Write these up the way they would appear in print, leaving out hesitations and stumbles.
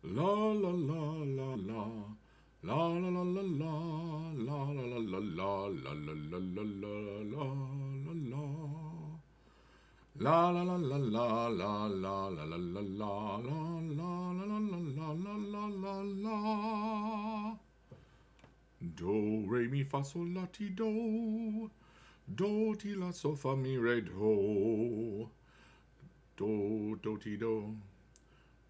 La la la la la. La la la la la la la la la la la la la la la la la. La la la la la la la la la la la la la la la la la la. Do re mi fa sol la ti do. Do ti la so fa mi re do. Do ti do.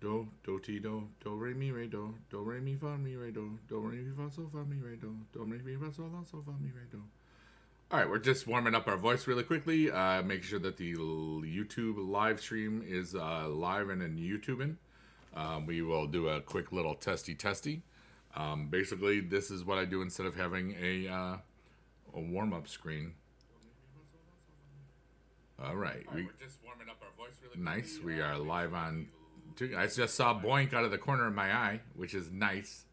Do ti do re mi re do re mi fa mi re do re mi fa so fa mi re do re mi fa so la so fa mi re do. All right, we're just warming up our voice really quickly, making sure that the YouTube live stream is live and in YouTubing. We will do a quick little testy. Basically, this is what I do instead of having a warm up screen. All right, we're just warming up our voice really quickly. Nice. We are live on. I just saw Boink out of the corner of my eye, which is nice.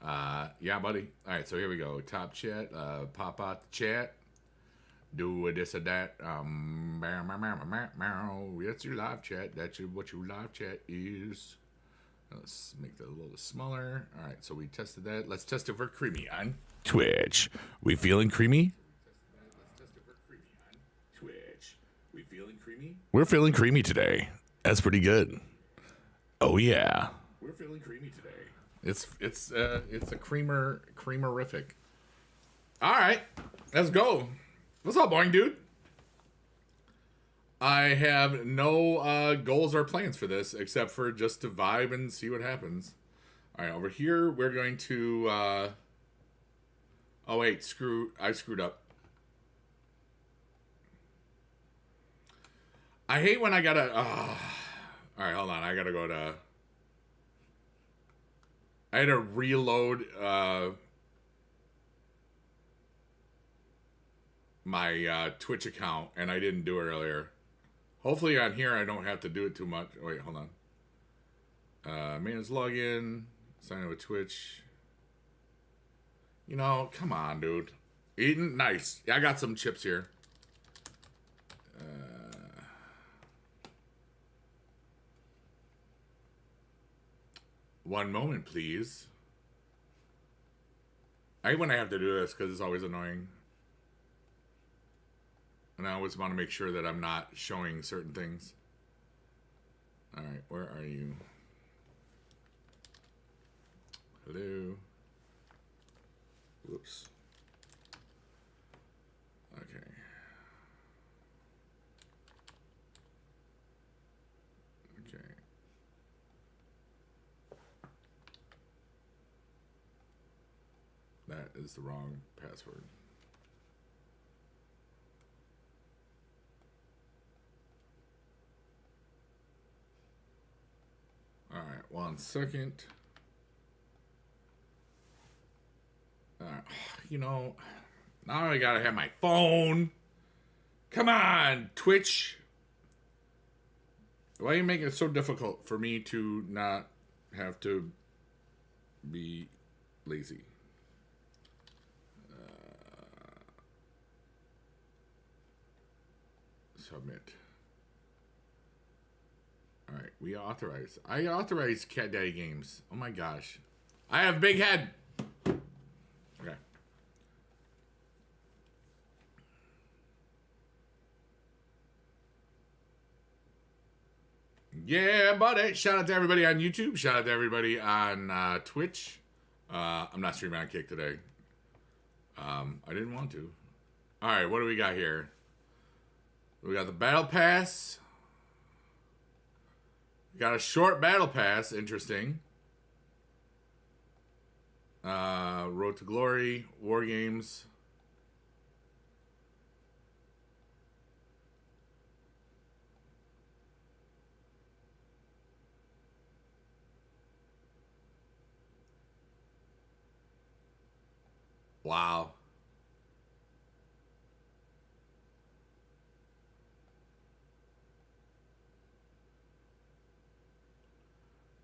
Yeah, buddy. All right, so here we go. Top chat. Pop out the chat. Do a this or that. That's your live chat. That's what your live chat is. Let's make that a little smaller. All right, so we tested that. Let's test it for creamy on Twitch. We feeling creamy? Let's test it for creamy on Twitch. We feeling creamy? We're feeling creamy today. That's pretty good. Oh yeah. We're feeling creamy today. It's a creamerific. All right, let's go. What's up, boing dude? I have no goals or plans for this except for just to vibe and see what happens. All right, over here we're going to. Oh wait, I screwed up. I hate when I gotta. All right, hold on. I gotta go to. I had to reload my Twitch account, and I didn't do it earlier. Hopefully on here I don't have to do it too much. Wait, hold on. Manage login, sign in with Twitch. You know, come on, dude. Eating? Nice. Yeah, I got some chips here. One moment, please. I hate when I have to do this because it's always annoying. And I always want to make sure that I'm not showing certain things. All right, where are you? Hello. Whoops. Okay. Okay. That is the wrong password. All right, 1 second. You know, now I gotta have my phone. Come on, Twitch. Why are you making it so difficult for me to not have to be lazy? Submit. All right, we authorize. I authorize Cat Daddy games. Oh my gosh, I have big head. Okay. Yeah, buddy. Shout out to everybody on YouTube. Shout out to everybody on Twitch. I'm not streaming on Kick today. I didn't want to. All right, what do we got here? We got the Battle Pass. We got a short Battle Pass. Interesting. Road to Glory. War Games. Wow.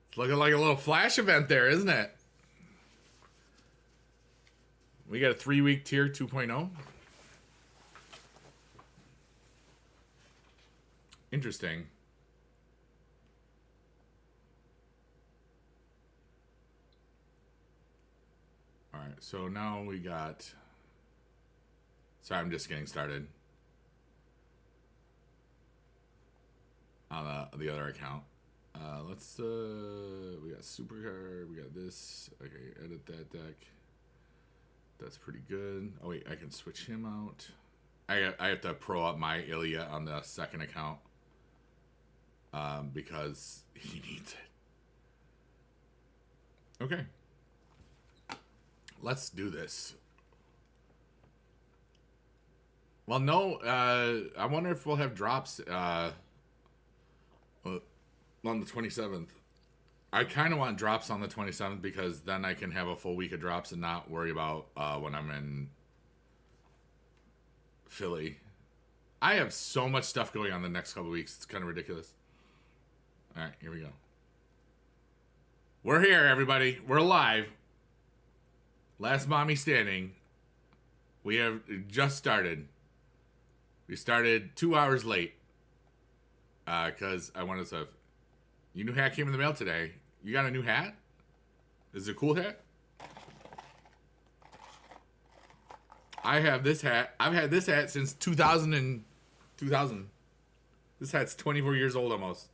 It's looking like a little flash event there, isn't it? We got a 3-week tier 2.0. Interesting. right, so now we got... Sorry, I'm just getting started on the other account. Let's we got supercard, we got this. Okay, edit that deck. That's pretty good. Oh wait, I can switch him out. I have to pro up my Ilya on the second account because he needs it. Okay, let's do this. Well, no, I wonder if we'll have drops on the 27th. I kind of want drops on the 27th because then I can have a full week of drops and not worry about when I'm in Philly. I have so much stuff going on the next couple weeks. It's kind of ridiculous. All right, here we go. We're here, everybody. We're alive. Last Mami Standing. We have just started. We started 2 hours late because I wanted to. Your new hat came in the mail today. You got a new hat? Is it a cool hat? I have this hat. I've had this hat since 2000. This hat's 24 years old almost.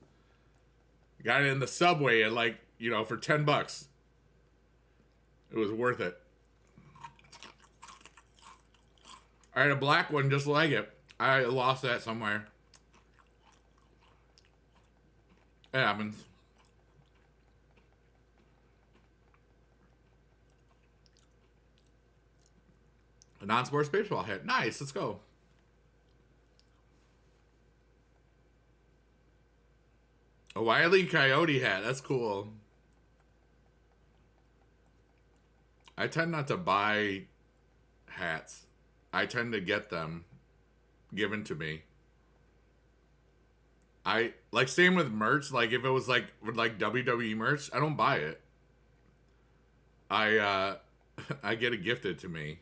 Got it in the subway at like, for $10. It was worth it. I had a black one just like it. I lost that somewhere. It happens. A non-sports baseball hat. Nice, let's go. A Wile E. Coyote hat. That's cool. I tend not to buy hats. I tend to get them given to me. I like same with merch. Like if it was like WWE merch, I don't buy it. I get it gifted to me.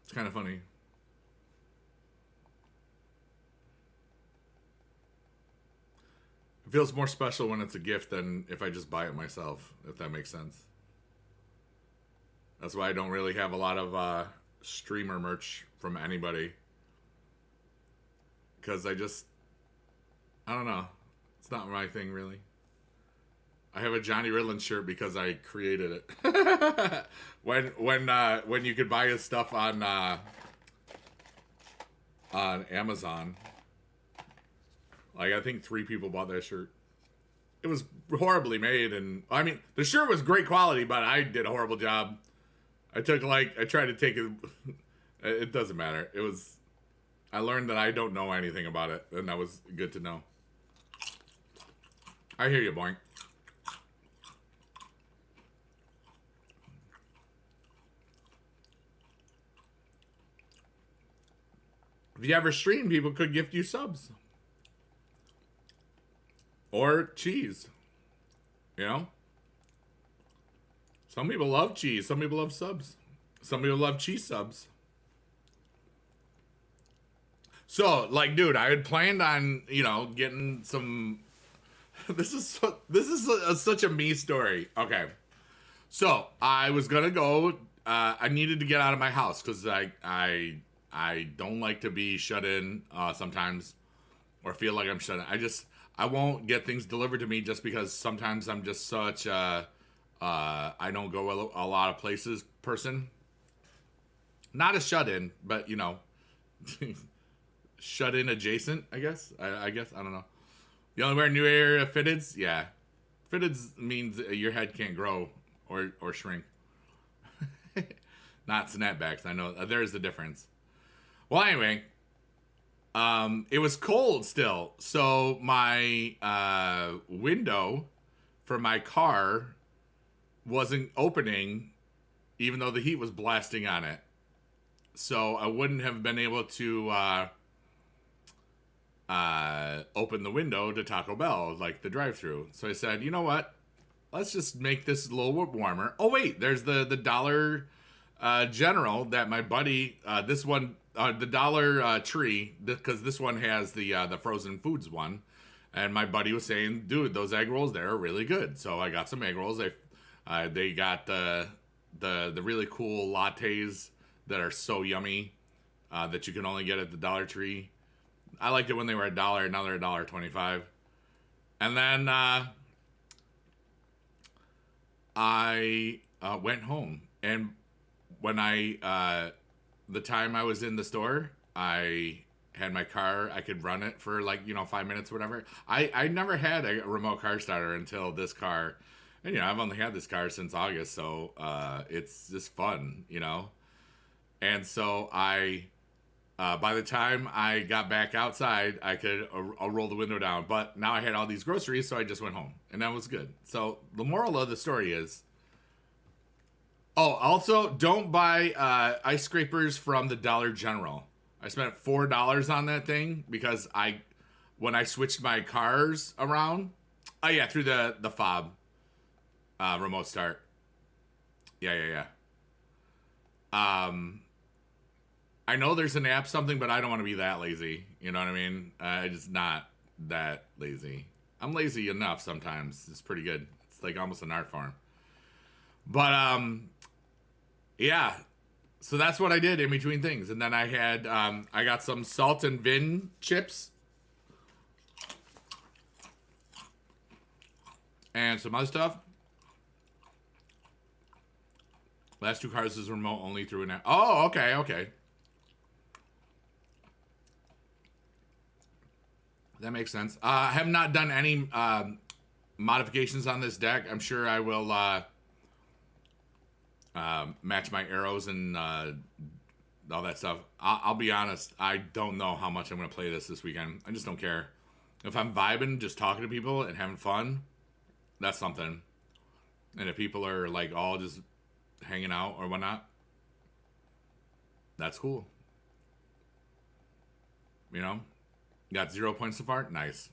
It's kind of funny. It feels more special when it's a gift than if I just buy it myself, if that makes sense. That's why I don't really have a lot of streamer merch from anybody. Because I don't know. It's not my thing, really. I have a Johnny Riddlin shirt because I created it. when you could buy his stuff on Amazon. Like, I think 3 people bought that shirt. It was horribly made, and I mean, the shirt was great quality, but I did a horrible job. I tried to take it. It doesn't matter. I learned that I don't know anything about it, and that was good to know. I hear you, Boink. If you ever stream, people could gift you subs. Or cheese. Some people love cheese. Some people love subs. Some people love cheese subs. So, like, dude, I had planned on, getting some... This is such a me story. Okay. So, I was going to go... I needed to get out of my house because I don't like to be shut in sometimes or feel like I'm shut in. I won't get things delivered to me just because sometimes I'm just such I don't go a lot of places person. Not a shut-in, but, shut-in adjacent, I guess. I guess, I don't know. You only wear new area fitteds? Yeah. Fitteds means your head can't grow or shrink. Not snapbacks, I know. There's the difference. Well, anyway, it was cold still, so my window for my car wasn't opening, even though the heat was blasting on it. So I wouldn't have been able to open the window to Taco Bell, like the drive-thru. So I said, you know what? Let's just make this a little bit warmer. Oh wait, there's the Dollar General that my buddy, this one. The Dollar Tree, because this one has the frozen foods one, And my buddy was saying, dude, those egg rolls there are really good. So I got some egg rolls. They got the really cool lattes that are so yummy that you can only get at the Dollar Tree. I liked it when they were $1. Now they're $1.25. And then I went home, and when the time I was in the store, I had my car. I could run it for 5 minutes, or whatever. I never had a remote car starter until this car, and I've only had this car since August, so it's just fun, And so by the time I got back outside, I could roll the window down. But now I had all these groceries, so I just went home, and that was good. So the moral of the story is, also don't buy ice scrapers from the Dollar General. I spent $4 on that thing because when I switched my cars around, through the fob remote start. Yeah. I know there's an app something, but I don't want to be that lazy. You know what I mean? I'm just not that lazy. I'm lazy enough sometimes. It's pretty good. It's like almost an art form. But yeah. So that's what I did in between things. And then I had I got some salt and vin chips. And some other stuff. Last 2 cars is remote only through an app. Oh, okay. That makes sense. I have not done any modifications on this deck. I'm sure I will match my arrows and all that stuff. I'll be honest. I don't know how much I'm going to play this weekend. I just don't care. If I'm vibing, just talking to people and having fun, that's something. And if people are all just hanging out or whatnot, that's cool. Got 0 points so far. Nice.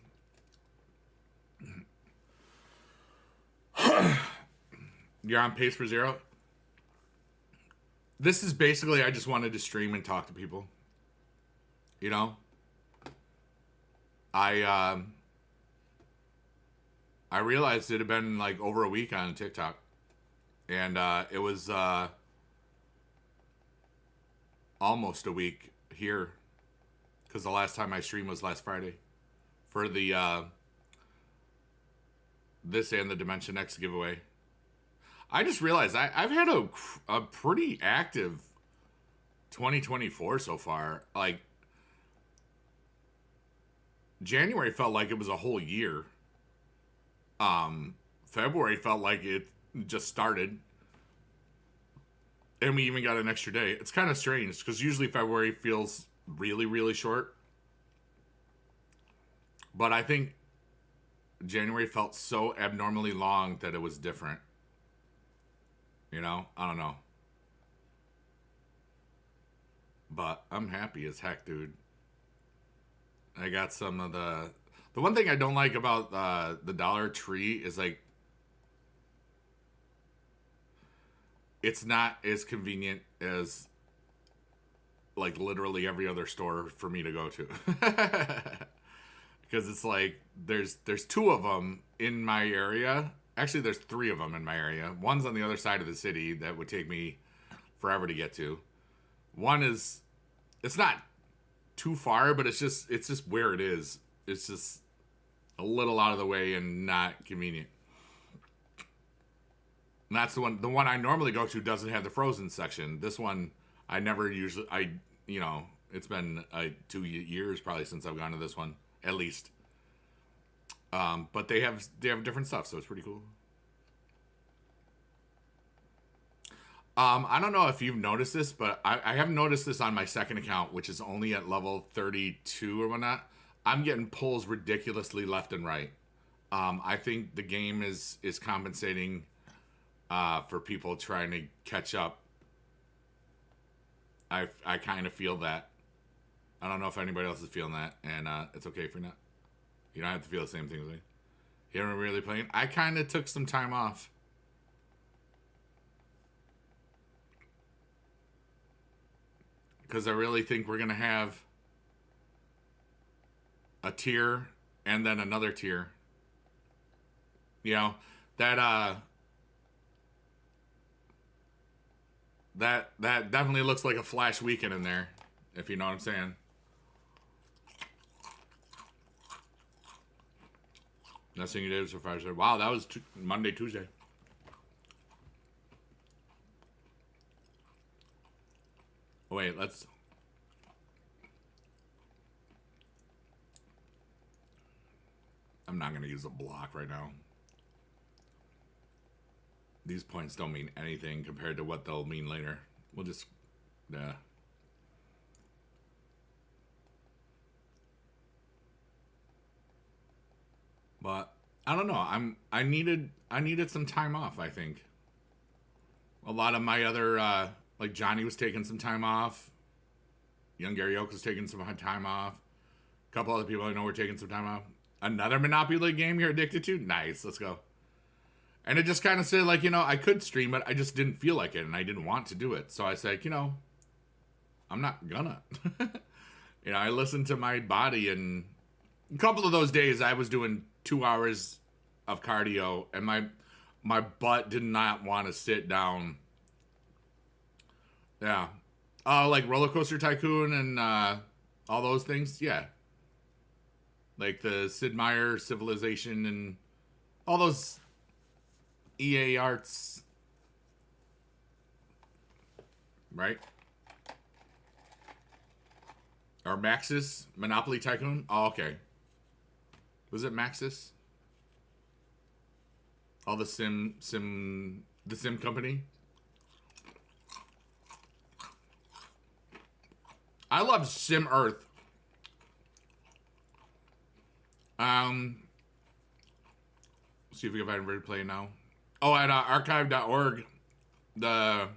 You're on pace for 0. This is basically, I just wanted to stream and talk to people. I realized it had been over a week on TikTok, and it was almost a week here, because the last time I streamed was last Friday for the this and the Dimension X giveaway. I just realized I've had a pretty active 2024 so far. January felt like it was a whole year. February felt like it just started. And we even got an extra day. It's kind of strange because usually February feels really, really short. But I think January felt so abnormally long that it was different. I don't know. But I'm happy as heck, dude. I got some of the one thing I don't like about the Dollar Tree is it's not as convenient as literally every other store for me to go to. Because it's there's 2 of them in my area. Actually, there's 3 of them in my area. One's on the other side of the city that would take me forever to get to. One is, it's not too far, but it's just where it is. It's just a little out of the way and not convenient. And that's the one I normally go to doesn't have the frozen section. This one, I never usually, it's been 2 years probably since I've gone to this one, at least. But they have different stuff, so it's pretty cool. I don't know if you've noticed this, but I have noticed this on my second account, which is only at level 32 or whatnot. I'm getting pulls ridiculously left and right. I think the game is compensating for people trying to catch up. I kind of feel that. I don't know if anybody else is feeling that, and it's okay if you're not. You don't have to feel the same thing as me. You haven't really playing? I kind of took some time off. Because I really think we're going to have a tier and then another tier. You know, that that definitely looks like a Flash weekend in there, if you know what I'm saying. Next thing you did was Friday. Wow, that was Monday, Tuesday. Oh, wait, let's... I'm not going to use a block right now. These points don't mean anything compared to what they'll mean later. We'll just... yeah. But I don't know. I needed some time off, I think. A lot of my other like Johnny was taking some time off. Young Gary Oak was taking some time off. A couple other people I know were taking some time off. Another Monopoly game you're addicted to? Nice, let's go. And it just kind of said, like, you know, I could stream it. I just didn't feel like it, and I didn't want to do it. So I said, you know, I'm not gonna. You know, I listened to my body, and a couple of those days I was doing 2 hours of cardio, and my butt did not want to sit down. Yeah. Like Roller Coaster Tycoon and all those things. Yeah. Like the Sid Meier Civilization and all those EA Arts. Right? Or Maxis Monopoly Tycoon. Oh, okay. Was it Maxis? All the Sim company. I love Sim Earth. See if we can find a play now. Oh, at archive.org, the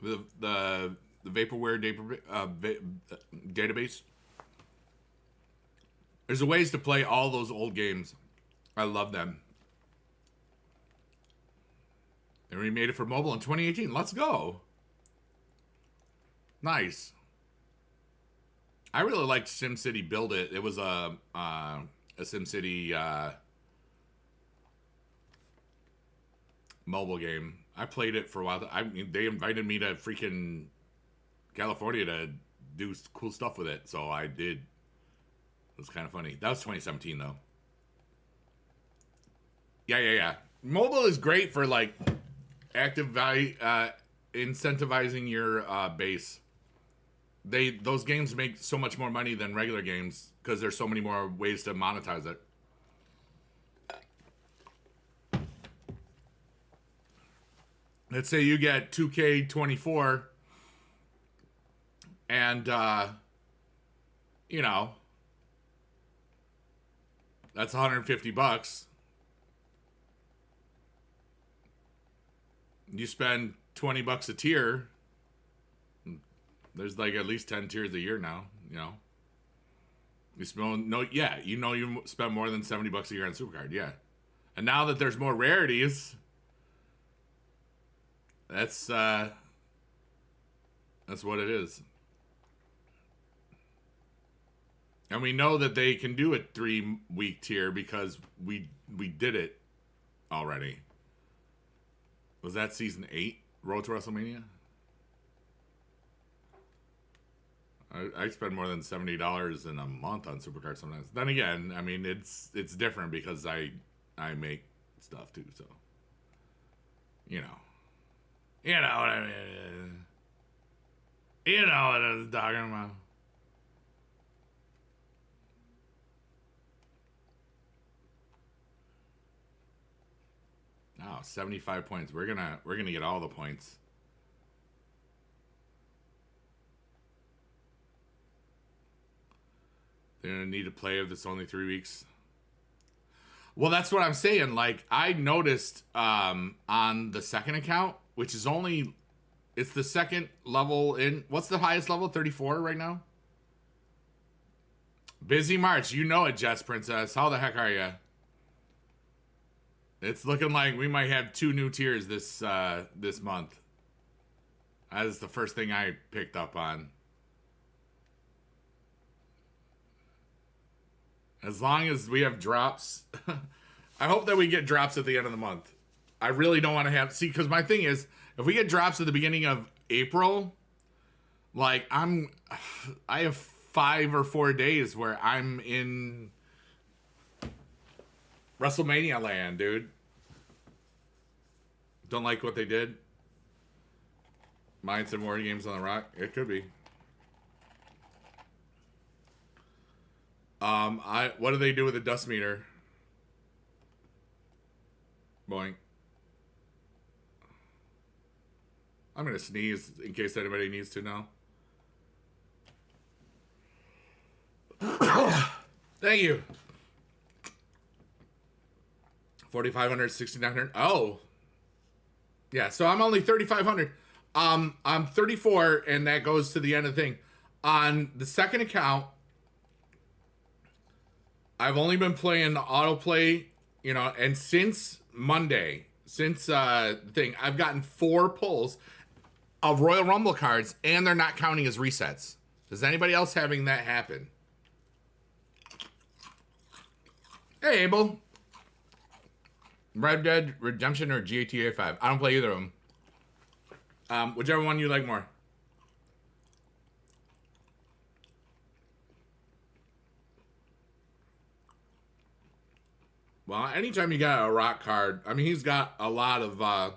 vaporware database. There's ways to play all those old games. I love them. And we made it for mobile in 2018. Let's go. Nice. I really liked SimCity Build It. It was a SimCity mobile game. I played it for a while. They invited me to freaking California to do cool stuff with it, so I did. It was kind of funny. That was 2017, though. Yeah. Mobile is great for, like, active value, incentivizing your base. Those games make so much more money than regular games because there's so many more ways to monetize it. Let's say you get 2K24 and you know, that's $150. You spend $20 a tier. There's like at least 10 tiers a year now, you know. You spend you spend more than $70 a year on Supercard, yeah. And now that there's more rarities, that's what it is. And we know that they can do a 3-week tier because we did it already. Was that season 8, Road to WrestleMania? I spend more than $70 in a month on Supercard sometimes. Then again, I mean, it's different because I make stuff too, so you know what I mean. You know what I was talking about. Oh, 75 points. We're gonna get all the points. They're gonna need to play if it's only 3 weeks. Well, that's what I'm saying. Like, I noticed on the second account, which is it's the second level in. What's the highest level? 34 right now. Busy March, you know it, Jess Princess. How the heck are you? It's looking like we might have 2 new tiers this month. That is the first thing I picked up on. As long as we have drops. I hope that we get drops at the end of the month. I really don't want to have... See, because my thing is, if we get drops at the beginning of April, like, I have 5 or 4 days where I'm in WrestleMania land, dude. Don't like what they did? Minds and War Games on the Rock? It could be. What do they do with the dust meter? Boing. I'm gonna sneeze in case anybody needs to know. Thank you. 4,500, 6,900. Oh. Yeah, so I'm only 3,500. I'm 34, and that goes to the end of the thing. On the second account, I've only been playing the autoplay, you know, and since Monday, since the thing, I've gotten 4 pulls of Royal Rumble cards, and they're not counting as resets. Is anybody else having that happen? Hey, Abel. Red Dead Redemption or GTA 5? I don't play either of them. Whichever one you like more. Well, anytime you got a rock card, I mean, he's got a lot of,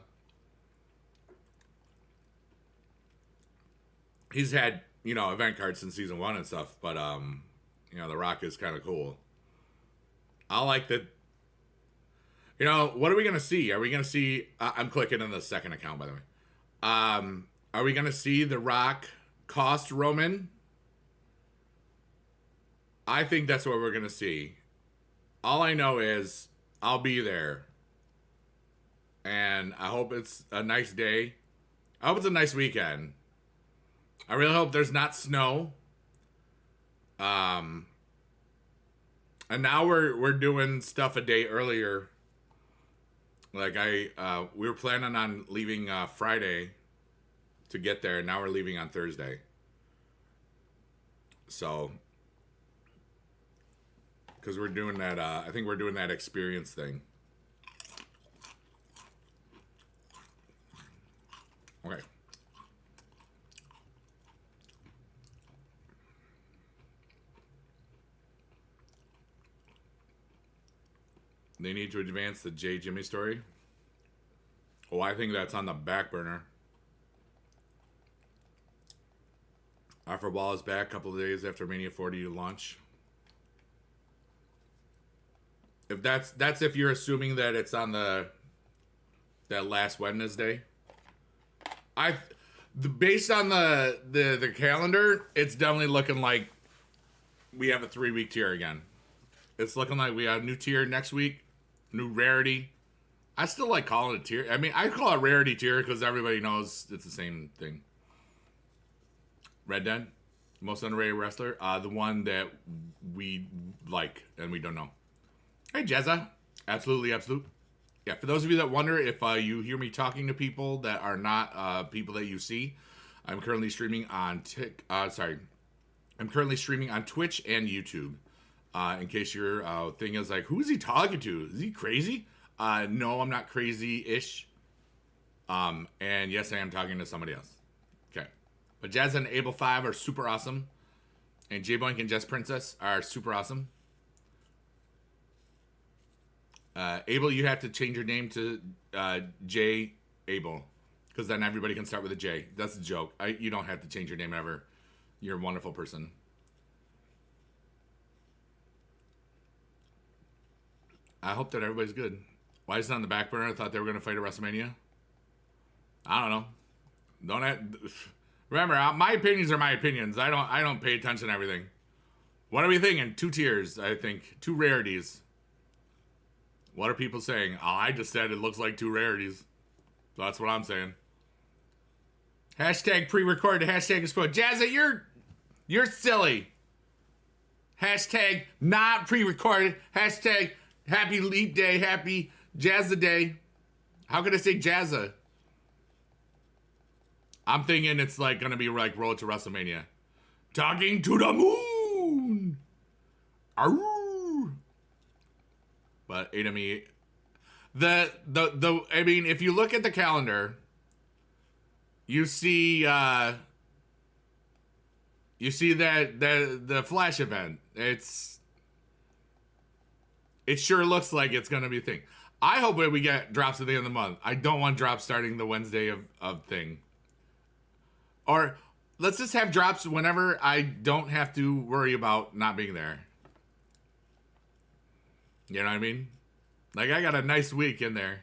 he's had, you know, event cards since season 1 and stuff, but, you know, the rock is kind of cool. I like the, you know, what are we going to see? Are we going to see, I'm clicking on the second account, by the way. Are we going to see the rock cost Roman? I think that's what we're going to see. All I know is I'll be there. And I hope it's a nice day. I hope it's a nice weekend. I really hope there's not snow. And now we're doing stuff a day earlier. Like we were planning on leaving Friday to get there. And now we're leaving on Thursday. So... because we're doing that, I think we're doing that experience thing. Okay. They need to advance the J. Jimmy story. Oh, I think that's on the back burner. Alpha Ball is back a couple of days after Mania 40 launch. If that's if you're assuming that it's on that last Wednesday. Based on the calendar, it's definitely looking like we have a 3-week tier again. It's looking like we have a new tier next week, new rarity. I still like calling it a tier. I mean, I call it rarity tier because everybody knows it's the same thing. Red Dead, most underrated wrestler, the one that we like and we don't know. Hey, Jezza. Absolutely, absolute. Yeah, for those of you that wonder if you hear me talking to people that are not people that you see, I'm currently streaming on I'm currently streaming on Twitch and YouTube. In case your thing is like, who is he talking to? Is he crazy? No, I'm not crazy-ish. And yes, I am talking to somebody else. Okay. But Jazz and Abel 5 are super awesome. And J-Boink and Jess Princess are super awesome. Abel, you have to change your name to J. Abel. Because then everybody can start with a J. That's a joke. You don't have to change your name ever. You're a wonderful person. I hope that everybody's good. Why is it on the back burner? I thought they were going to fight at WrestleMania. I don't know. Remember, my opinions are my opinions. I don't pay attention to everything. What are we thinking? 2 tiers, I think. 2 rarities. What are people saying? Oh, I just said it looks like 2 rarities. So that's what I'm saying. Hashtag pre-recorded. Hashtag explode. Jazza, you're silly. Hashtag not pre-recorded. Hashtag happy leap day. Happy Jazza day. How could I say Jazza? I'm thinking it's like going to be like Road to WrestleMania. Talking to the moon. Arroo. But me, I mean, if you look at the calendar, you see that the Flash event. It sure looks like it's gonna be a thing. I hope that we get drops at the end of the month. I don't want drops starting the Wednesday of thing. Or let's just have drops whenever I don't have to worry about not being there. You know what I mean? Like, I got a nice week in there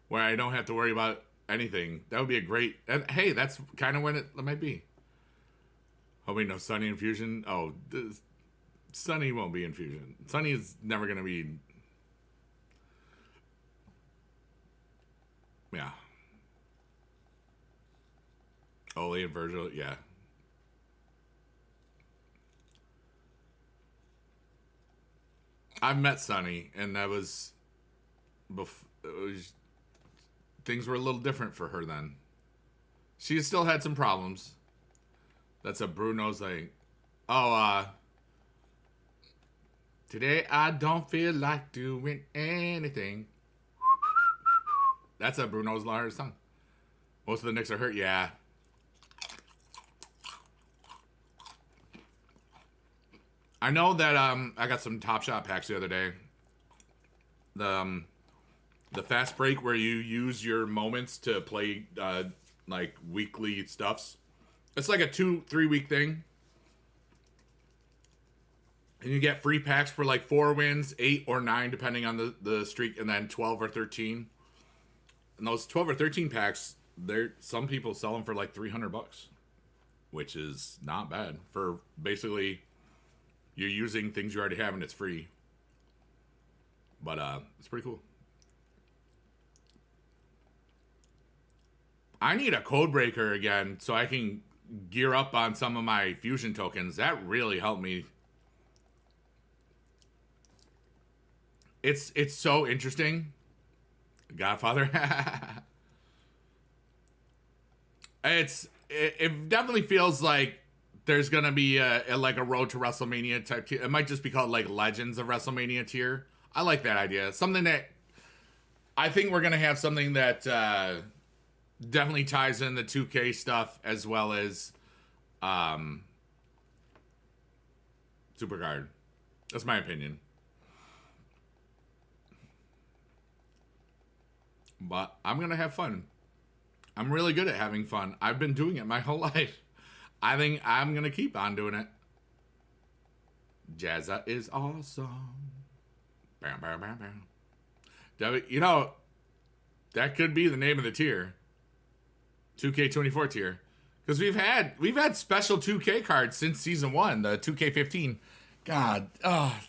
where I don't have to worry about anything. That would be a great... And hey, that's kind of when it might be. Oh, wait, no, Sunny and Fusion? Oh, Sunny won't be in Fusion. Sunny is never going to be... Yeah. Oli and Virgil, yeah. I've met Sunny, and that was... things were a little different for her then. She still had some problems. That's a Bruno's like... Oh, today I don't feel like doing anything. That's a Bruno's Mars song. Most of the Knicks are hurt, yeah. I know that I got some Top Shot packs the other day. The fast break where you use your moments to play like weekly stuffs. It's like a 2-3 week thing. And you get free packs for like 4 wins, 8 or 9 depending on the streak, and then 12 or 13. And those 12 or 13 packs, some people sell them for like $300, which is not bad for basically you're using things you already have and it's free. But it's pretty cool. I need a code breaker again so I can gear up on some of my fusion tokens. That really helped me. It's so interesting. Godfather. It definitely feels like there's gonna be a Road to WrestleMania type tier. It might just be called like Legends of WrestleMania tier. I like that idea. Something that I think we're gonna have something that definitely ties in the 2K stuff as well as Supercard. That's my opinion. But I'm gonna have fun. I'm really good at having fun. I've been doing it my whole life. I think I'm gonna keep on doing it. Jazza is awesome. Bam, bam, bam, bam. You know, that could be the name of the tier. 2K24 tier. Because we've had special 2K cards since season 1, the 2K15. God,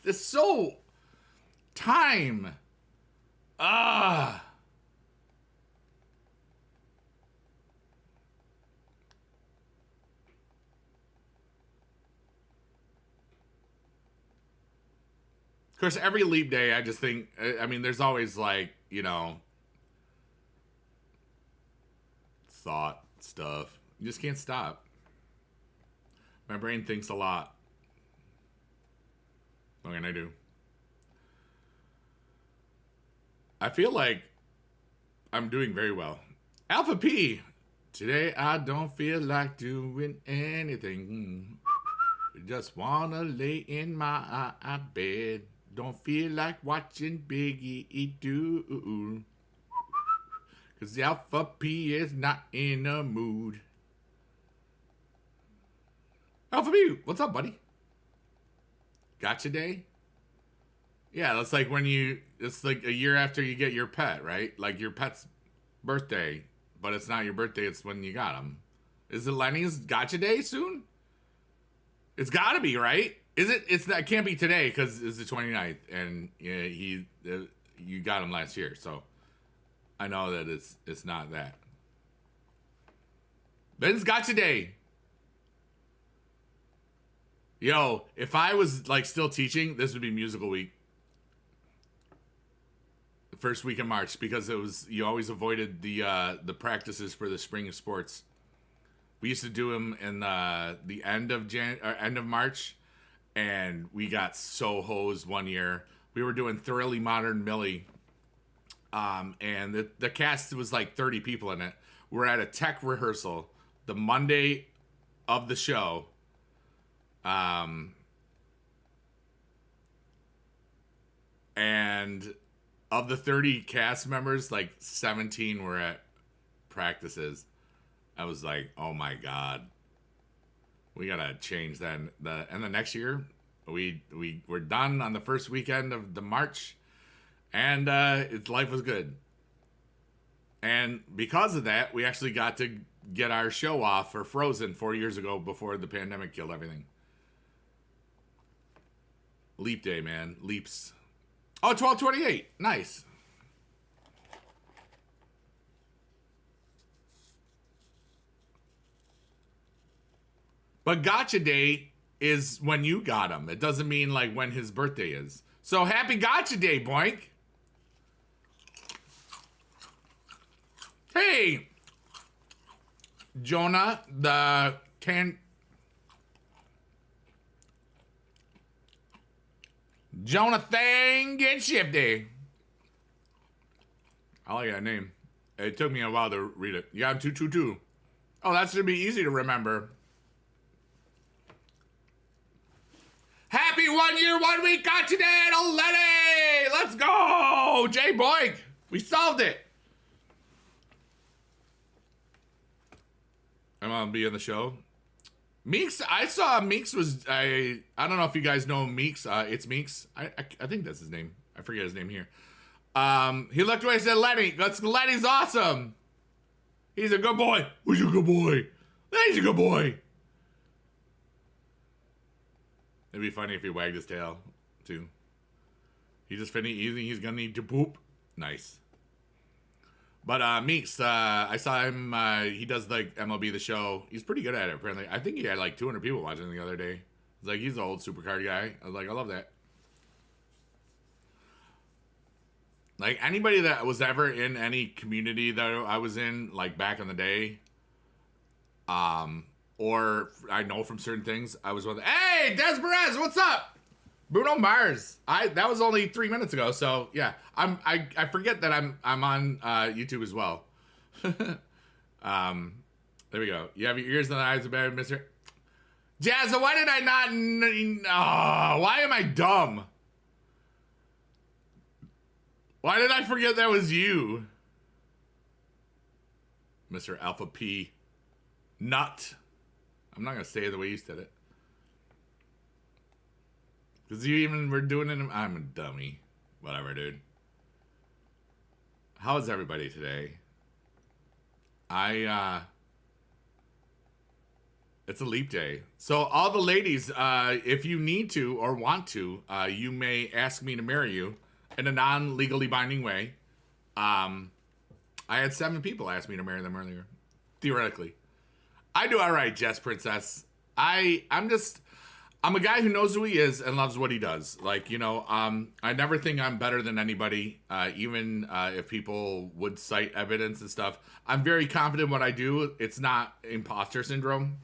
it's so time. Of course, every leap day, I just think, I mean, there's always like, you know, thought stuff. You just can't stop. My brain thinks a lot. What can I do? I feel like I'm doing very well. Alpha P. Today I don't feel like doing anything. Just wanna lay in my bed. Don't feel like watching Biggie do. Cause the Alpha P is not in a mood. Alpha P, what's up, buddy? Gotcha day? Yeah, that's like it's like a year after you get your pet, right? Like your pet's birthday, but it's not your birthday, it's when you got him. Is it Lenny's gotcha day soon? It's gotta be, right? Is it? It's that can't be today because it's the 29th, and yeah, you got him last year, so I know that it's not that. But it's gotcha day. Yo, if I was like still teaching, this would be musical week. The first week in March, because you always avoided the practices for the spring of sports. We used to do them in the end of March, and we got so hosed one year. we were doing Thoroughly Modern Millie. And the cast was like 30 people in it. We're at a tech rehearsal the Monday of the show. And of the 30 cast members, like 17 were at practices. I was like, oh my God. We gotta change that. And the next year, we're done on the first weekend of the March. And life was good. And because of that, we actually got to get our show off for Frozen 4 years ago before the pandemic killed everything. Leap day, man. Leaps. Oh, 12/28. Nice. But Gotcha Day is when you got him. It doesn't mean like when his birthday is. So happy Gotcha Day, boink. Hey, Jonah, Jonathan, get shifty. I like that name. It took me a while to read it. You got 222. Oh, that should be easy to remember. Happy 1 year, 1 week Gotcha Day to Lenny! Let's go! Jay Boink! We solved it! I'm gonna be in the show. Meeks, I saw Meeks was, I don't know if you guys know Meeks. It's Meeks. I think that's his name. I forget his name here. He looked away and said, Lenny's awesome. He's a good boy. He's a good boy. He's a good boy. It'd be funny if he wagged his tail, too. He just finished eating. He's gonna need to poop. Nice. But Meeks, I saw him. He does like MLB The Show. He's pretty good at it, apparently. I think he had like 200 people watching the other day. It's like, he's an old supercard guy. I was like, I love that. Like, anybody that was ever in any community that I was in, like back in the day, or I know from certain things, I was one of the, hey, Des Perez, what's up? Bruno Mars. That was only 3 minutes ago, so yeah. I forget that I'm on YouTube as well. There we go. You have your ears and the eyes of bad, Mr. Jazza, why did I not? Why am I dumb? Why did I forget that was you, Mr. Alpha P Nut? I'm not gonna say it the way you said it. Because you even were doing it. I'm a dummy. Whatever, dude. How is everybody today? It's a leap day. So all the ladies, if you need to or want to, you may ask me to marry you in a non-legally binding way. I had 7 people ask me to marry them earlier. Theoretically. I do all right, Jess Princess. I'm a guy who knows who he is and loves what he does. Like, you know, I never think I'm better than anybody, even if people would cite evidence and stuff. I'm very confident in what I do. It's not imposter syndrome.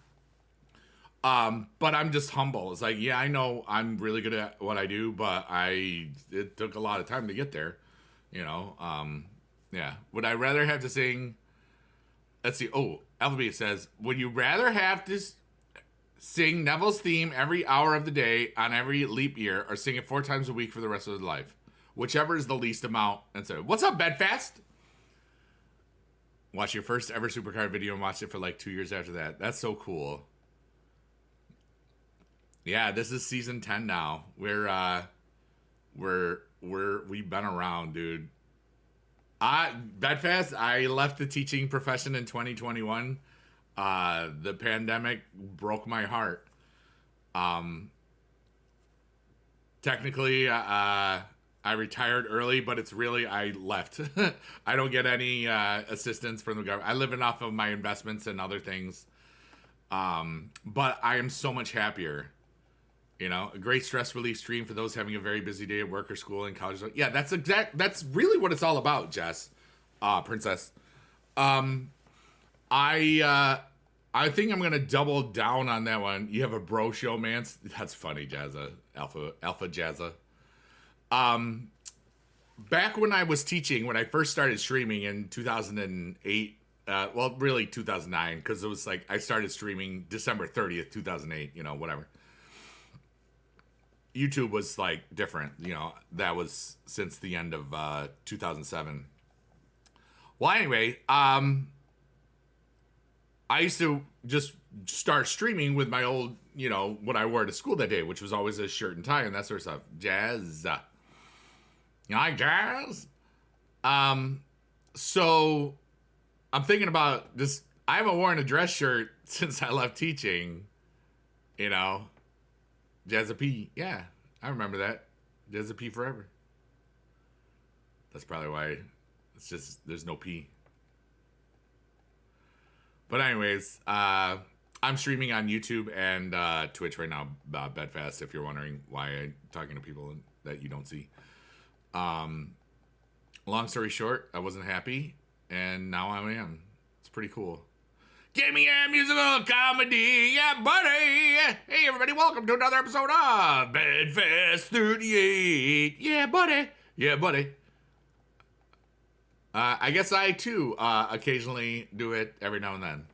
But I'm just humble. It's like, yeah, I know I'm really good at what I do, but it took a lot of time to get there, you know? Yeah. Would I rather have to sing? Let's see. Oh, Alphabet says, would you rather have to sing Neville's theme every hour of the day on every leap year, or sing it 4 times a week for the rest of his life? Whichever is the least amount. And so, what's up, Bedfast? Watch your first ever Supercard video and watch it for like 2 years after that. That's so cool. Yeah, this is season 10 now. We've been around, dude. Bedfast, I left the teaching profession in 2021. The pandemic broke my heart. Technically, I retired early, but it's really, I left. I don't get any assistance from the government. I live off of my investments and other things. But I am so much happier. You know, a great stress relief stream for those having a very busy day at work or school and college. Yeah, that's really what it's all about, Jess. Princess. I think I'm gonna double down on that one. You have a bro show, man. That's funny, Jazza. Alpha Jazza. Back when I was teaching, when I first started streaming in 2008, well, really 2009, because it was like I started streaming December 30th, 2008, whatever. YouTube was like different, that was since the end of 2007. Well, anyway, I used to just start streaming with my old, what I wore to school that day, which was always a shirt and tie and that sort of stuff. Jazz. You like jazz? So I'm thinking about this. I haven't worn a dress shirt since I left teaching, Jazza P. Yeah, I remember that. Jazza P forever. That's probably why it's just, there's no P. But anyways, I'm streaming on YouTube and Twitch right now, Bedfast, if you're wondering why I'm talking to people that you don't see. Long story short, I wasn't happy, and now I am. It's pretty cool. Give me a musical comedy, yeah, buddy. Hey, everybody, welcome to another episode of Bedfast 38. Yeah, buddy. Yeah, buddy. I guess I, too, occasionally do it every now and then.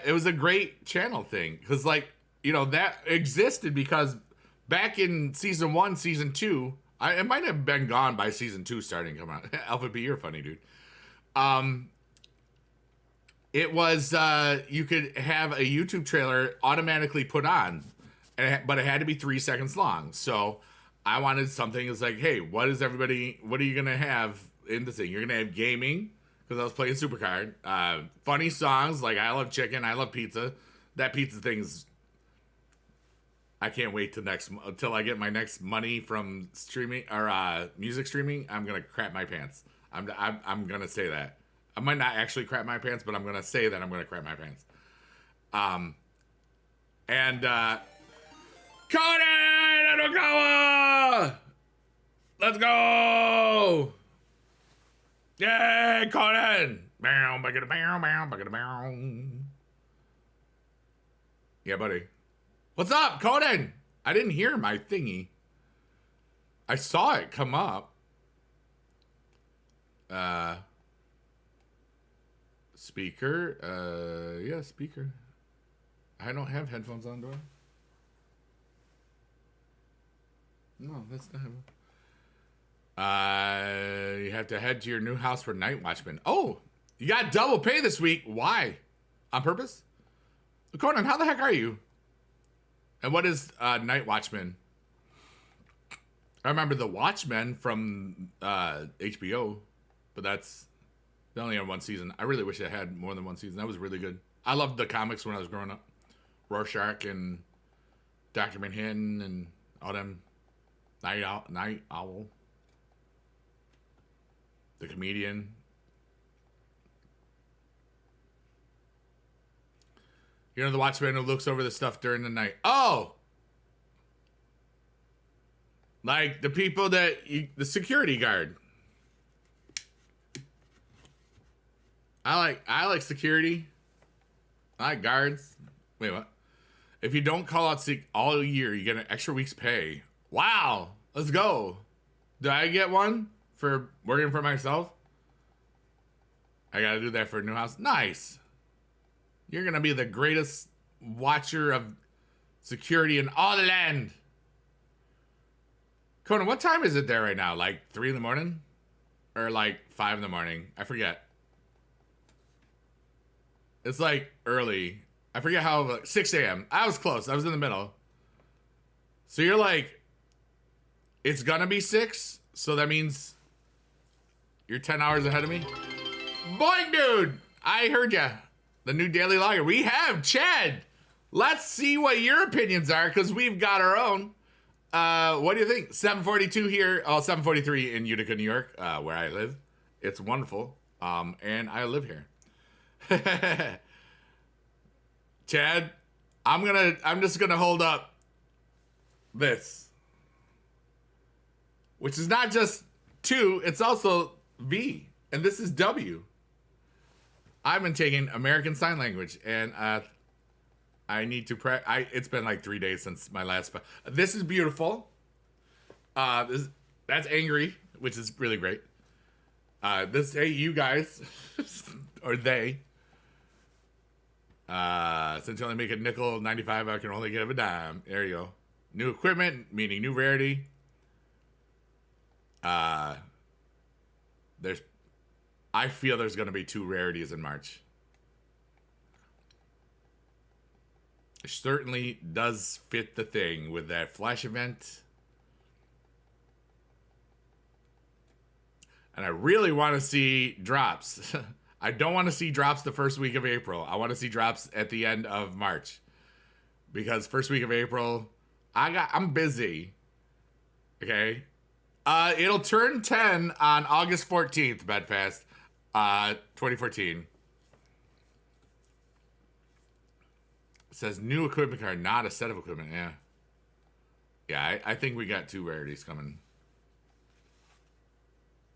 It was a great channel thing, because, that existed because back in season 1, season 2, it might have been gone by season 2 starting to come out. Alpha B, you're funny, dude. It was, you could have a YouTube trailer automatically put on, but it had to be 3 seconds long. So I wanted something that's like, hey, what are you going to have in the thing? You're going to have gaming, because I was playing Supercard. Funny songs, like I love chicken, I love pizza. That pizza thing's, I can't wait until I get my next money from streaming or music streaming. I'm gonna crap my pants. I'm gonna say that. I might not actually crap my pants, but I'm gonna say that I'm gonna crap my pants. Conan Adokawa! Let's go! Yay, Conan! Yeah, buddy. What's up, Conan? I didn't hear my thingy. I saw it come up. Speaker. Yeah, speaker. I don't have headphones on, do I? No, that's not him. You have to head to your new house for Night Watchman. Oh, you got double pay this week. Why? On purpose? Conan, how the heck are you? And what is Night Watchman? I remember The Watchmen from HBO, but they only had 1 season. I really wish it had more than 1 season. That was really good. I loved the comics when I was growing up. Rorschach and Dr. Manhattan and all them. Night Owl. The Comedian. You know, the Watchman who looks over the stuff during the night. Oh! Like the people the security guard. I like security. I like guards. Wait, what? If you don't call out sick all year, you get an extra week's pay. Wow! Let's go. Do I get one for working for myself? I gotta do that for a new house. Nice. You're gonna be the greatest watcher of security in all the land. Conan, what time is it there right now? Like 3 in the morning? Or like 5 in the morning? I forget. It's like early. I forget how, like 6 a.m. I was close. I was in the middle. So you're like, it's gonna be 6? So that means you're 10 hours ahead of me? Boing, dude! I heard ya. The new Daily Logger. We have Chad. Let's see what your opinions are, because we've got our own. What do you think? 7:42 here. Oh, 7:43 in Utica, New York, where I live. It's wonderful. And I live here. Chad, I'm just gonna hold up this, which is not just 2, it's also V, and this is W. I've been taking American Sign Language, and I need to it's been like 3 days since my last. This is beautiful. That's angry, which is really great. Hey, you guys, or they. Since you only make a nickel 95, I can only give a dime. There you go. New equipment, meaning new rarity. There's, I feel there's going to be 2 rarities in March. It certainly does fit the thing with that flash event. And I really want to see drops. I don't want to see drops the first week of April. I want to see drops at the end of March. Because first week of April, I'm busy. Okay. It'll turn 10 on August 14th, Bedfast, 2014. It says new equipment card, not a set of equipment. Yeah. Yeah, I think we got 2 rarities coming.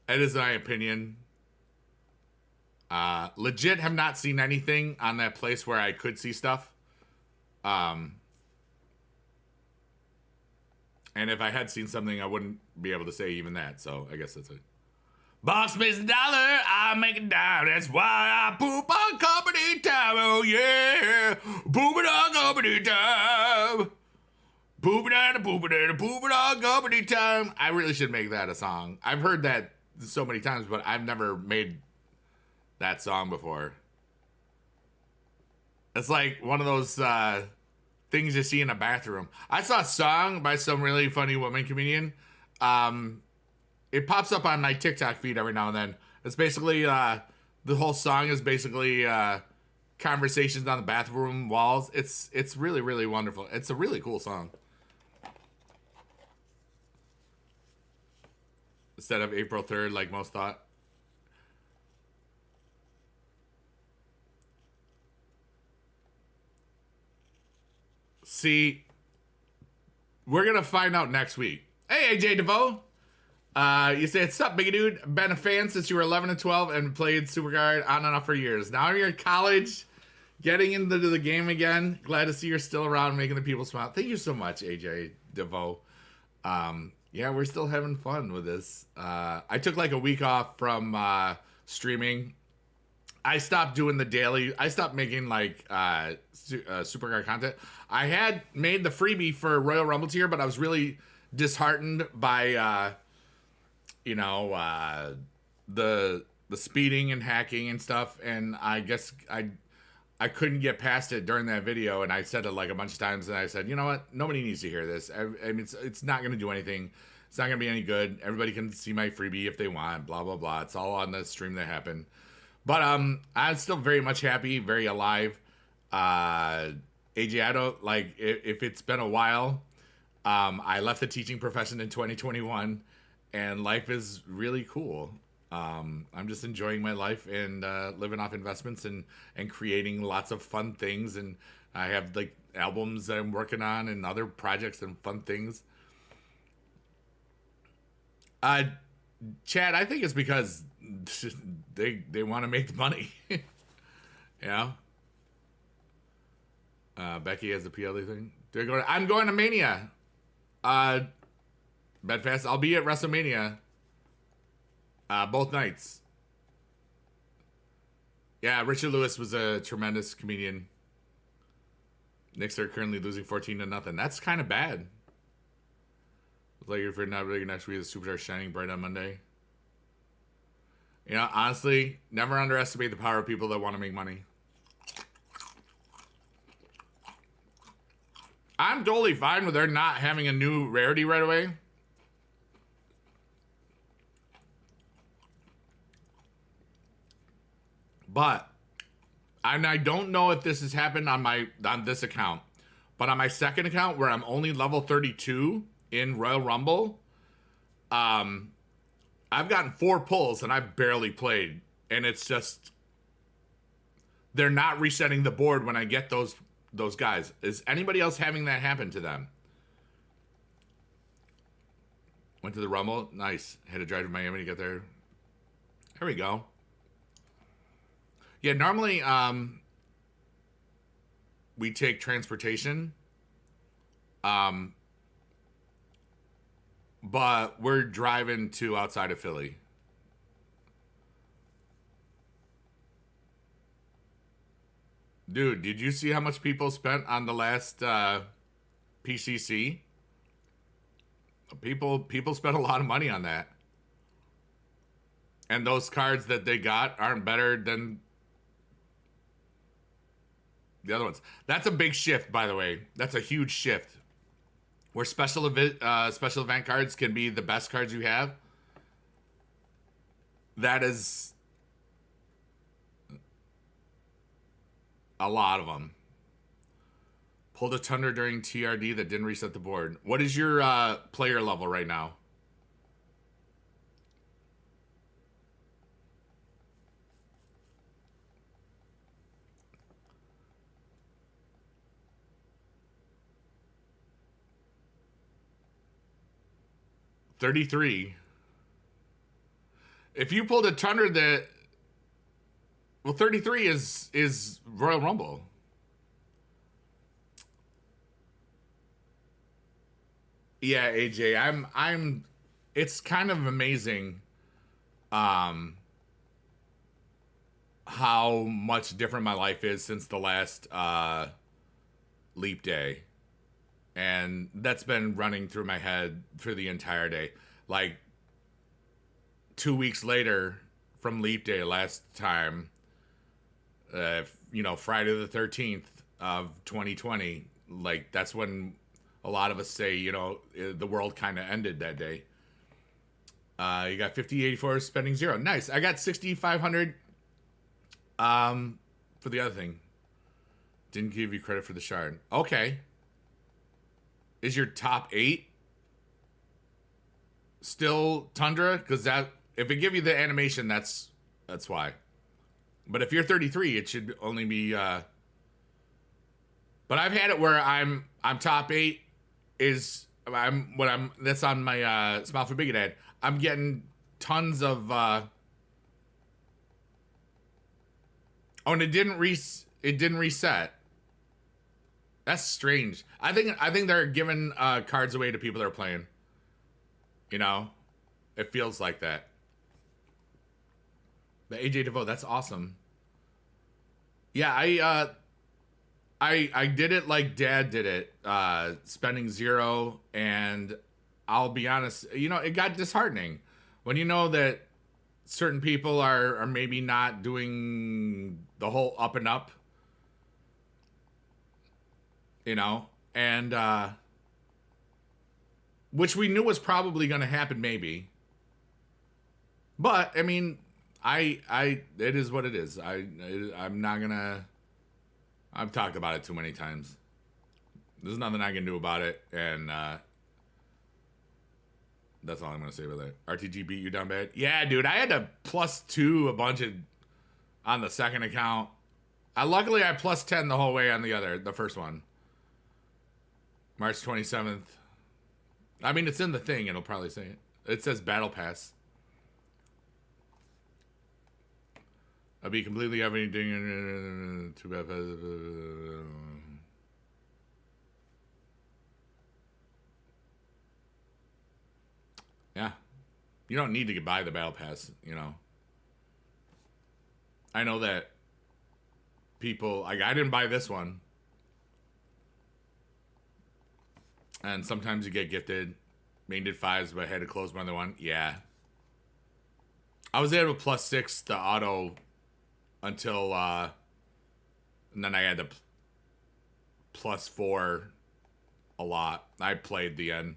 That is my opinion. Legit have not seen anything on that place where I could see stuff. And if I had seen something, I wouldn't be able to say even that. So I guess that's it. Boss makes $1, I make $10. That's why I poop on company time. Oh yeah, pooping on company time. Pooping on company time. I really should make that a song. I've heard that so many times, but I've never made that song before. It's like one of those things you see in a bathroom. I saw a song by some really funny woman comedian. It pops up on my TikTok feed every now and then. It's basically the whole song is basically conversations on the bathroom walls. It's really, really wonderful. It's a really cool song. Instead of April 3rd, like most thought. See, we're going to find out next week. Hey, AJ DeVoe. You say, what's up, big dude? Been a fan since you were 11 and 12 and played Supercard on and off for years. Now you're in college, getting into the game again. Glad to see you're still around, making the people smile. Thank you so much, AJ DeVoe. Yeah, we're still having fun with this. I took like a week off from streaming. I stopped doing the daily. I stopped making like Supercard content. I had made the freebie for Royal Rumble tier, but I was really disheartened by the speeding and hacking and stuff. And I guess I couldn't get past it during that video, and I said it like a bunch of times. And I said, you know what? Nobody needs to hear this. I mean, it's not going to do anything. It's not going to be any good. Everybody can see my freebie if they want. Blah blah blah. It's all on the stream that happened. But I'm still very much happy, very alive. AJ, I don't like if it's been a while. I left the teaching profession in 2021, and life is really cool. I'm just enjoying my life and living off investments and creating lots of fun things. And I have like albums that I'm working on and other projects and fun things. Chad, I think it's because they want to make the money. Yeah. Becky has the PLE thing. I'm going to Mania. Bedfast. I'll be at WrestleMania. Both nights. Yeah, Richard Lewis was a tremendous comedian. Knicks are currently losing 14-0. That's kind of bad. Like if you're not really next week, the Superstar shining bright on Monday. You know, honestly, never underestimate the power of people that want to make money. I'm totally fine with her not having a new rarity right away. But, and I don't know if this has happened on this account, but on my second account where I'm only level 32 in Royal Rumble, I've gotten 4 pulls and I've barely played. And it's just, they're not resetting the board when I get those guys. Is anybody else having that happen to them? Went to the Rumble. Nice. Had to drive to Miami to get there. There we go. Yeah, normally we take transportation. but we're driving to outside of Philly. Dude, did you see how much people spent on the last PCC? People spent a lot of money on that. And those cards that they got aren't better than the other ones. That's a big shift, by the way. That's a huge shift. Where special event cards can be the best cards you have. That is a lot of them. Pulled a Tundra during TRD that didn't reset the board. What is your player level right now? $33. If you pulled a Tundra that, well, 33 is Royal Rumble. Yeah, AJ, I'm it's kind of amazing how much different my life is since the last leap day. And that's been running through my head for the entire day. Like 2 weeks later from leap day last time, Friday the 13th of 2020, like that's when a lot of us say, the world kind of ended that day. You got 5084 spending 0. Nice. I got 6,500 for the other thing. Didn't give you credit for the shard. Okay. Is your top 8 still Tundra? Because that, if it give you the animation, that's why. But if you're 33, it should only be. But I've had it where I'm top 8 is that's on my Smile for Big Dad. I'm getting tons of. And it didn't reset. That's strange. I think they're giving cards away to people that are playing. It feels like that. The AJ DeVoe, that's awesome. Yeah, I did it like Dad did it, spending 0, and I'll be honest, it got disheartening when you know that certain people are maybe not doing the whole up and up. And which we knew was probably going to happen, maybe. But I mean, it is what it is. I'm not gonna. I've talked about it too many times. There's nothing I can do about it, and that's all I'm gonna say about that. RTG beat you down bad. Yeah, dude, I had to +2 a bunch of on the second account. Luckily I +10 the whole way on the first one. March 27th. I mean, it's in the thing. It'll probably say it. It says Battle Pass. I'll be completely everything. Too bad. Yeah. You don't need to buy the Battle Pass, I know that people, like, I didn't buy this one. And sometimes you get gifted. Main did 5s, but I had to close my other one. Yeah. I was able to +6 the auto until, and then I had to +4 a lot. I played the end.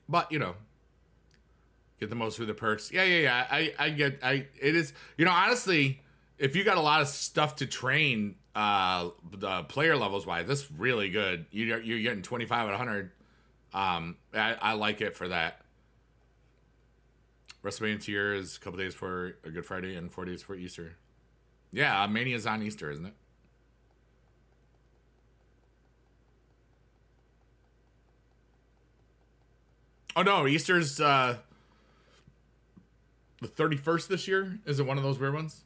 But, get the most through the perks. Yeah. It is, honestly, if you got a lot of stuff to train, the player levels wise, that's really good. You're getting 25 out of 100. I like it for that. WrestleMania tier is a couple days for a Good Friday and 4 days for Easter. Yeah, Mania's on Easter, isn't it? Oh no, Easter's the 31st this year. Is it one of those weird ones?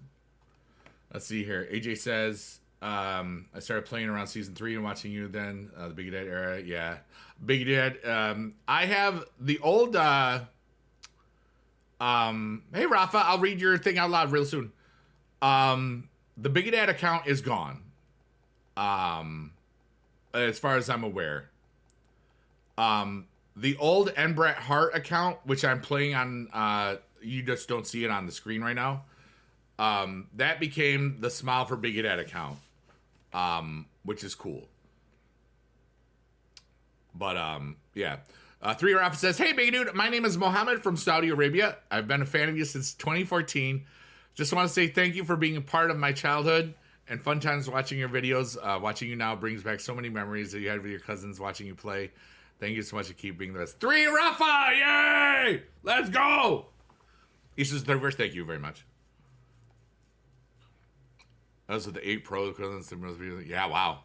Let's see here. AJ says I started playing around season 3 and watching you then, the Big Dad era. Yeah. Big Dad. I have the old, hey, Rafa, I'll read your thing out loud real soon. The Big Dad account is gone. As far as I'm aware. The old N. Bret Hart account, which I'm playing on, you just don't see it on the screen right now. That became the Smile for Big Dad account, which is cool. But, yeah. 3 Rafa says, hey, Big Dude, my name is Mohammed from Saudi Arabia. I've been a fan of you since 2014. Just want to say thank you for being a part of my childhood and fun times watching your videos. Watching you now brings back so many memories that you had with your cousins watching you play. Thank you so much for keep being the best. 3 Rafa! Yay! Let's go! Isha's third verse, thank you very much. Those are the 8 Pro cousins. Yeah, wow.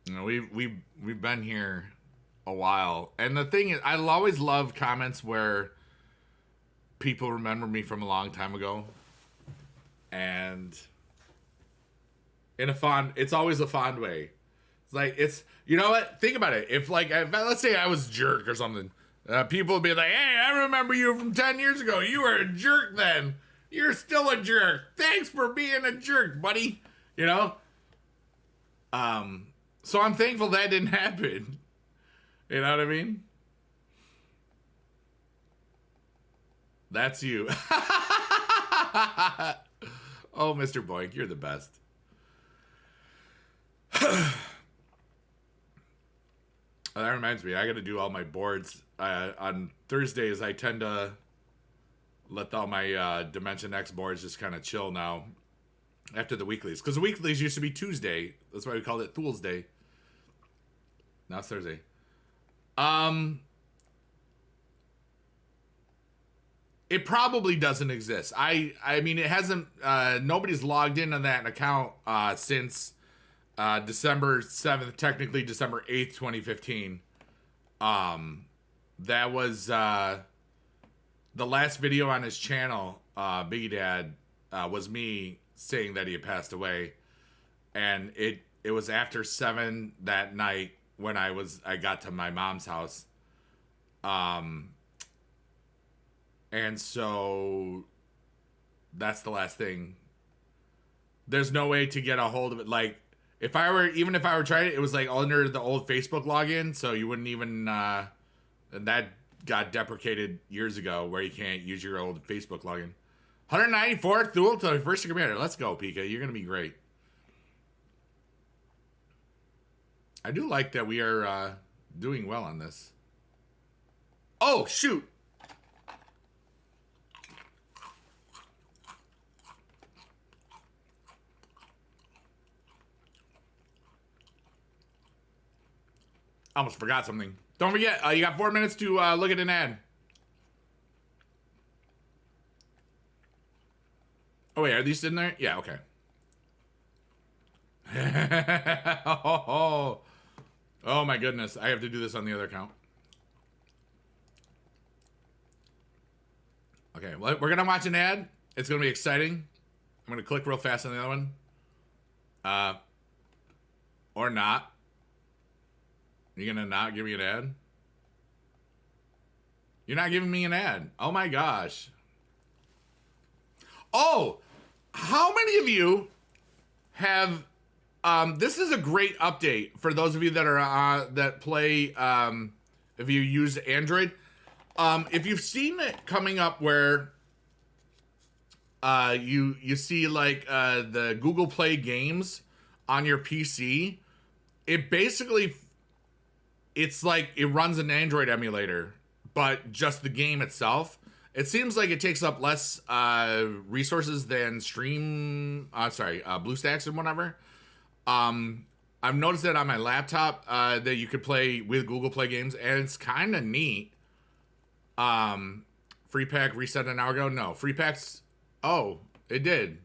You know, we've been here a while. And the thing is, I always love comments where people remember me from a long time ago. And it's always a fond way. It's like, you know what? Think about it. If let's say I was a jerk or something, people would be like, hey, I remember you from 10 years ago. You were a jerk then. You're still a jerk. Thanks for being a jerk, buddy. You know? So I'm thankful that didn't happen. You know what I mean? That's you. Oh, Mr. Boink, you're the best. That reminds me, I got to do all my boards. On Thursdays, I tend to let all my Dimension X boards just kind of chill now after the weeklies. Because the weeklies used to be Tuesday. That's why we called it Fool's Day. Now it's Thursday. It probably doesn't exist. I mean, it hasn't, nobody's logged in on that account since December 7th, technically December 8th, 2015. That was the last video on his channel, Biggie Dad, was me saying that he had passed away. And it was after 7 that night when I got to my mom's house. And so that's the last thing. There's no way to get a hold of it. Like, even if I were trying it, it was like under the old Facebook login, so you wouldn't even, and that got deprecated years ago where you can't use your old Facebook login. 194th duel to the first commander. Let's go, Pika. You're going to be great. I do like that we are doing well on this. Oh, shoot. I almost forgot something. Don't forget, you got 4 minutes to look at an ad. Oh, wait, are these in there? Yeah, okay. Oh, my goodness. I have to do this on the other account. Okay, well, we're going to watch an ad. It's going to be exciting. I'm going to click real fast on the other one. Or not. You're going to not give me an ad? You're not giving me an ad. Oh my gosh. Oh, how many of you have, this is a great update for those of you that are, that play, if you use Android. If you've seen it coming up where, you see like, the Google Play games on your PC, it basically, it's like it runs an Android emulator, but just the game itself. It seems like it takes up less resources than BlueStacks and whatever. I've noticed that on my laptop that you could play with Google Play games, and it's kind of neat. Free pack reset an hour ago. No, free packs. Oh, it did.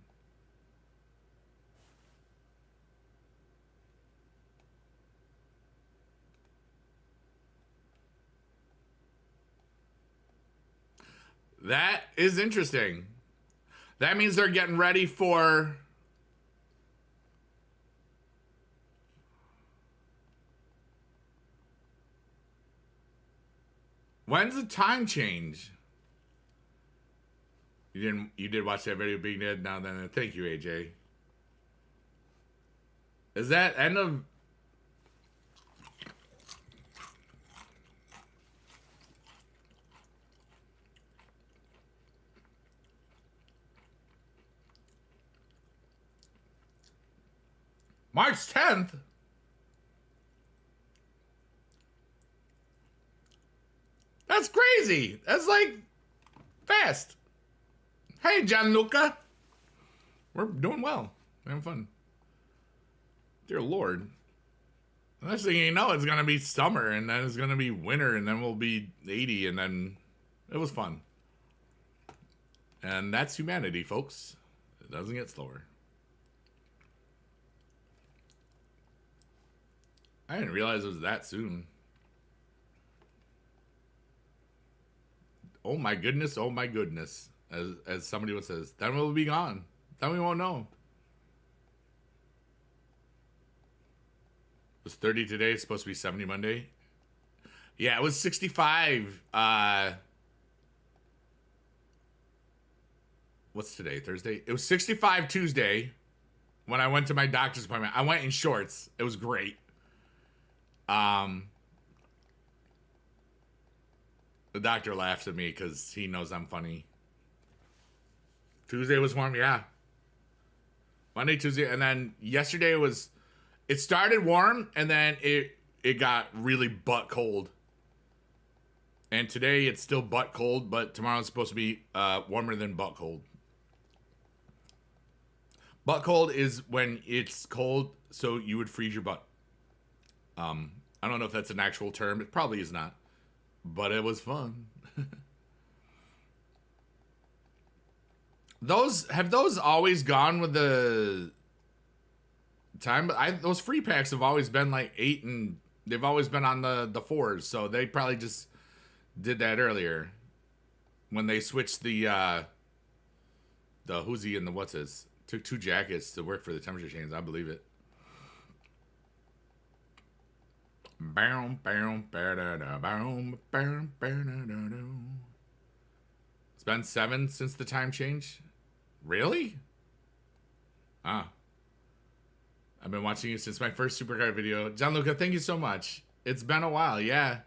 That is interesting. That means they're getting ready for... When's the time change? You did watch that video being dead now then. Thank you, AJ. Is that end of... March 10th? That's crazy. That's like fast. Hey, Gianluca. We're doing well. We're having fun. Dear Lord. The next thing you know, it's going to be summer, and then it's going to be winter, and then we'll be 80, and then it was fun. And that's humanity, folks. It doesn't get slower. I didn't realize it was that soon. Oh my goodness, oh my goodness. As somebody would says, then we'll be gone. Then we won't know. It was 30 today, it's supposed to be 70 Monday. Yeah, it was 65. What's today? Thursday? It was 65 Tuesday when I went to my doctor's appointment. I went in shorts. It was great. The doctor laughs at me because he knows I'm funny. Tuesday was warm, yeah. Monday, Tuesday, and then yesterday it started warm, and then it got really butt cold. And today it's still butt cold, but tomorrow it's supposed to be warmer than butt cold. Butt cold is when it's cold, so you would freeze your butt. I don't know if that's an actual term. It probably is not. But it was fun. Have those always gone with the time? Those free packs have always been like 8, and they've always been on the 4s, so they probably just did that earlier when they switched the Hoosie and the what's his. Took 2 jackets to work for the temperature change. I believe it. It's been 7 since the time change. Really? Ah. I've been watching you since my first Supercard video. Gianluca, thank you so much. It's been a while, yeah.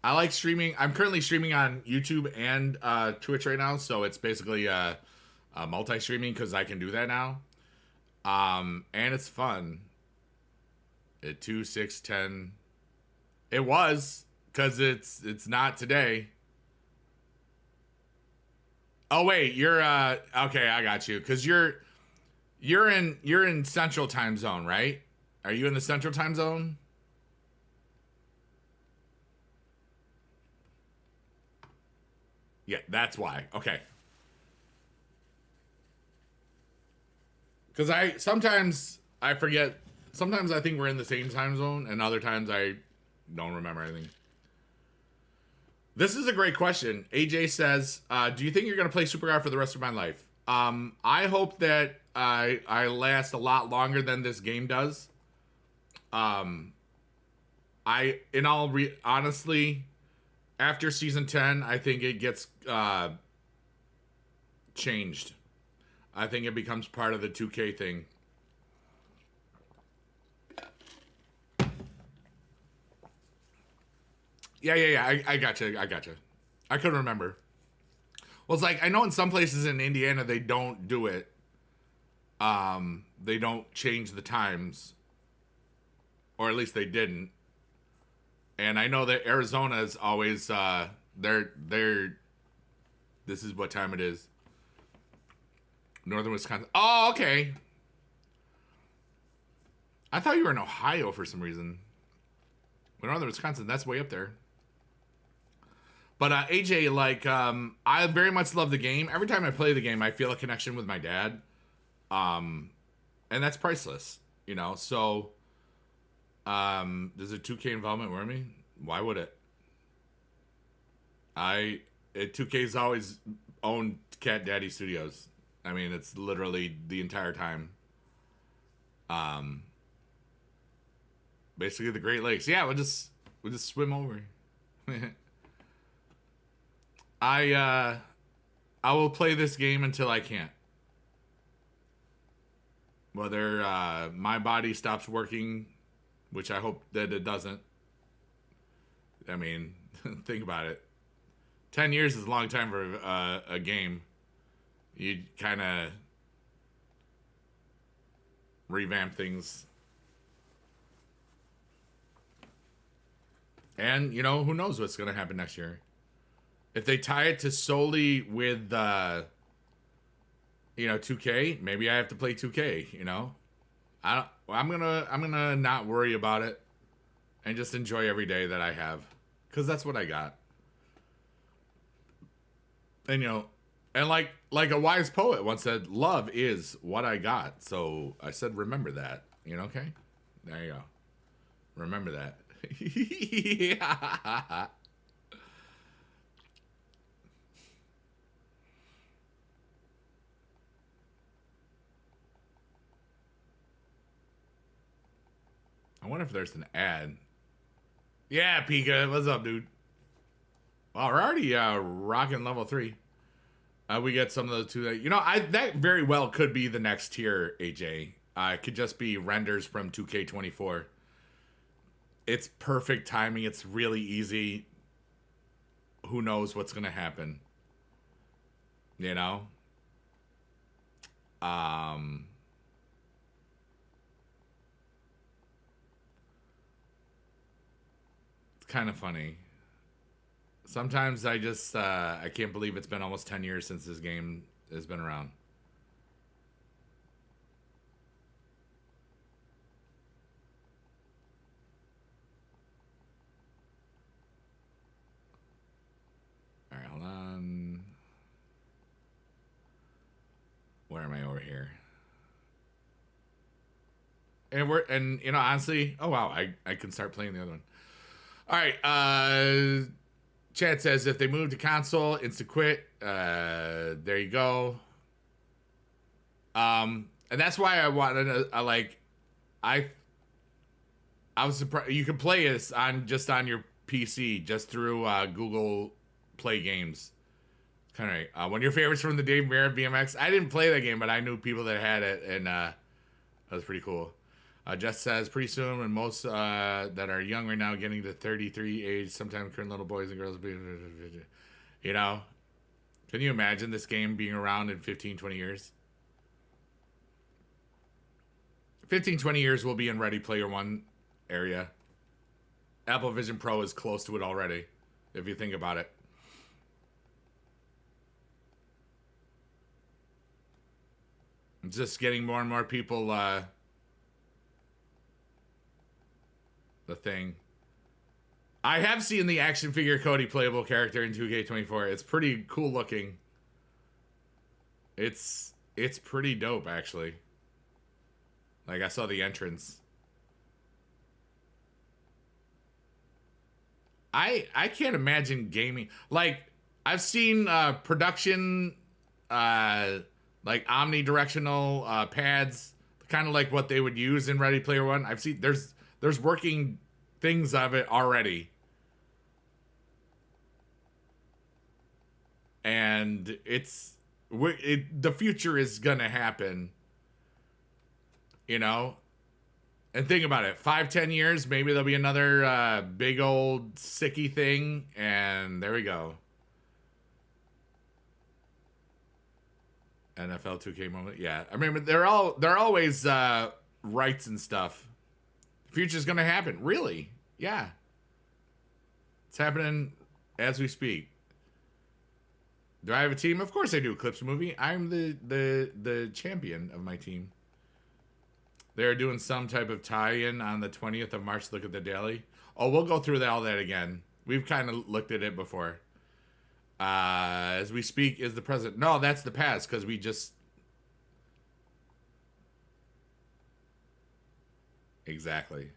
I like streaming. I'm currently streaming on YouTube and Twitch right now, so it's basically multi-streaming because I can do that now. And it's fun. At 2, 6, 10. It was, because it's not today. Oh wait, you're okay, I got you. Because you're in Central Time Zone, right? Are you in the Central Time Zone? Yeah, that's why. Okay. Because sometimes I forget. Sometimes I think we're in the same time zone, and other times I don't remember anything. This is a great question. AJ says, do you think you're going to play Supercard for the rest of my life? I hope that I last a lot longer than this game does. Honestly, after season 10, I think it gets changed. I think it becomes part of the 2K thing. Yeah. I gotcha. I couldn't remember. Well, it's like, I know in some places in Indiana, they don't do it. They don't change the times. Or at least they didn't. And I know that Arizona is always, this is what time it is. Northern Wisconsin. Oh, okay. I thought you were in Ohio for some reason. But Northern Wisconsin, that's way up there. But AJ, like, I very much love the game. Every time I play the game, I feel a connection with my dad. And that's priceless, you know? So, does a 2K involvement worry me? Why would it? 2K's always owned Cat Daddy Studios. I mean, it's literally the entire time. Um, Basically the Great Lakes. Yeah, we'll just swim over. I will play this game until I can't. Whether my body stops working, which I hope that it doesn't. I mean, think about it. 10 years is a long time for a game. You kind of revamp things. And, you know, who knows what's going to happen next year. If they tie it to solely with, 2K, maybe I have to play 2K, you know? I'm gonna not worry about it and just enjoy every day that I have. Because that's what I got. And, and like a wise poet once said, love is what I got. So I said, remember that. Okay? There you go. Remember that. Yeah. I wonder if there's an ad. Yeah, Pika, what's up, dude? Well, we're already rocking level 3. We get some of those two. That very well could be the next tier, AJ. It could just be renders from 2K24. It's perfect timing. It's really easy. Who knows what's going to happen? It's kind of funny. Sometimes I just, I can't believe it's been almost 10 years since this game has been around. All right, hold on. Where am I over here? And honestly, oh wow, I can start playing the other one. All right, Chad says if they move to console, insta quit. There you go. And that's why I wanted to. I was surprised you can play this on your PC just through Google Play Games. Kind of right. One of your favorites from the Dave Merritt BMX. I didn't play that game, but I knew people that had it, and that was pretty cool. Jess says, pretty soon when most that are young right now getting to 33 age, sometimes current little boys and girls, can you imagine this game being around in 15, 20 years? 15, 20 years we'll be in Ready Player One area. Apple Vision Pro is close to it already, if you think about it. It's just getting more and more people the thing. I have seen the action figure Cody playable character in 2K24. It's pretty cool looking. It's pretty dope, actually. Like, I saw the entrance. I can't imagine gaming. Like, I've seen production, like omnidirectional pads, kind of like what they would use in Ready Player One. I've seen there's working things of it already. And the future is gonna happen, And think about it, 5-10 years, maybe there'll be another big old sicky thing, and there we go. NFL 2K moment, yeah. I mean, they're always rights and stuff. The future's gonna happen, really? Yeah, it's happening as we speak. Do I have a team? Of course I do. Clips movie. I'm the champion of my team. They're doing some type of tie-in on the 20th of March. Look at the daily. Oh, we'll go through all that again. We've kind of looked at it before. As we speak is the present. No, that's the past because we just... Exactly.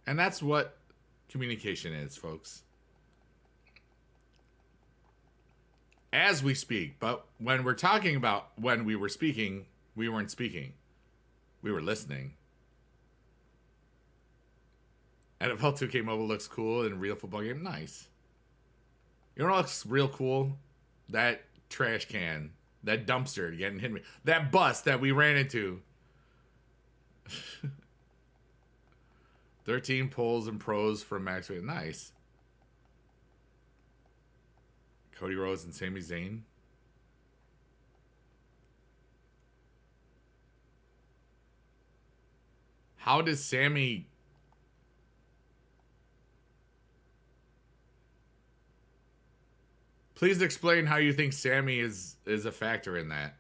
And that's what communication is, folks. as we speak. But when we're talking about when we were speaking, we weren't speaking. We were listening. NFL 2K Mobile looks cool in a real football game. Nice. You know what looks real cool? That trash can. That dumpster getting hit me. That bus that we ran into. 13 polls and pros from Max. Nice. Cody Rhodes and Sami Zayn. How does Sami... Please explain how you think Sami is a factor in that.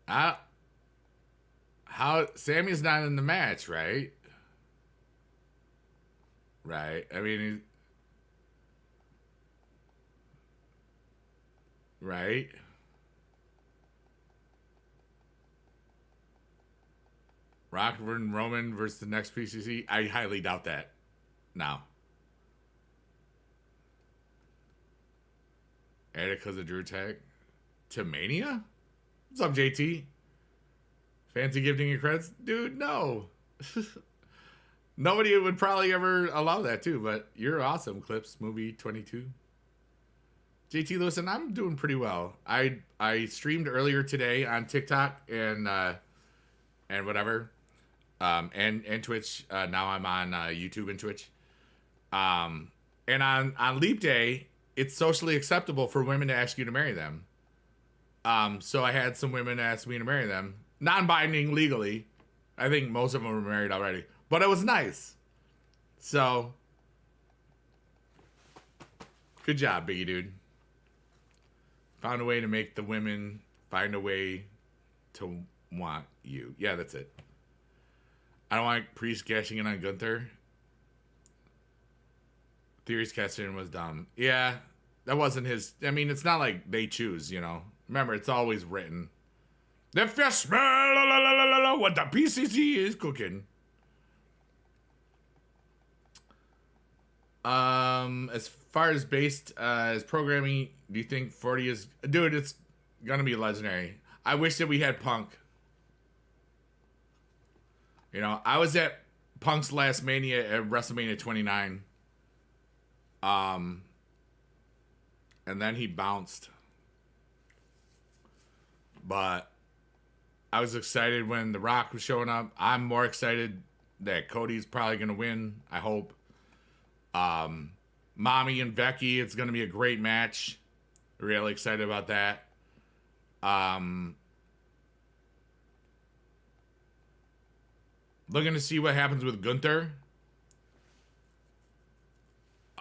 How Sammy's not in the match, right? Right. I mean, right. Rockford and Roman versus the next PCC. I highly doubt that. Now. Added because of Drew tag to Mania? What's up, JT? Fancy gifting your credits? Dude, no. Nobody would probably ever allow that too, but you're awesome, Clips Movie 22. JT, listen, I'm doing pretty well. I streamed earlier today on TikTok and whatever. And Twitch. Now I'm on YouTube and Twitch. And on Leap Day, it's socially acceptable for women to ask you to marry them. So I had some women ask me to marry them. Non-binding legally. I think most of them were married already. But it was nice. So, good job, Biggie Dude. Found a way to make the women find a way to want you. Yeah, that's it. I don't like Priest cashing in on Gunther. Theory's cashing in was dumb. Yeah, that wasn't his. I mean, it's not like they choose, you know. Remember, it's always written. If you smell what the PCC is cooking. As far as based as programming, do you think 40 is... Dude, it's gonna be legendary. I wish that we had Punk. You know, I was at Punk's last Mania at WrestleMania 29. And then he bounced. But I was excited when The Rock was showing up. I'm more excited that Cody's probably going to win, I hope. Mami and Becky, it's going to be a great match. Really excited about that. Looking to see what happens with Gunther.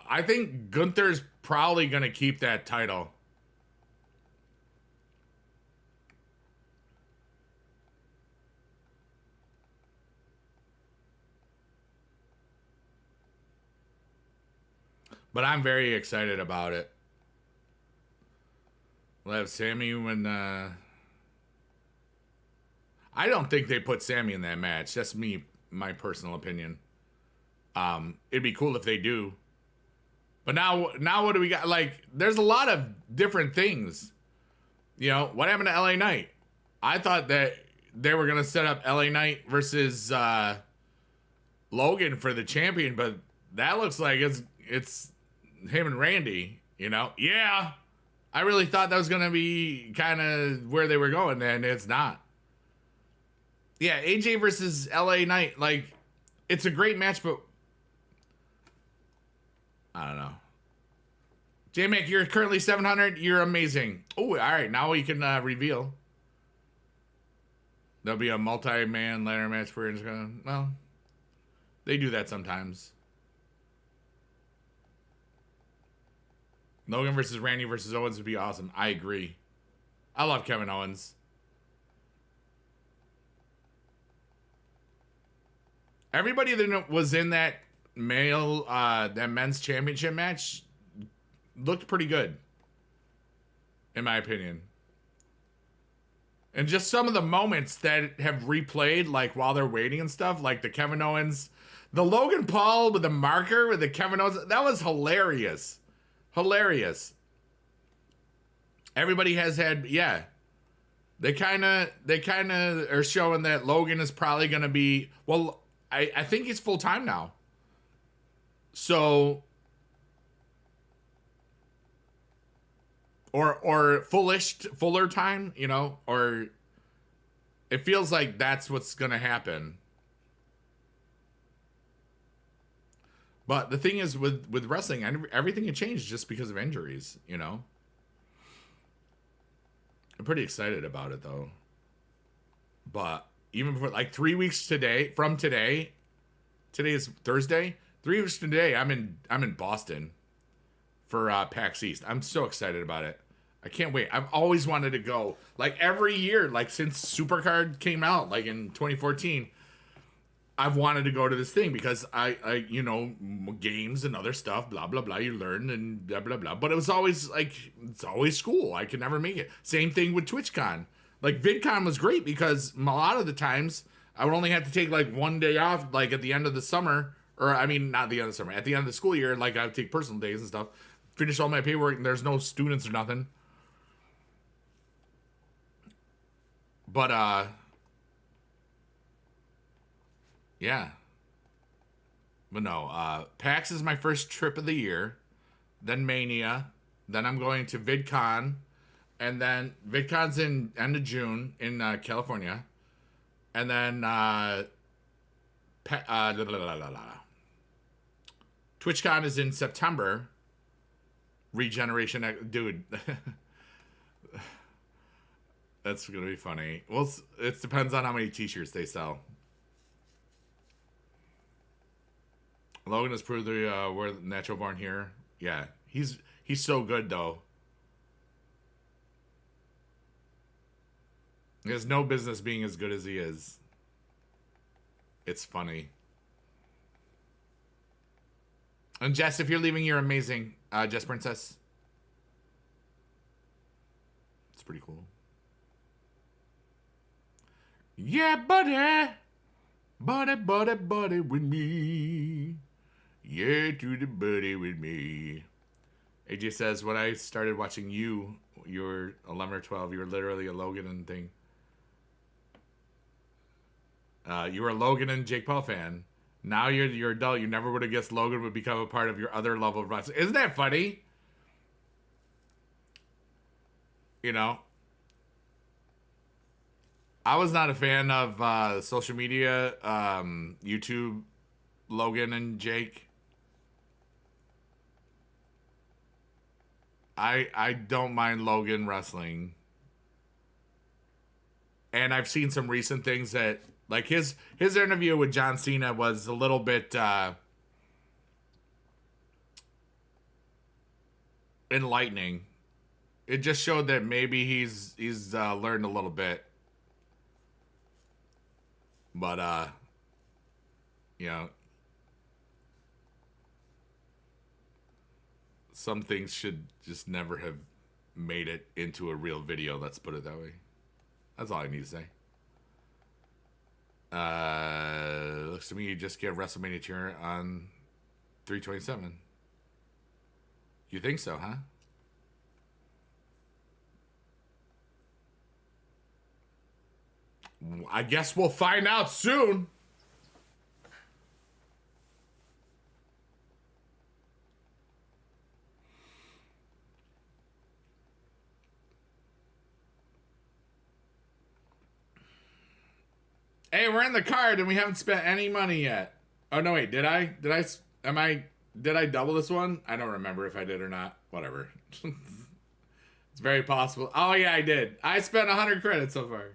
I think Gunther's probably going to keep that title. But I'm very excited about it. We'll have Sami when... I don't think they put Sami in that match. That's my personal opinion. It'd be cool if they do. But now what do we got? Like, there's a lot of different things. You know, what happened to LA Knight? I thought that they were going to set up LA Knight versus Logan for the champion, but that looks like it's him and Randy, you know? Yeah. I really thought that was going to be kind of where they were going, and it's not. Yeah, AJ versus LA Knight, like, it's a great match, but I don't know. J-Mac, you're currently 700. You're amazing. Oh, all right. Now we can reveal. There'll be a multi-man ladder match where it's going to... Well, they do that sometimes. Logan versus Randy versus Owens would be awesome. I agree. I love Kevin Owens. Everybody that was in that men's championship match looked pretty good, in my opinion. And just some of the moments that have replayed, like while they're waiting and stuff, like the Kevin Owens, the Logan Paul with the marker with the Kevin Owens, that was hilarious. Hilarious. Everybody has had, yeah. They kind of are showing that Logan is probably going to be, well, I think he's full time now. So, or fuller time, you know, or it feels like that's what's going to happen. But the thing is with wrestling, everything can change just because of injuries, you know. I'm pretty excited about it though. But even before, like 3 weeks from today is Thursday. 3 weeks today, I'm in Boston for PAX East. I'm so excited about it. I can't wait. I've always wanted to go. Like every year, like since Supercard came out, like in 2014, I've wanted to go to this thing because I you know, games and other stuff, blah, blah, blah, you learn and blah, blah, blah. But it was always like, it's always school. I could never make it. Same thing with TwitchCon. Like VidCon was great because a lot of the times I would only have to take like one day off, like at the end of the summer, or I mean, not the end of the summer, at the end of the school year, like I would take personal days and stuff, finish all my paperwork and there's no students or nothing. But, yeah. But no, PAX is my first trip of the year. Then Mania. Then I'm going to VidCon. And then VidCon's in end of June in California. And then TwitchCon is in September. Regeneration. Dude. That's going to be funny. Well, it depends on how many t-shirts they sell. Logan has proved we're natural born here. Yeah, he's so good though. He has no business being as good as he is. It's funny. And Jess, if you're leaving, you're amazing. Jess Princess. It's pretty cool. Yeah, buddy. Buddy with me. Yeah, to the buddy with me. AJ says, when I started watching you were 11 or 12. You were literally a Logan and thing. You were a Logan and Jake Paul fan. Now you're adult. You never would have guessed Logan would become a part of your other level of wrestling. Isn't that funny? You know? I was not a fan of social media, YouTube, Logan and Jake. I don't mind Logan wrestling. And I've seen some recent things that, like his interview with John Cena was a little bit enlightening. It just showed that maybe he's learned a little bit. But, you know, some things should just never have made it into a real video. Let's put it that way. That's all I need to say. Looks to me you just get WrestleMania tier on 3/27. You think so, huh? I guess we'll find out soon. Hey, we're in the card and we haven't spent any money yet. Oh no, wait, did I double this one? I don't remember if I did or not. Whatever. It's very possible. Oh yeah, I did. I spent 100 credits so far.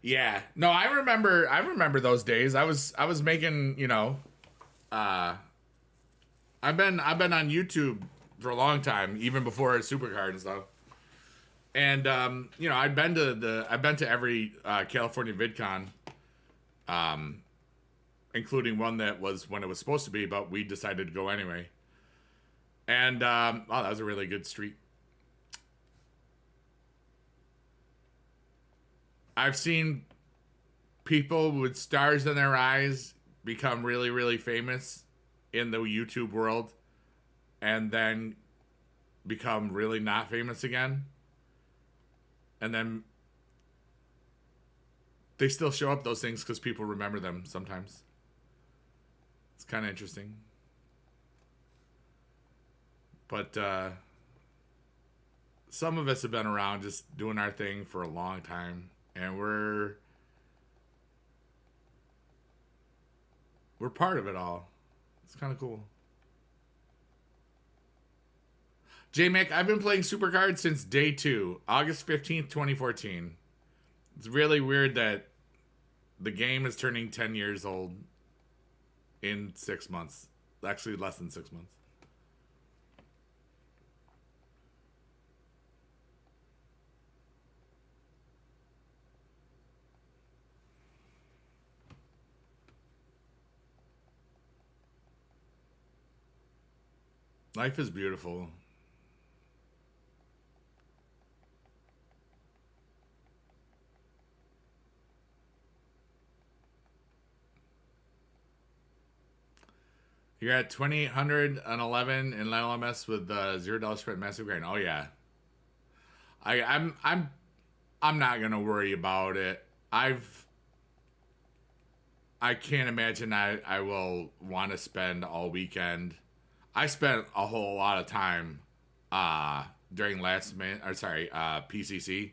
Yeah. No, I remember those days. I was making, you know, I've been on YouTube for a long time, even before Supercard and stuff. And you know, I've been to every California VidCon, including one that was when it was supposed to be, but we decided to go anyway. And oh, that was a really good streak. I've seen people with stars in their eyes become really, really famous in the YouTube world and then become really not famous again. And then they still show up those things because people remember them sometimes. It's kind of interesting. But some of us have been around just doing our thing for a long time. And we're part of it all. It's kind of cool. J-Mac, I've been playing Supercard since day 2, August 15th, 2014. It's really weird that the game is turning 10 years old in 6 months. Actually, less than 6 months. Life is beautiful. You're at 2,811 in LMS with $0 spread massive grind. Oh yeah, I'm not gonna worry about it. I can't imagine I will want to spend all weekend. I spent a whole lot of time during PCC,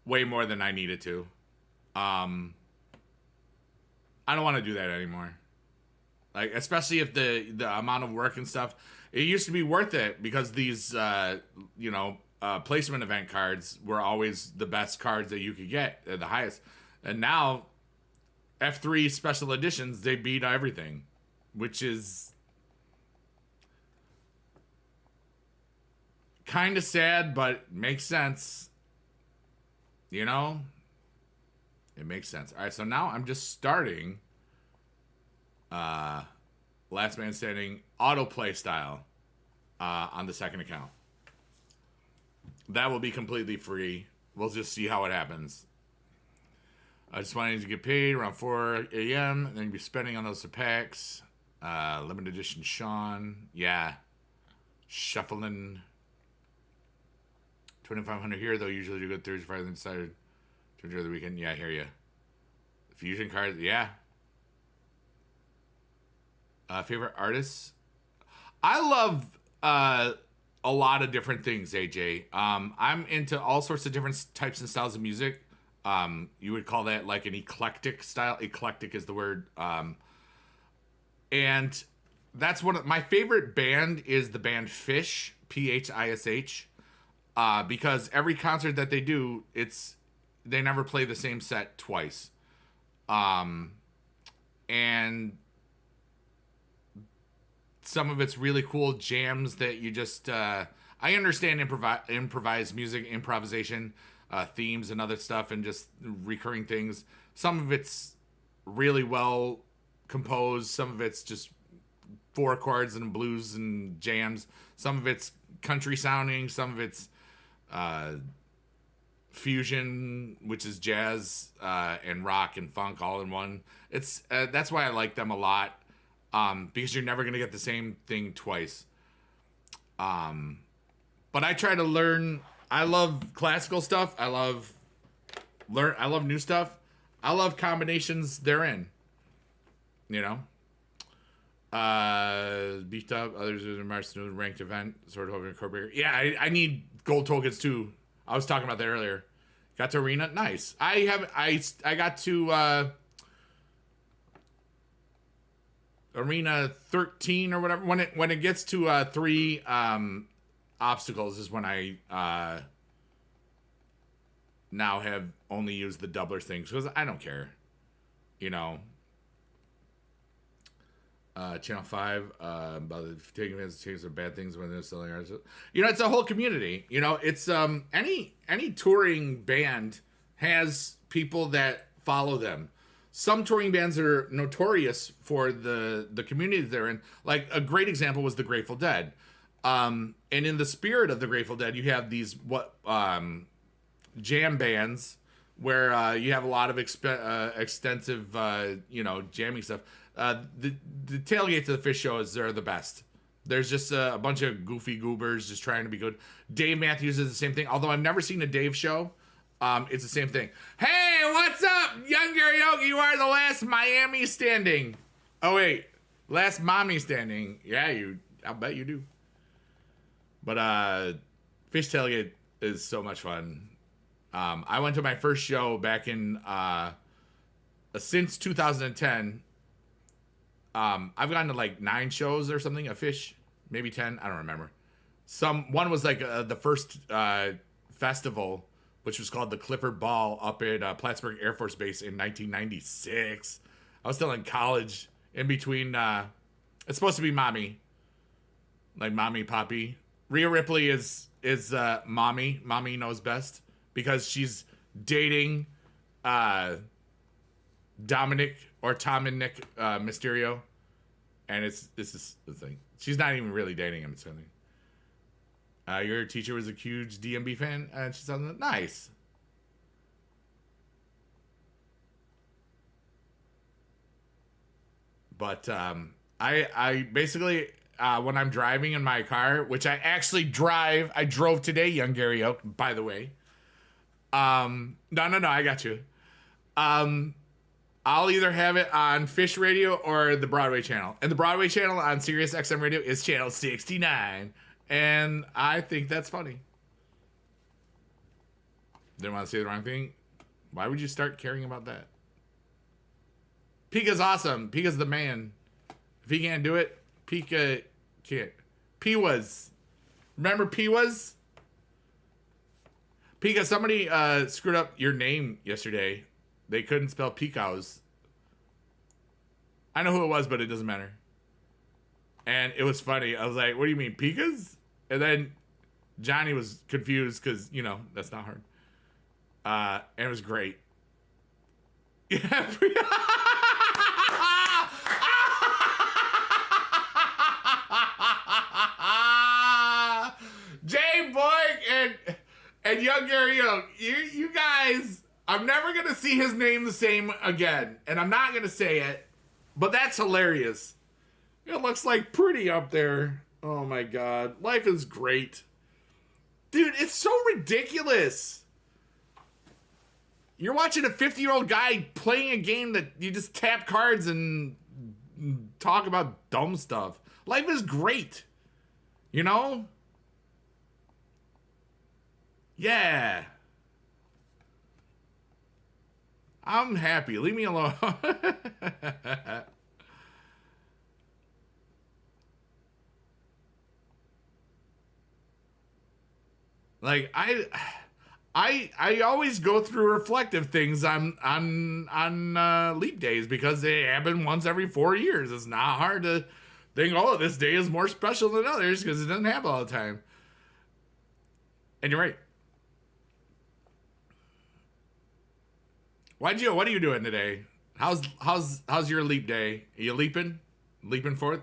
way more than I needed to. I don't want to do that anymore. Like, especially if the amount of work and stuff, it used to be worth it because these placement event cards were always the best cards that you could get at the highest, and now F3 special editions, they beat everything, which is kind of sad, but makes sense. You know, it makes sense. All right, so now I'm just starting Last Man Standing autoplay style on the second account. That will be completely free. We'll just see how it happens. I just wanted to get paid around 4 a.m. and then be spending on those packs. Limited edition Sean. Yeah. Shuffling. 2,500 here, though. Usually do good Thursday, Friday, then decided to enjoy the weekend. Yeah, I hear you. Fusion cards. Yeah. Favorite artists? I love a lot of different things, AJ. I'm into all sorts of different types and styles of music. You would call that like an eclectic style. Eclectic is the word. And that's one of my favorite band is the band Phish, Phish, because every concert that they do, they never play the same set twice. And some of it's really cool jams that you just I understand improvised music, improvisation, themes and other stuff, and just recurring things. Some of it's really well composed. Some of it's just 4 chords and blues and jams. Some of it's country sounding. Some of it's fusion, which is jazz and rock and funk all in one. It's that's why I like them a lot. Because you're never going to get the same thing twice. But I try to learn. I love classical stuff. I love new stuff. I love combinations therein. You know? Beefed up. Others in the March ranked event. Sort of incorporate. Yeah, I need gold tokens too. I was talking about that earlier. Got to arena. Nice. I got to arena 13 or whatever. When it gets to 3 obstacles is when I now have only used the doubler things because I don't care, you know. Channel 5 about taking advantage of bad things when they're selling ours. You know, it's a whole community. You know, it's any touring band has people that follow them. Some touring bands are notorious for the community they're in. Like, a great example was the Grateful Dead. And in the spirit of the Grateful Dead, you have these jam bands where you have a lot of extensive, jamming stuff. The tailgate to the Fish shows are the best. There's just a bunch of goofy goobers just trying to be good. Dave Matthews is the same thing. Although I've never seen a Dave show, it's the same thing. Hey, what's up, young karaoke? You are the last Miami standing. Oh wait, last Mami standing. Yeah, I'll bet you do. But Fish Tailgate is so much fun. I went to my first show back in since 2010. I've gone to like 9 shows or something. A Fish, maybe 10. I don't remember. One was like the first festival, which was called the Clifford Ball up at Plattsburgh Air Force Base in 1996. I was still in college. In between, it's supposed to be Mommy, like Mommy Poppy. Rhea Ripley is Mommy. Mommy knows best because she's dating Dominic or Tom and Nick Mysterio, and this is the thing. She's not even really dating him. It's funny. Your teacher was a huge DMB fan, and she sounds nice. But I basically when I'm driving in my car, which I actually drive, I drove today, young Gary Oak, by the way. No, I got you. I'll either have it on Fish Radio or the Broadway channel. And the Broadway channel on Sirius XM Radio is channel 69. And I think that's funny. Didn't want to say the wrong thing. Why would you start caring about that? Pika's awesome. Pika's the man. If he can't do it, Pika can't. P-was. Remember P-was? Pika, somebody screwed up your name yesterday. They couldn't spell Pika's. I know who it was, but it doesn't matter. And it was funny. I was like, what do you mean, Pika's? And then Johnny was confused because, that's not hard. And it was great. Yeah. Jay Boyd and young Gary Young, you guys, I'm never going to see his name the same again. And I'm not going to say it, but that's hilarious. It looks like pretty up there. Oh my God. Life is great. Dude, it's so ridiculous. You're watching a 50-year-old guy playing a game that you just tap cards and talk about dumb stuff. Life is great. Yeah. I'm happy. Leave me alone. Like I always go through reflective things on leap days because they happen once every 4 years. It's not hard to think, oh, this day is more special than others because it doesn't happen all the time. And you're right. What are you doing today? How's your leap day? Are you leaping? Leaping forth?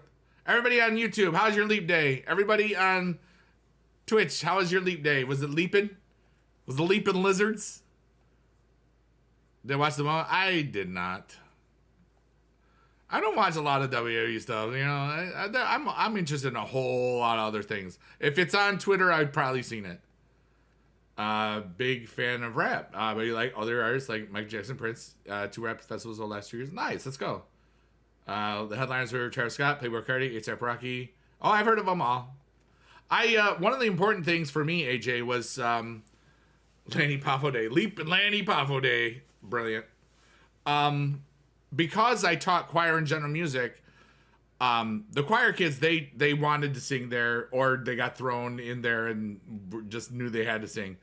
Everybody on YouTube, how's your leap day? Everybody on Twitch, how was your leap day? Was it leaping? Was it leaping lizards? Did I watch them all? I did not. I don't watch a lot of WWE stuff. I'm interested in a whole lot of other things. If it's on Twitter, I've probably seen it. Big fan of rap. But you like other artists like Mike Jackson, Prince, 2 rap festivals the last 2 years. Nice, let's go. The headliners were Travis Scott, Playboi Carti, A$AP Rocky. Oh, I've heard of them all. One of the important things for me, AJ, was Lanny Poffo Day. Leap and Lanny Poffo Day. Brilliant. Because I taught choir and general music, the choir kids, they wanted to sing there, or they got thrown in there and just knew they had to sing.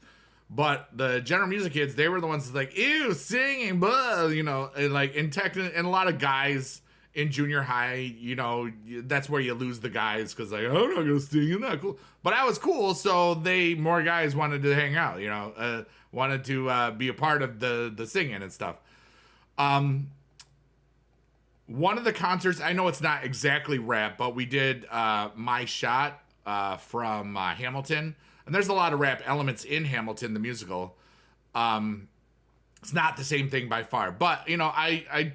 But the general music kids, they were the ones that's like, ew, singing, blah, and like and a lot of guys in junior high, that's where you lose the guys because like, oh, I'm not gonna sing, you're not cool. But I was cool, so more guys wanted to hang out, wanted to be a part of the singing and stuff. One of the concerts, I know it's not exactly rap, but we did My Shot from Hamilton, and there's a lot of rap elements in Hamilton the musical. It's not the same thing by far, but you know, I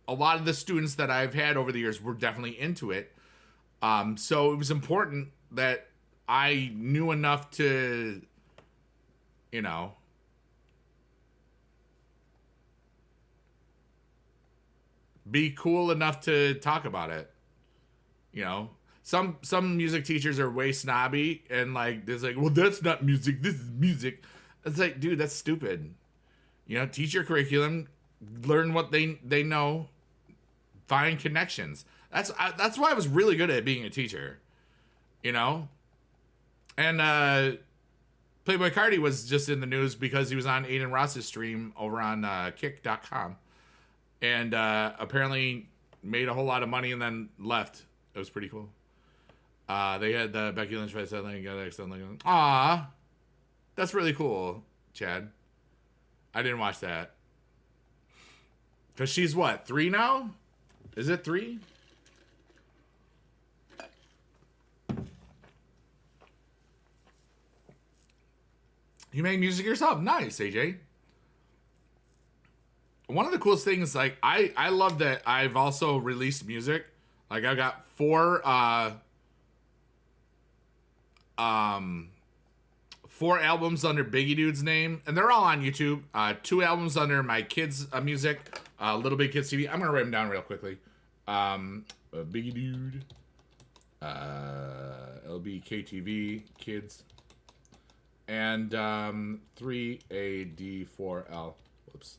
a lot of the students that I've had over the years were definitely into it. So it was important that I knew enough to, you know, be cool enough to talk about it. You know, some music teachers are way snobby and like there's like, well, that's not music. This is music. It's like, dude, that's stupid. You know, teach your curriculum, learn what they know, find connections. That's why I was really good at being a teacher. You know, and Playboy Cardi was just in the news because he was on Aiden Ross's stream over on Kick.com, and apparently made a whole lot of money and then left. It was pretty cool. They had the Becky Lynch fight settling together. Aw, that's really cool, Chad. I didn't watch that. Because she's what, 3 now? Is it 3? You make music yourself. Nice, AJ. One of the coolest things, like, I love that I've also released music. Like, I've got 4 albums under Biggie Dude's name, and they're all on YouTube. 2 albums under my kids' music, Little Big Kids TV. I'm gonna write them down real quickly. Biggie Dude, LBKTV Kids, and 3AD4L. Whoops.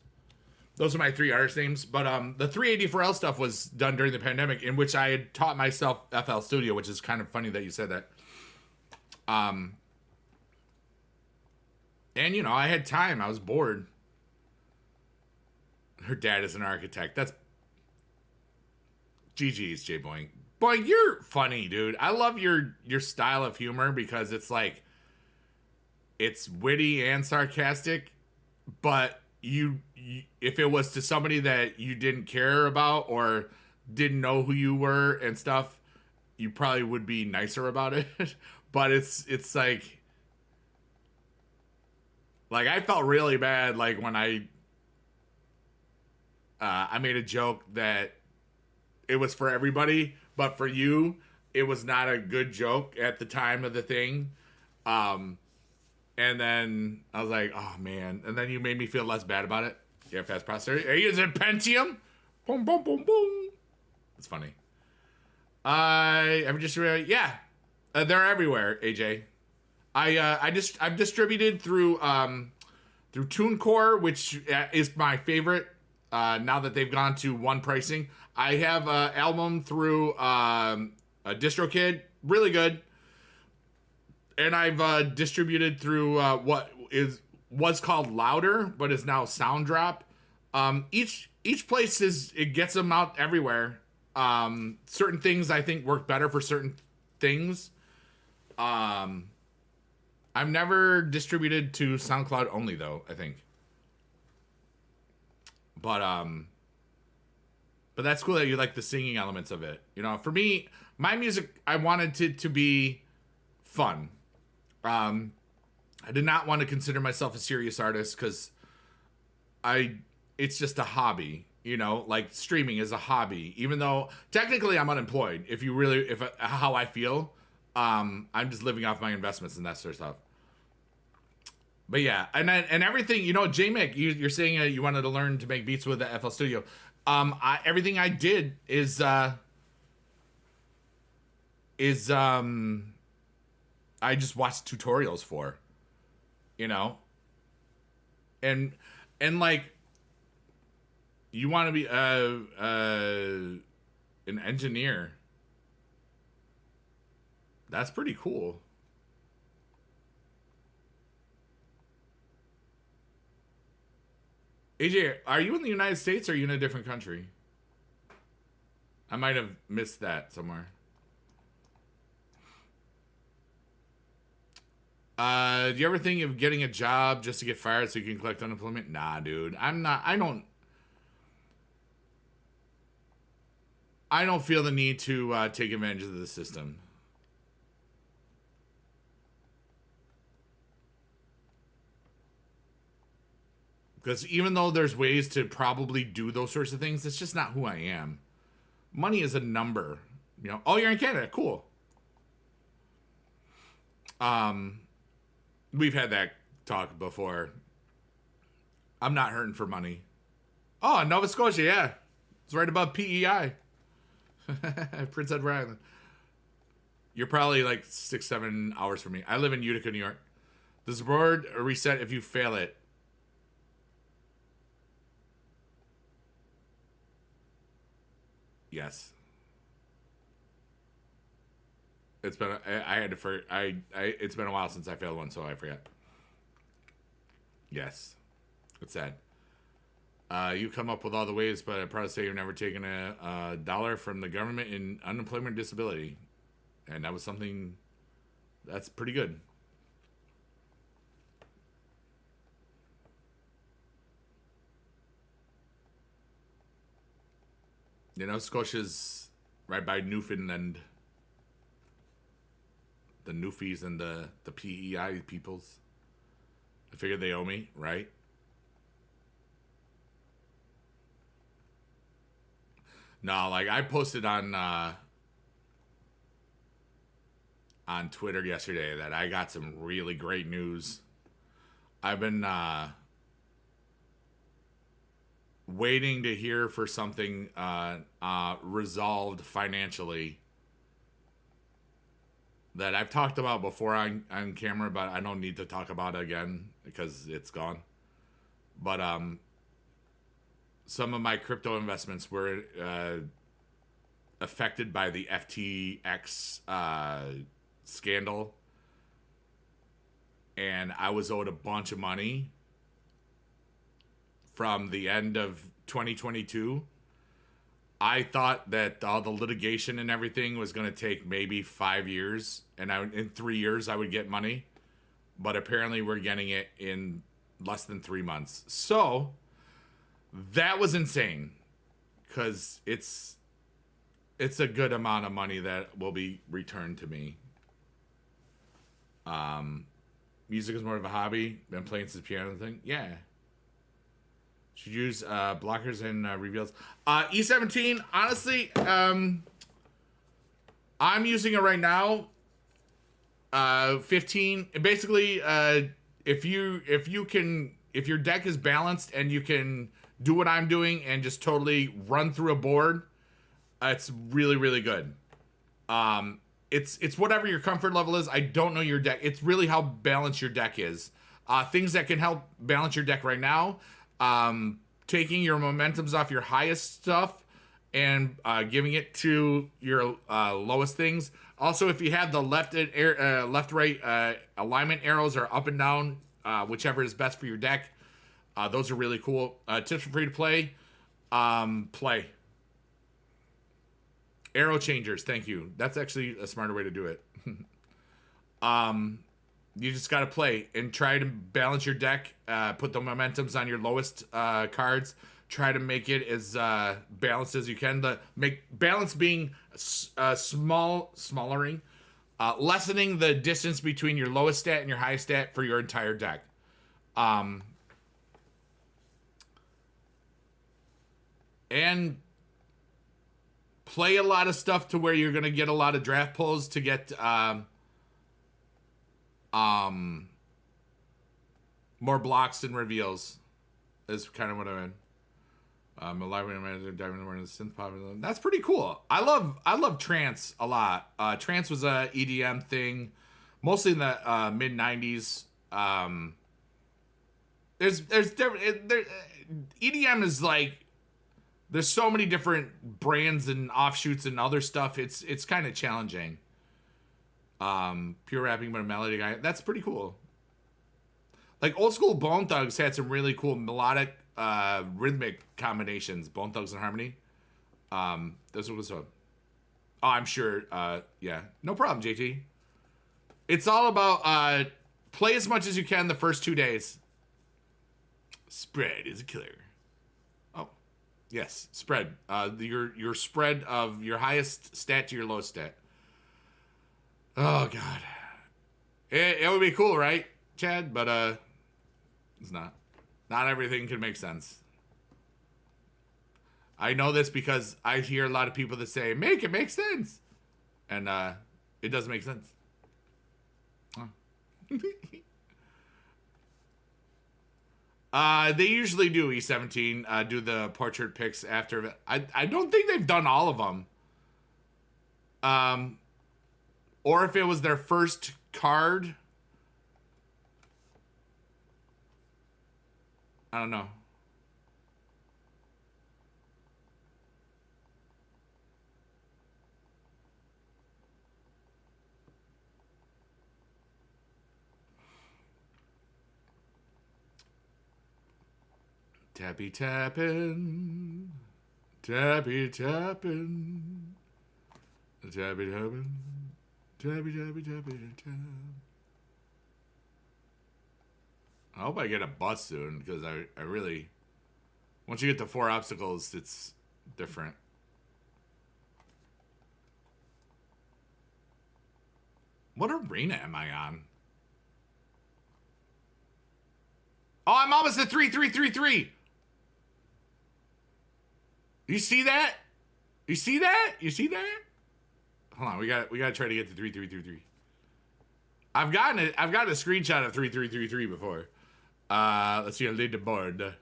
Those are my 3 artist names. But the 3AD4L stuff was done during the pandemic, in which I had taught myself FL Studio, which is kind of funny that you said that. And, you know, I had time. I was bored. Her dad is an architect. That's... GG's, J Boing. Boy, you're funny, dude. I love your style of humor because it's like... It's witty and sarcastic, but you if it was to somebody that you didn't care about or didn't know who you were and stuff, you probably would be nicer about it. But it's like I felt really bad like when I made a joke that it was for everybody, but for you it was not a good joke at the time of the thing. And then I was like, oh man. And then you made me feel less bad about it. Yeah, fast processor. Are you using Pentium? Boom, boom, boom, boom. It's funny. I'm just yeah. They're everywhere, AJ. I've distributed through TuneCore, which is my favorite. Now that they've gone to one pricing, I have an album through DistroKid, really good. And I've distributed through what was called Louder, but is now Sounddrop. Each place it gets them out everywhere. Certain things I think work better for certain things. I've never distributed to SoundCloud only though, I think. But that's cool that you like the singing elements of it. You know, for me, my music, I wanted it to be fun. I did not want to consider myself a serious artist because it's just a hobby, you know, like streaming is a hobby, even though technically I'm unemployed. If how I feel, I'm just living off my investments and that sort of stuff. But yeah, and everything, you know, J-Mick, you're saying you wanted to learn to make beats with the FL Studio. Everything I did is I just watched tutorials for, you know, and like, you want to be an engineer. That's pretty cool. AJ, are you in the United States or are you in a different country? I might have missed that somewhere. Do you ever think of getting a job just to get fired so you can collect unemployment? Nah, dude. I don't feel the need to take advantage of the system. Because even though there's ways to probably do those sorts of things, it's just not who I am. Money is a number. You know, oh, you're in Canada. Cool. We've had that talk before. I'm not hurting for money. Oh, Nova Scotia, yeah. It's right above PEI. Prince Edward Island. You're probably like 6-7 hours from me. I live in Utica, New York. Does the board reset if you fail it? Yes. It's been it's been a while since I failed one, so I forget. Yes. It's sad. You come up with all the ways, but I'm proud to say you've never taken a dollar from the government in unemployment disability. And that was something that's pretty good. You know, Scotia's right by Newfoundland. The Newfies and the PEI peoples. I figured they owe me, right? No, like I posted on Twitter yesterday that I got some really great news. I've been waiting to hear for something resolved financially that I've talked about before on camera, but I don't need to talk about it again because it's gone. But some of my crypto investments were affected by the FTX scandal, and I was owed a bunch of money from the end of 2022. I thought that all the litigation and everything was going to take maybe 5 years, and in 3 years I would get money. But apparently we're getting it in less than 3 months. So that was insane, because it's a good amount of money that will be returned to me. Music is more of a hobby. Been playing since the piano thing. Yeah. Should use blockers and reveals. E17, honestly, I'm using it right now. 15. Basically, if your deck is balanced and you can do what I'm doing and just totally run through a board, it's really, really good. It's whatever your comfort level is. I don't know your deck. It's really how balanced your deck is. Things that can help balance your deck right now. Taking your momentums off your highest stuff and giving it to your lowest things. Also, if you have the left-right alignment arrows or up and down, whichever is best for your deck, those are really cool. Tips for free to play. Play. Arrow changers, thank you. That's actually a smarter way to do it. You just got to play and try to balance your deck. Put the momentums on your lowest cards. Try to make it as balanced as you can. Balance being smallering, lessening the distance between your lowest stat and your highest stat for your entire deck. And play a lot of stuff to where you're going to get a lot of draft pulls to get more blocks and reveals is kind of what I mean. Alive and Diamond Morning Synth Pop. That's pretty cool. I love trance a lot. Trance was a EDM thing, mostly in the mid '90s. EDM is like, there's so many different brands and offshoots and other stuff. It's kind of challenging. Pure rapping but a melody guy. That's pretty cool. Like old school Bone Thugs had some really cool melodic rhythmic combinations. Bone Thugs and Harmony. This was up. Oh, I'm sure. Yeah, no problem, JT. It's all about play as much as you can the first 2 days. Spread is a killer. Oh, yes, spread. Your spread of your highest stat to your lowest stat. Oh God, it would be cool, right, Chad? But it's not. Not everything can make sense. I know this because I hear a lot of people that say, make it make sense. And it doesn't make sense. Huh. They usually do E17, do the portrait picks after. I don't think they've done all of them. Or if it was their first card. I don't know. Tappy tappin', tappy tappin', tappy tappin', tappy tappy tappy tap. I hope I get a bus soon because I really, once you get to 4 obstacles, it's different. What arena am I on? Oh, I'm almost at 3-3-3-3. You see that? You see that? You see that? Hold on, we gotta try to get to 3-3-3-3. I've gotten a screenshot of 3-3-3-3 before. Let's see a leaderboard.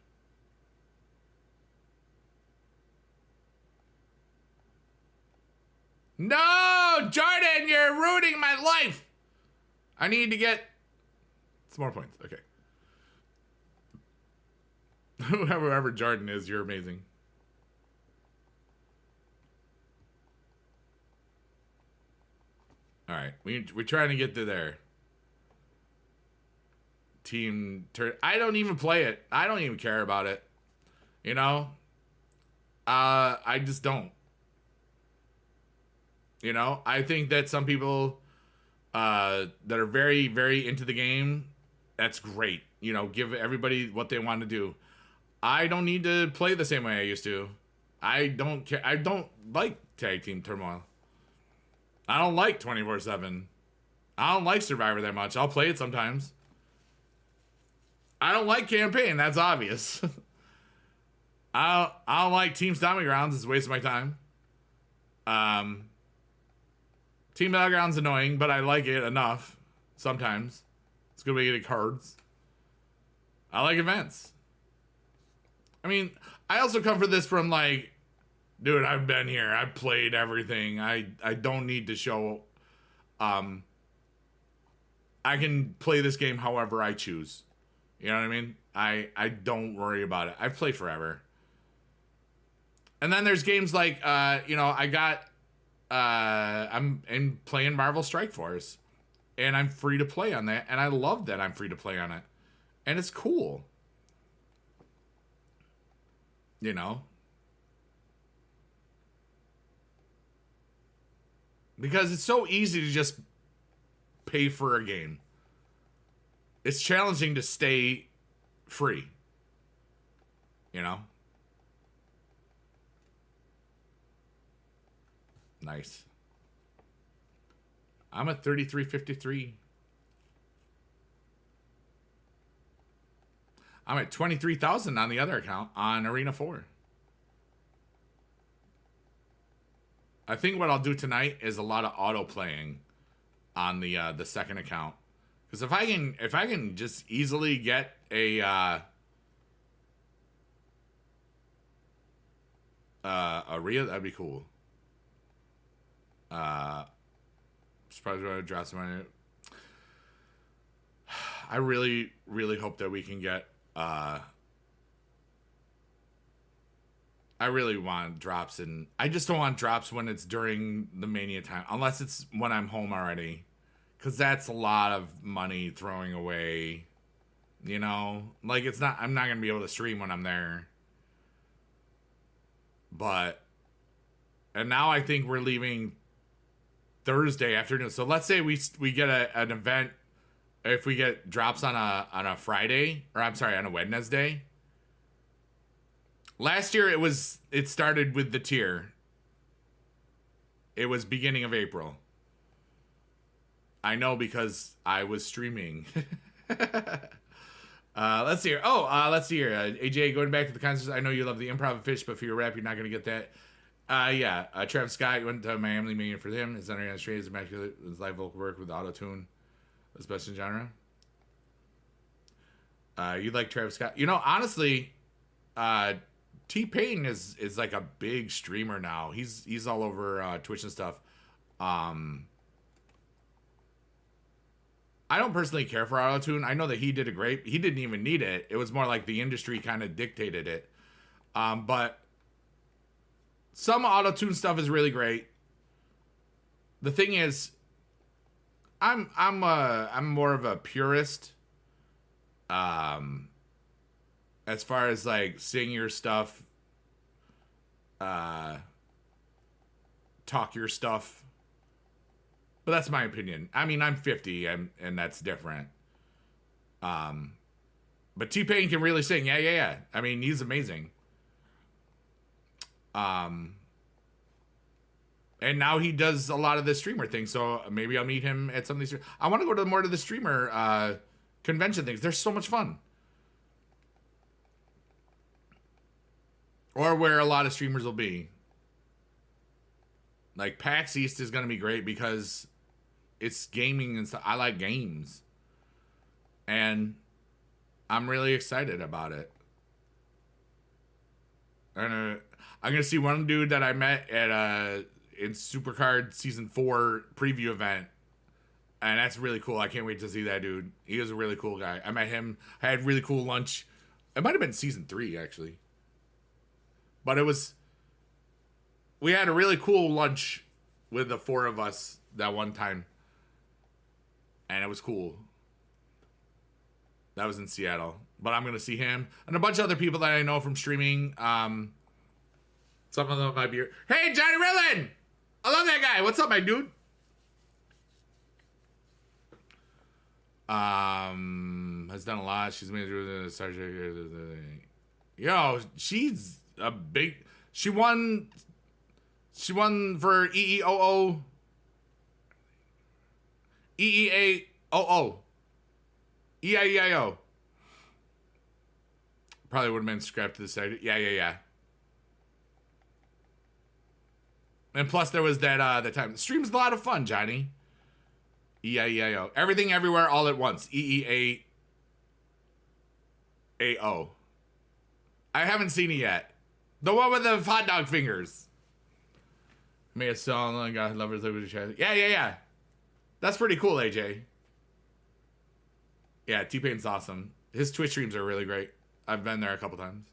No, Jordan, you're ruining my life. I need to get some more points. Okay. Whoever Jordan is, you're amazing. All right, we're trying to get to there. Team turn. I don't even play it. I don't even care about it. You know? I just don't. You know? I think that some people that are very, very into the game, that's great. You know, give everybody what they want to do. I don't need to play the same way I used to. I don't care. I don't like Tag Team Turmoil. I don't like 24/7. I don't like Survivor that much. I'll play it sometimes. I don't like campaign. That's obvious. I don't like Team Stomping Grounds. It's a waste of my time. Team Battlegrounds annoying, but I like it enough. Sometimes. It's a good way to get cards. I like events. I mean, I also come for this from like, dude, I've been here. I've played everything. I don't need to show. I can play this game however I choose. You know what I mean? I don't worry about it. I've played forever. And then there's games like, you know, I'm playing Marvel Strike Force. And I'm free to play on that. And I love that I'm free to play on it. And it's cool. You know? Because it's so easy to just pay for a game. It's challenging to stay free. You know? Nice. I'm at 33.53. I'm at 23,000 on the other account on Arena 4. I think what I'll do tonight is a lot of auto playing on the second account. Because if I can just easily get a Rhea, that'd be cool. Surprised when I drop some money. I really, really hope that we can get I really want drops, and I just don't want drops when it's during the Mania time, unless it's when I'm home already, because that's a lot of money throwing away. You know, like I'm not gonna be able to stream when I'm there. But, and now I think we're leaving Thursday afternoon. So let's say we get an event. If we get drops on a Friday, or I'm sorry, on a Wednesday. Last year it started with the tier. It was beginning of April. I know because I was streaming. Let's see here. Let's see here. AJ, going back to the concerts, I know you love the improv of Fish, but for your rap, you're not going to get that. Yeah. Travis Scott went to Miami meeting for him. His entry on straight is immaculate. His live vocal work with auto-tune was best in genre. You like Travis Scott? You know, honestly, T-Pain is like a big streamer now. He's all over Twitch and stuff. I don't personally care for auto-tune. I know that he did a great. He didn't even need it. It was more like the industry kind of dictated it. But some auto-tune stuff is really great. The thing is, I'm more of a purist. As far as like sing your stuff, talk your stuff. But that's my opinion. I mean, I'm 50, and that's different. But T-Pain can really sing. Yeah. I mean, he's amazing. And now he does a lot of the streamer thing. So maybe I'll meet him at some of these. I want to go to more to the streamer convention things. They're so much fun. Or where a lot of streamers will be. Like PAX East is going to be great because it's gaming and stuff. I like games. And I'm really excited about it. And I'm going to see one dude that I met at in Supercard Season 4 preview event. And that's really cool. I can't wait to see that dude. He was a really cool guy. I met him. I had really cool lunch. It might have been Season 3, actually. But we had a really cool lunch with the 4 of us that one time. And it was cool. That was in Seattle. But I'm going to see him. And a bunch of other people that I know from streaming. Some of them might be... Hey, Johnny Rillin! I love that guy. What's up, my dude? Has done a lot. She's made the Star Trek. Yo, she's a big... She won for EEOO. EEAOO. EIEIO. Probably would have been scrapped to the side. Yeah. And plus there was that time. The stream's a lot of fun, Johnny. EIEIO. Everything everywhere all at once. EEAAO. I haven't seen it yet. The one with the hot dog fingers. May a song, God lovers over the chat. Yeah. That's pretty cool, AJ. Yeah, T-Pain's awesome. His Twitch streams are really great. I've been there a couple times.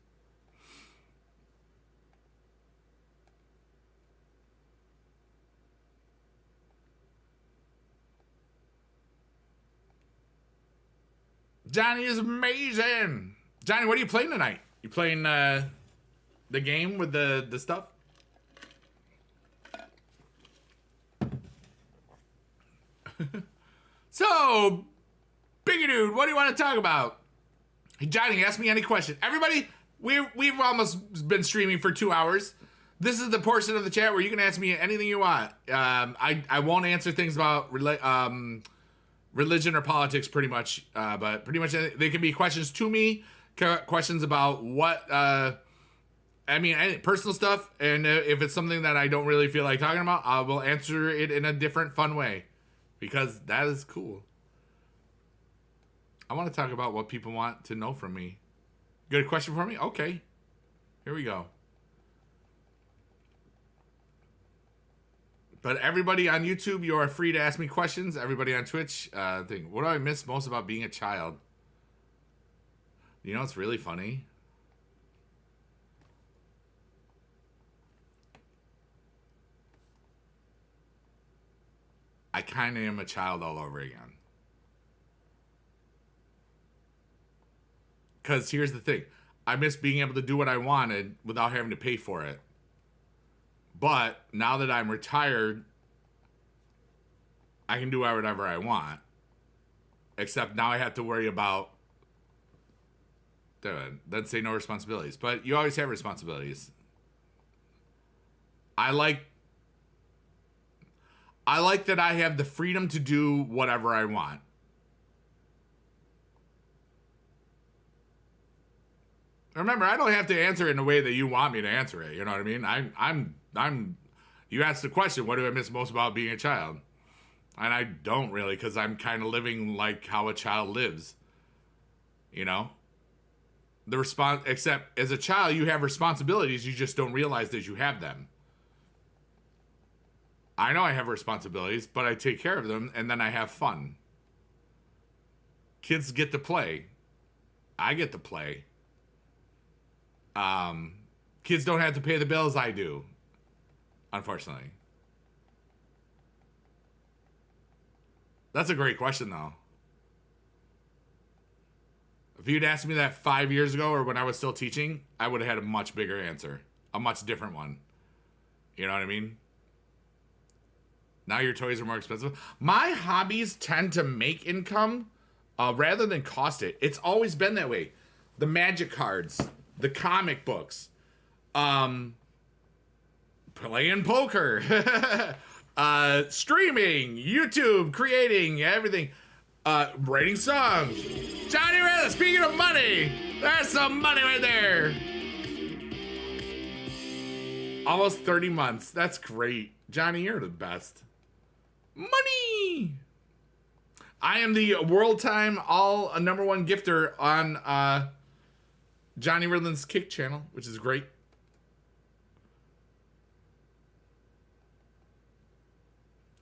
Johnny is amazing. Johnny, what are you playing tonight? You playing the game with the stuff? So, Biggie Dude, what do you want to talk about? Hey, Johnny, ask me any question. Everybody, we've almost been streaming for 2 hours. This is the portion of the chat where you can ask me anything you want. I won't answer things about religion or politics pretty much, but pretty much they can be questions to me, questions about what, personal stuff, and if it's something that I don't really feel like talking about, I will answer it in a different, fun way, because that is cool. I want to talk about what people want to know from me. You got a question for me? Okay. Here we go. But everybody on YouTube, you are free to ask me questions. Everybody on Twitch, what do I miss most about being a child? You know, it's really funny. I kind of am a child all over again. Because here's the thing. I miss being able to do what I wanted without having to pay for it. But now that I'm retired, I can do whatever I want. Except now I have to worry about... Let's say no responsibilities. But you always have responsibilities. I like that I have the freedom to do whatever I want. Remember, I don't have to answer it in a way that you want me to answer it. You know what I mean? I'm. You asked the question, what do I miss most about being a child? And I don't really, because I'm kind of living like how a child lives. You know? Except as a child, you have responsibilities, you just don't realize that you have them. I know I have responsibilities, but I take care of them, and then I have fun. Kids get to play. I get to play. Kids don't have to pay the bills I do, unfortunately. That's a great question, though. If you'd asked me that 5 years ago or when I was still teaching, I would have had a much bigger answer. A much different one. You know what I mean? Now your toys are more expensive. My hobbies tend to make income rather than cost it. It's always been that way. The magic cards, the comic books, playing poker, streaming, YouTube, creating, everything, writing songs. Johnny Red, speaking of money, there's some money right there. Almost 30 months. That's great. Johnny, you're the best. Money! I am the world time all number one gifter on Johnny Ridland's Kick channel, which is great.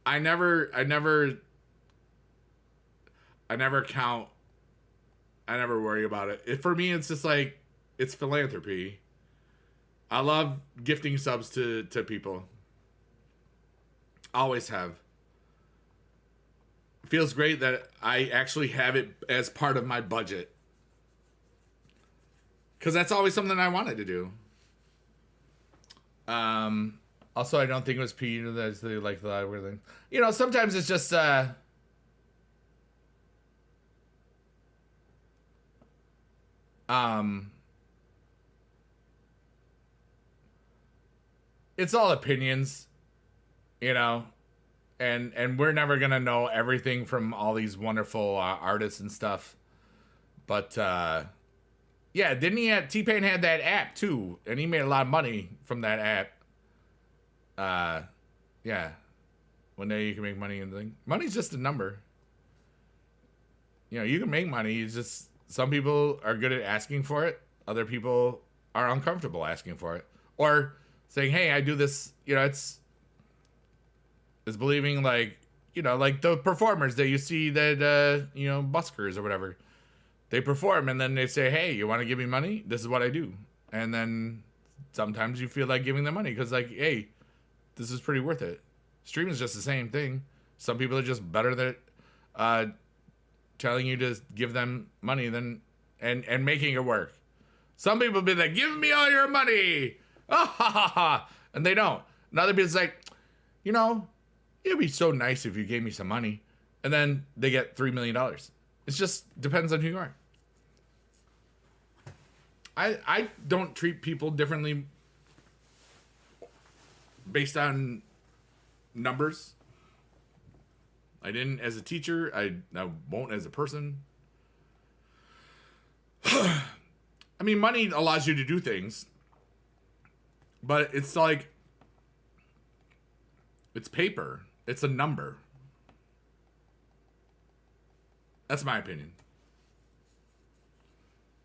I never count. I never worry about it. For me, it's just like, it's philanthropy. I love gifting subs to people. Always have. It feels great that I actually have it as part of my budget. Because that's always something I wanted to do. Also, I don't think it was Peter that's like the everything. You know, sometimes it's just it's all opinions, you know, and we're never gonna know everything from all these wonderful artists and stuff. But yeah, didn't he T-Pain had that app too, and he made a lot of money from that app. Yeah, one day you can make money and thing. Money's just a number. You know, you can make money. It's just some people are good at asking for it. Other people are uncomfortable asking for it, or saying, "Hey, I do this." You know, it's believing, like, you know, like the performers that you see that you know, buskers or whatever. They perform and then they say, "Hey, you want to give me money? This is what I do." And then sometimes you feel like giving them money because, like, hey, this is pretty worth it. Streaming is just the same thing. Some people are just better at telling you to give them money than and making it work. Some people be like, "Give me all your money," and they don't. And other people's like, "You know, it'd be so nice if you gave me some money," and then they get $3 million. It just depends on who you are. I don't treat people differently based on numbers. I didn't as a teacher. I won't as a person. I mean, money allows you to do things. But it's like, it's paper. It's a number. That's my opinion.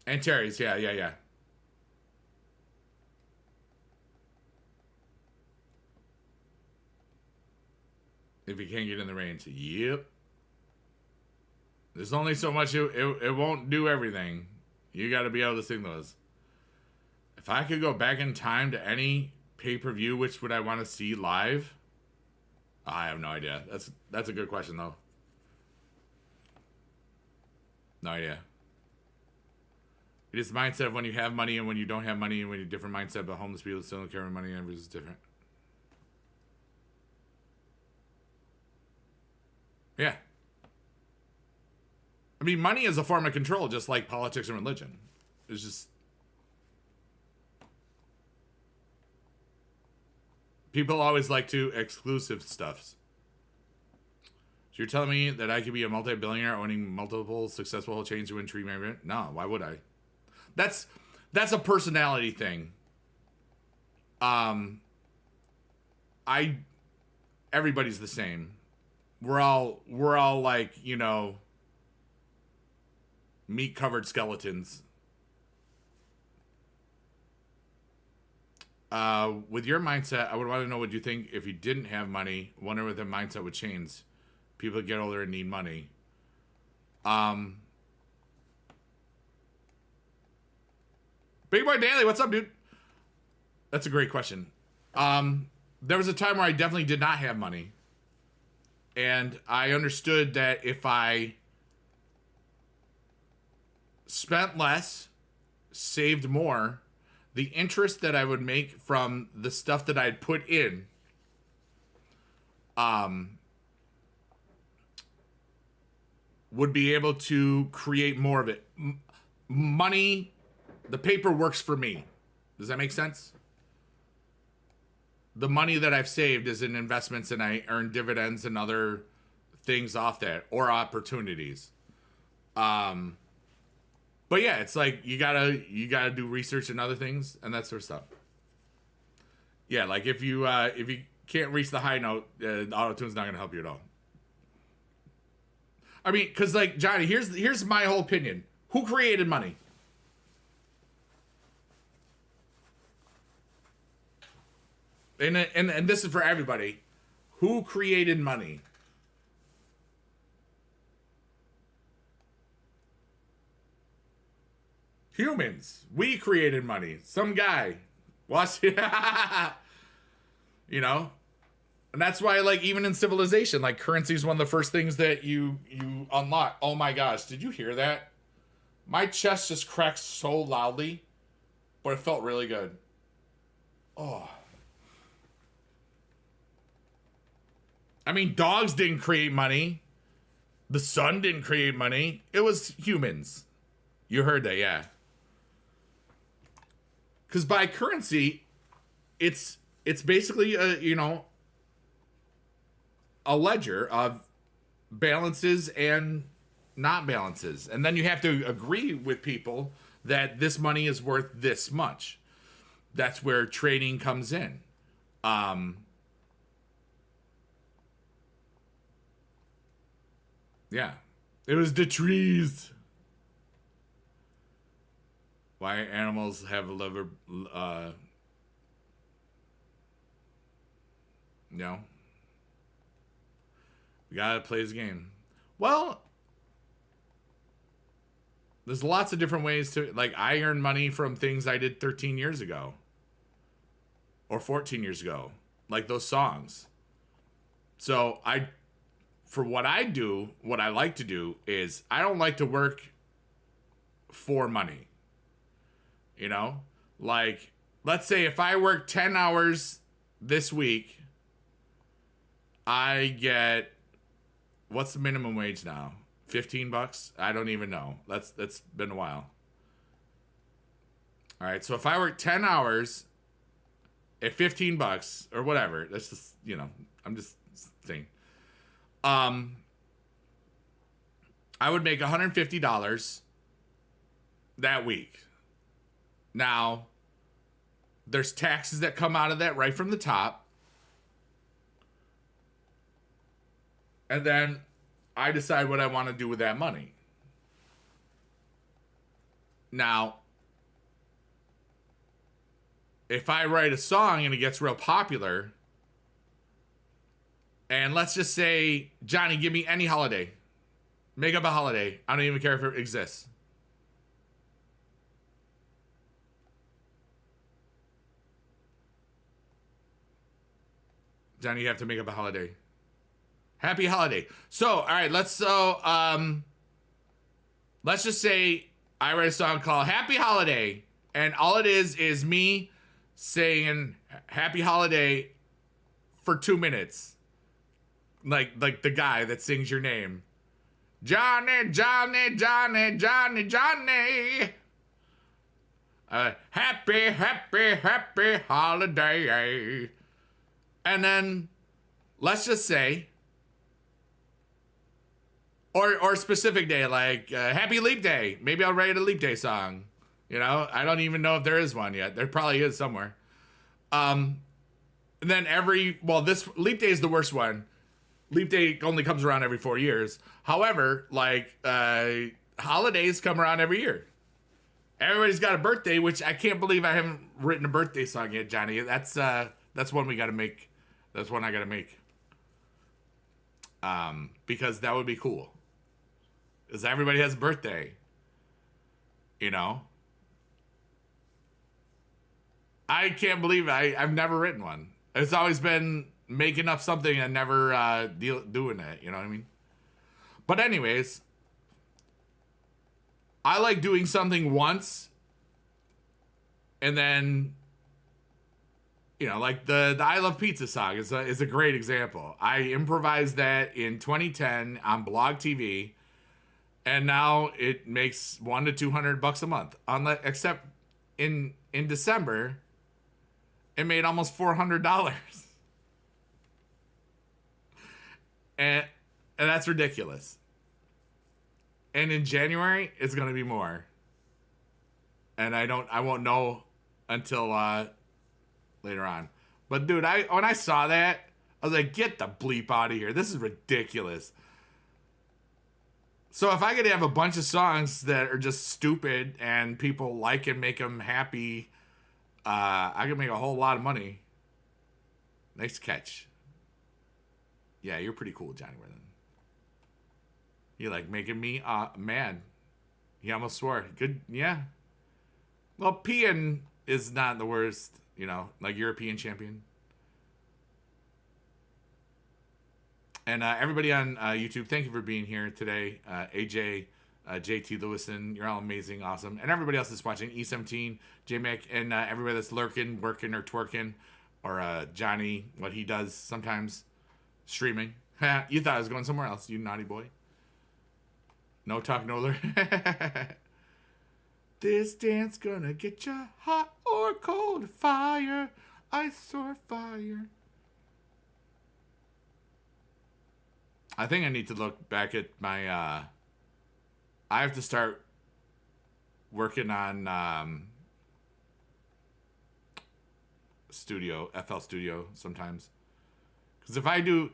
And Terry's, yeah. If you can't get in the range, yep. There's only so much, it won't do everything. You got to be able to sing those. If I could go back in time to any pay-per-view, which would I want to see live? I have no idea. That's a good question, though. No idea. It is the mindset of when you have money and when you don't have money, and when you're different mindset, but homeless people still don't care about money, and everything's different. Yeah. I mean, money is a form of control, just like politics and religion. It's just... people always like to exclusive stuffs. So you're telling me that I could be a multi-billionaire owning multiple successful chains to win tree management? No, why would I? That's That's a personality thing. Everybody's the same. We're all like, you know, meat covered skeletons. With your mindset, I would want to know what you think if you didn't have money. Wonder what the mindset would change. People get older and need money. Big Boy Daily, what's up, dude? That's a great question. There was a time where I definitely did not have money. And I understood that if I spent less, saved more, the interest that I would make from the stuff that I'd put in, would be able to create more of it. Money, the paper works for me. Does that make sense? The money that I've saved is in investments, and I earn dividends and other things off that, or opportunities. But yeah, it's like you gotta do research and other things and that sort of stuff. Yeah, like if you can't reach the high note, auto-tune's not gonna help you at all. I mean, because like Johnny, here's my whole opinion. Who created money? And this is for everybody. Who created money? Humans. We created money. Some guy. Watch. You know? And that's why, like, even in civilization, like, currency is one of the first things that you unlock. Oh my gosh, did you hear that? My chest just cracked so loudly, but it felt really good. Oh. I mean, dogs didn't create money. The sun didn't create money. It was humans. You heard that, yeah. Because by currency, it's basically a ledger of balances and not balances, and then you have to agree with people that this money is worth this much. That's where trading comes in. Yeah, it was the trees. Why animals have a liver? No. We gotta play this game. Well, there's lots of different ways to, like, I earned money from things I did 13 years ago. Or 14 years ago. Like those songs. So for what I do, what I like to do is I don't like to work for money. You know? Like, let's say if I work 10 hours this week, I get, what's the minimum wage now? $15? I don't even know. That's been a while. All right, so if I work 10 hours at $15 or whatever, that's just, I'm just saying. I would make $150 that week. Now, there's taxes that come out of that right from the top. And then I decide what I want to do with that money. Now, if I write a song and it gets real popular, and let's just say, Johnny, give me any holiday. Make up a holiday. I don't even care if it exists. Johnny, you have to make up a holiday. Happy holiday. So, all right, let's just say I write a song called Happy Holiday, and all it is me saying Happy Holiday for 2 minutes. Like the guy that sings your name. Johnny, Johnny, Johnny, Johnny, Johnny. Happy, happy, happy holiday. And then, let's just say, or a specific day, like Happy Leap Day. Maybe I'll write a Leap Day song. You know, I don't even know if there is one yet. There probably is somewhere. And then this leap day is the worst one. Leap day only comes around every 4 years. However, like holidays come around every year. Everybody's got a birthday, which I can't believe I haven't written a birthday song yet, Johnny. That's one we got to make. That's one I got to make. Because that would be cool. Because everybody has a birthday. You know? I can't believe I've never written one. It's always been making up something and never doing it. You know what I mean? But anyways, I like doing something once and then, you know, like the I Love Pizza song is a great example. I improvised that in 2010 on Blog TV, and now it makes $100 to $200 a month. Except in December, it made almost $400, and that's ridiculous. And in January, it's gonna be more, and I won't know until later on. But dude, when I saw that, I was like, get the bleep out of here. This is ridiculous. So if I could have a bunch of songs that are just stupid and people like and make them happy, I could make a whole lot of money. Nice catch. Yeah, you're pretty cool, Johnny Worthing. You like making me mad. He almost swore. Good, yeah. Well, peeing is not the worst, you know, like European champion. And everybody on YouTube, thank you for being here today. AJ, JT Lewison, you're all amazing, awesome. And everybody else that's watching, E17, J-Mac, and everybody that's lurking, working, or twerking, or Johnny, what he does sometimes, streaming. You thought I was going somewhere else, you naughty boy. No talk, no learn. This dance gonna get you hot or cold, fire, ice or fire. I think I need to look back at my, I have to start working on FL Studio sometimes. Because if I do,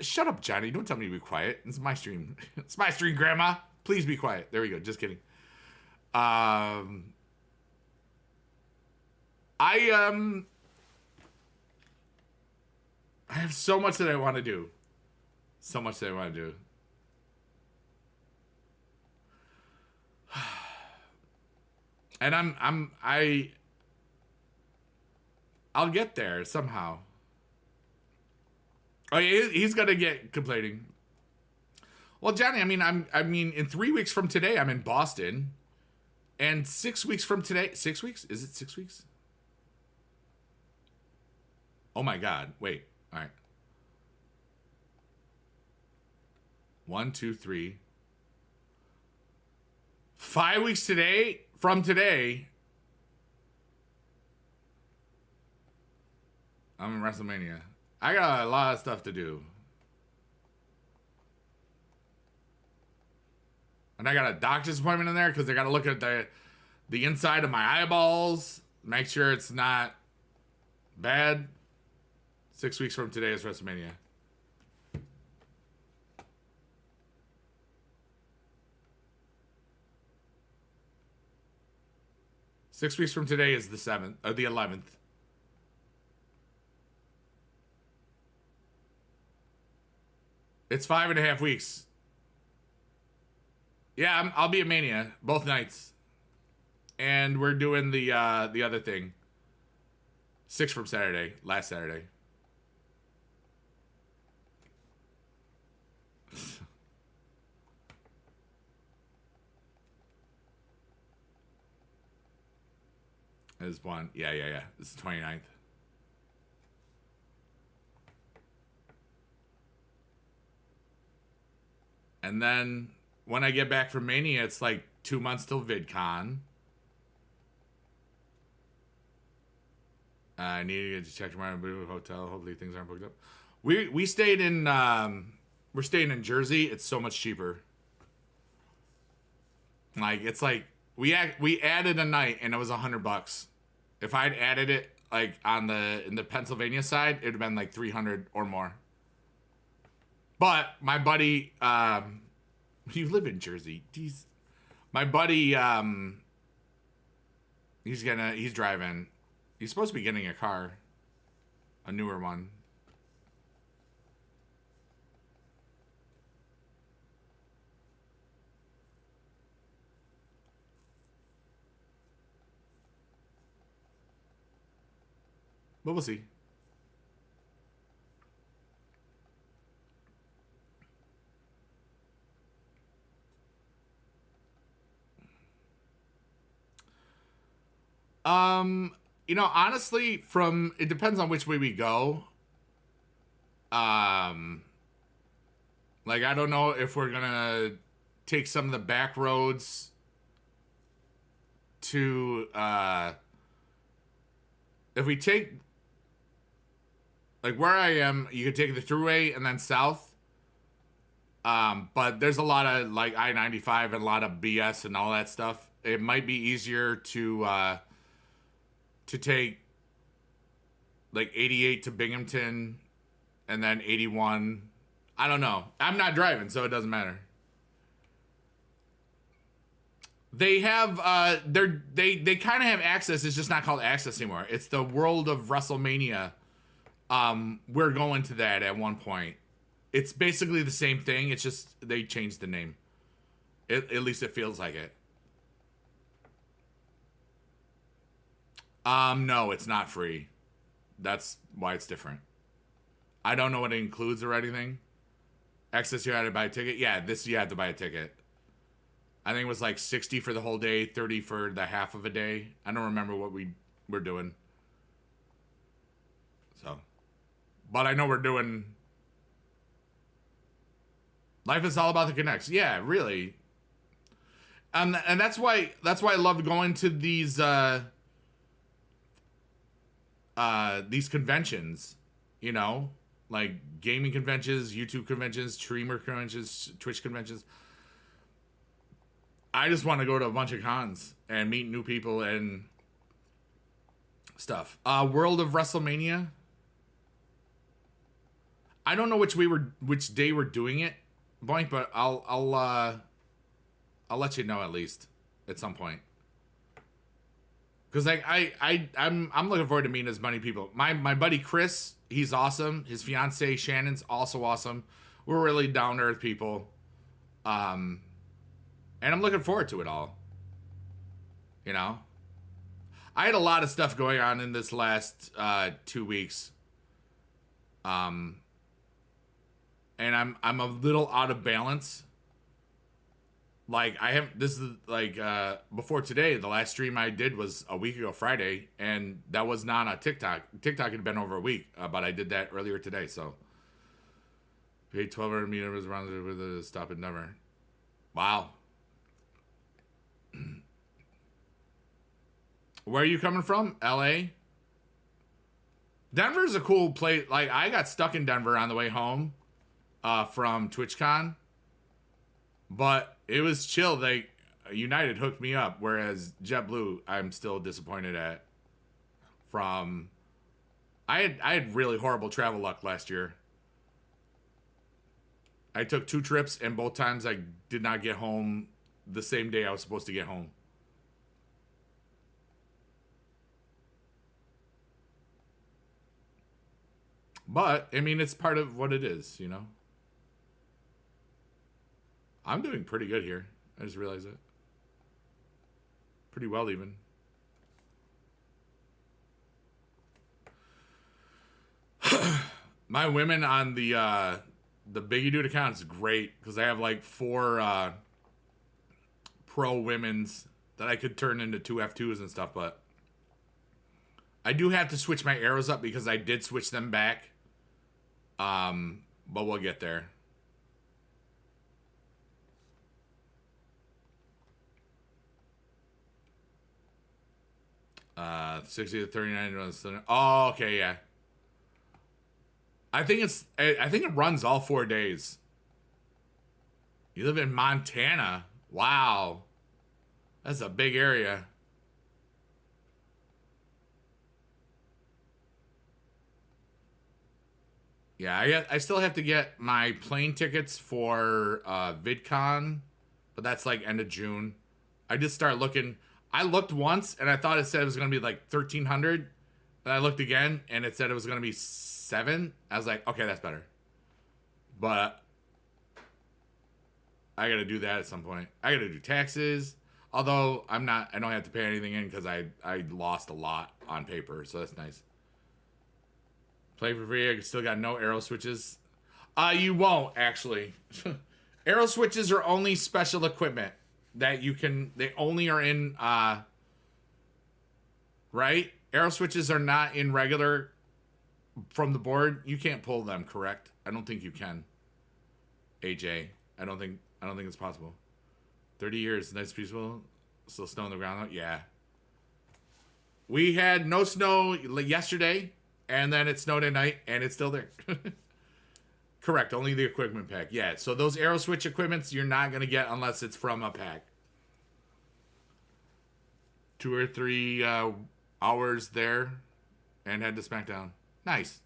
shut up, Johnny, don't tell me to be quiet. It's my stream. It's my stream, Grandma. Please be quiet. There we go, just kidding. I have so much that I want to do. So much that I want to do. And I'll get there somehow. Oh, yeah, he's gonna get complaining. Well, Johnny, I mean, in 3 weeks from today, I'm in Boston, and 6 weeks from today, 6 weeks? Is it 6 weeks? Oh my God! Wait, all right. 1, 2, 3. 5 weeks today, from today, I'm in WrestleMania. I got a lot of stuff to do. And I got a doctor's appointment in there because I got to look at the inside of my eyeballs, make sure it's not bad. 6 weeks from today is WrestleMania. Six weeks from today is the 7th, or the 11th. It's 5.5 weeks. Yeah, I'll be at Mania both nights, and we're doing the other thing. 6 from Saturday, last Saturday. Is one. Yeah. This is the 29th. And then when I get back from Mania, it's like 2 months till VidCon. I need to check my hotel. Hopefully things aren't booked up. We stayed in we're staying in Jersey. It's so much cheaper. Like it's like we added a night and it was $100. If I'd added it like on in the Pennsylvania side, it'd have been like 300 or more. But my buddy, you live in Jersey. My buddy, he's driving. He's supposed to be getting a car, a newer one. But we'll see. You know, honestly, it depends on which way we go. Like, I don't know if we're gonna take some of the back roads to, if we take, like, where I am, you could take the thruway and then south. But there's a lot of, like, I-95 and a lot of BS and all that stuff. It might be easier to take, like, 88 to Binghamton and then 81. I don't know. I'm not driving, so it doesn't matter. They have, they kind of have access. It's just not called access anymore. It's the World of WrestleMania. We're going to that at one point. It's basically the same thing. It's just they changed the name. At least it feels like it. No, it's not free. That's why it's different. I don't know what it includes or anything. Access, you had to buy a ticket. Yeah, this you had to buy a ticket. I think it was like 60 for the whole day, 30 for the half of a day. I don't remember what we were doing. So, but I know we're doing. Life is all about the connects. Yeah, really. And that's why I love going to these conventions, you know, like gaming conventions, YouTube conventions, streamer conventions, Twitch conventions. I just want to go to a bunch of cons and meet new people and stuff. World of WrestleMania. I don't know which day we're doing it, Boink, but I'll let you know at least at some point. Cause like I'm looking forward to meeting as many people. My buddy Chris, he's awesome. His fiance Shannon's also awesome. We're really down to earth people. And I'm looking forward to it all. You know? I had a lot of stuff going on in this last 2 weeks. And I'm a little out of balance. Like, this is like, before today, the last stream I did was a week ago Friday, and that was not on TikTok. TikTok had been over a week, but I did that earlier today, so. Paid 1,200 meters around with a stop in Denver. Wow. Where are you coming from? LA? Denver's a cool place. Like, I got stuck in Denver on the way home from TwitchCon. But it was chill. United hooked me up, whereas JetBlue, I'm still disappointed at. I had really horrible travel luck last year. I took 2 trips, and both times I did not get home the same day I was supposed to get home. But, I mean, it's part of what it is, you know? I'm doing pretty good here. I just realized it. Pretty well, even. My women on the Biggie Dude account is great because I have like 4 pro women's that I could turn into 2F2s and stuff, but I do have to switch my arrows up because I did switch them back. But we'll get there. 60 to 39. Oh, okay, yeah. I think it runs all 4 days. You live in Montana. Wow. That's a big area. Yeah, I still have to get my plane tickets for VidCon, but that's like end of June. I just start looking. I looked once and I thought it said it was going to be like 1,300. And I looked again and it said it was going to be 7. I was like, okay, that's better. But I got to do that at some point. I got to do taxes. Although I don't have to pay anything in because I lost a lot on paper, so that's nice. Play for free. I still got no arrow switches. You won't actually. Arrow switches are only special equipment that you can. They only are in. Right? Arrow switches are not in regular from the board. You can't pull them. Correct? I don't think you can. AJ, I don't think it's possible. 30 years, nice peaceful. Still snow on the ground. Yeah. We had no snow yesterday. And then it snowed at night, and it's still there. Correct, only the equipment pack. Yeah, so those arrow switch equipments you're not going to get unless it's from a pack. 2 or 3 hours there, and head to SmackDown. Nice.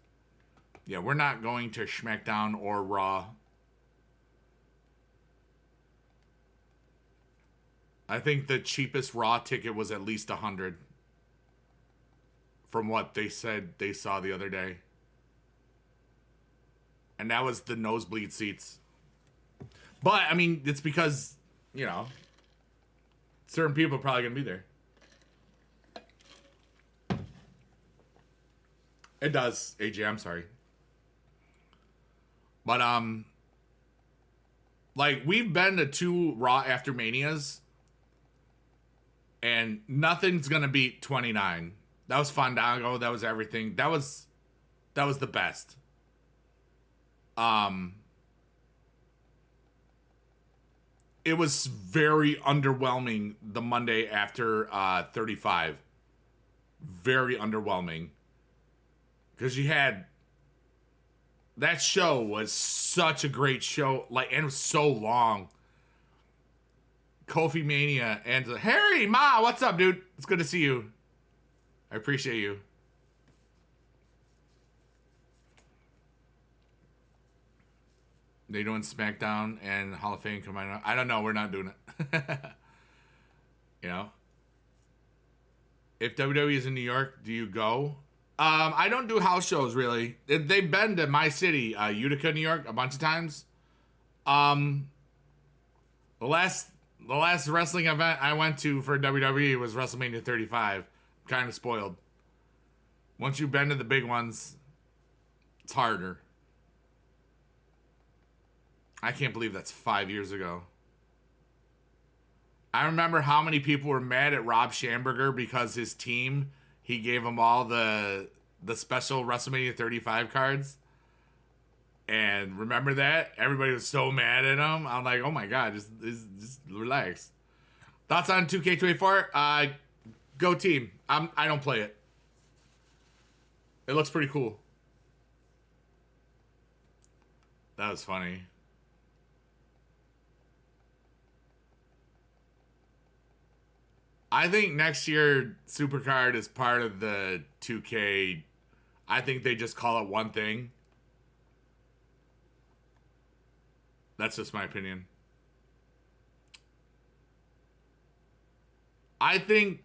Yeah, we're not going to SmackDown or Raw. I think the cheapest Raw ticket was at least 100. From what they said they saw the other day. And that was the nosebleed seats. But, I mean, it's because, you know, certain people are probably going to be there. It does, AJ, I'm sorry. But, like, we've been to 2 Raw After Manias. And nothing's going to beat 29. That was Fandango. That was everything. That was the best. It was very underwhelming the Monday after 35. Very underwhelming. Because you had... That show was such a great show. Like, and it was so long. Kofi Mania and... Harry, Ma, what's up, dude? It's good to see you. I appreciate you. They doing SmackDown and Hall of Fame combined? I don't know. We're not doing it. You know? If WWE is in New York, do you go? I don't do house shows, really. They've been to my city, Utica, New York, a bunch of times. The last wrestling event I went to for WWE was WrestleMania 35. Kind of spoiled. Once you've been to the big ones, it's harder. I can't believe that's 5 years ago. I remember how many people were mad at Rob Schamberger because his team, he gave them all the special WrestleMania 35 cards. And remember that? Everybody was so mad at him. I'm like, oh my God, just relax. Thoughts on 2K24? Go team. I don't play it. It looks pretty cool. That was funny. I think next year Supercard is part of the 2K. I think they just call it one thing. That's just my opinion. I think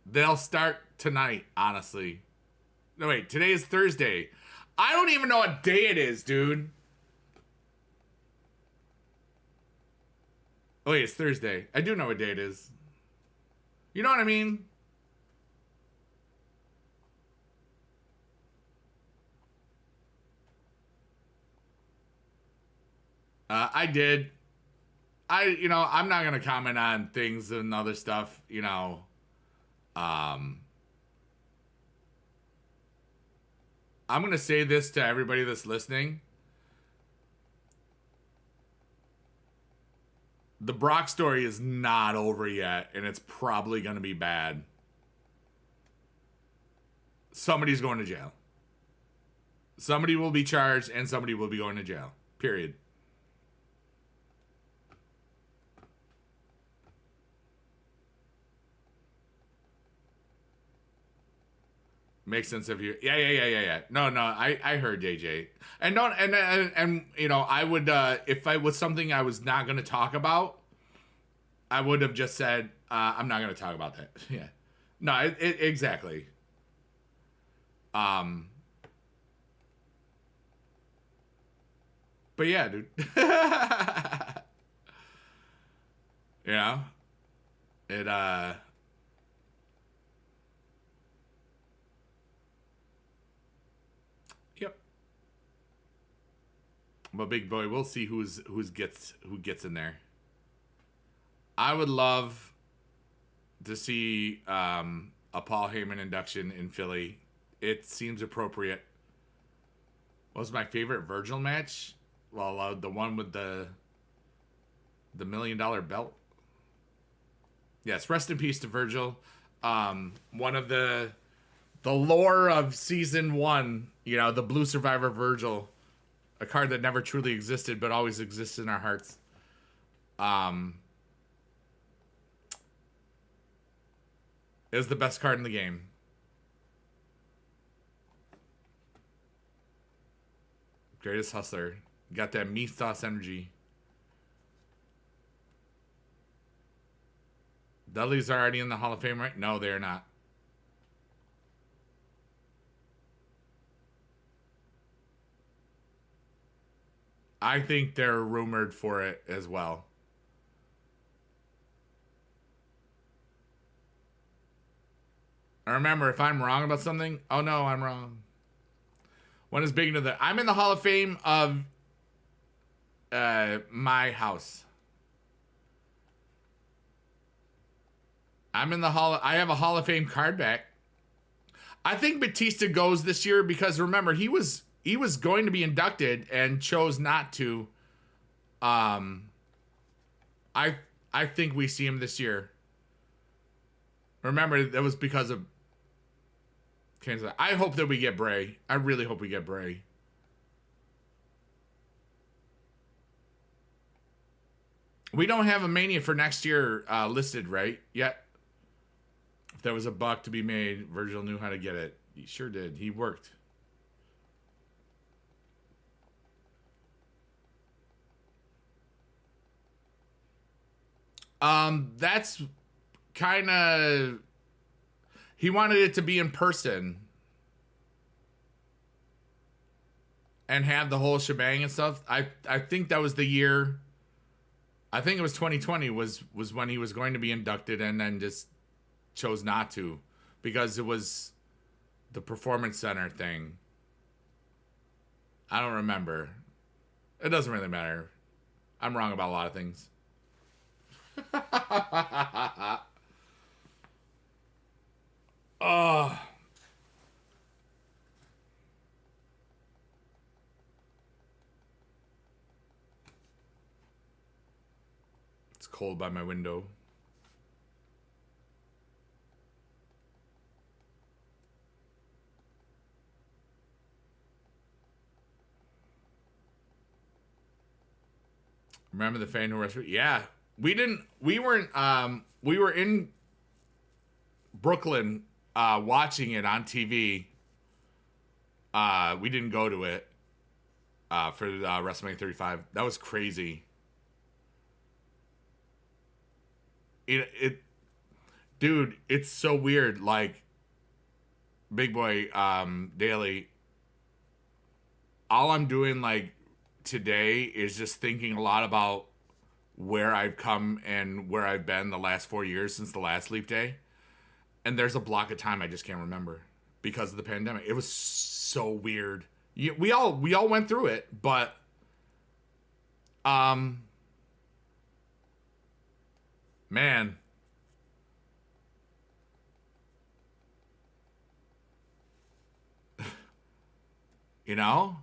they'll start tonight, honestly. No, wait, today is Thursday. I don't even know what day it is, dude. Oh, wait, it's Thursday. I do know what day it is. You know what I mean? I did. I'm not going to comment on things and other stuff, I'm going to say this to everybody that's listening. The Brock story is not over yet, and it's probably going to be bad. Somebody's going to jail. Somebody will be charged, and somebody will be going to jail. Period. Makes sense if you. Yeah. No, I heard JJ, and don't and you know I would if I was something I was not going to talk about, I would have just said I'm not going to talk about that. Yeah, no, exactly. Um, but yeah, dude. You know, it yep. But big boy, we'll see who gets in there. I would love to see a Paul Heyman induction in Philly. It seems appropriate. What was my favorite Virgil match? Well, the one with the $1 million belt. Yes, rest in peace to Virgil. One of the lore of season one. You know, the Blue Survivor Virgil, a card that never truly existed but always exists in our hearts. Um, is the best card in the game. Greatest hustler. Got that meat sauce energy. Dudley's already in the Hall of Fame, right? No, they're not. I think they're rumored for it as well. And remember, if I'm wrong about something, oh no, I'm wrong. One is big into the. I'm in the Hall of Fame of my house. I'm in the Hall. I have a Hall of Fame card back. I think Batista goes this year because remember he was going to be inducted and chose not to. Um, I think we see him this year. Remember that was because of Kansas. I hope that we get Bray. I really hope we get Bray. We don't have a Mania for next year listed, right? Yet. If there was a buck to be made, Virgil knew how to get it. He sure did. He worked. That's kind of. He wanted it to be in person and have the whole shebang and stuff. I think that was the year. I think it was 2020 was when he was going to be inducted and then just chose not to because it was the performance center thing. I don't remember. It doesn't really matter. I'm wrong about a lot of things. Oh, it's cold by my window. Remember the fan who rescued? Yeah, we didn't. We weren't. We were in Brooklyn watching it on TV. We didn't go to it for WrestleMania 35. That was crazy. It, dude, it's so weird. Like, Big Boy, Daily. All I'm doing like today is just thinking a lot about where I've come and where I've been the last 4 years since the last Leap Day. And there's a block of time I just can't remember because of the pandemic. It was so weird. We all went through it, but um man, you know?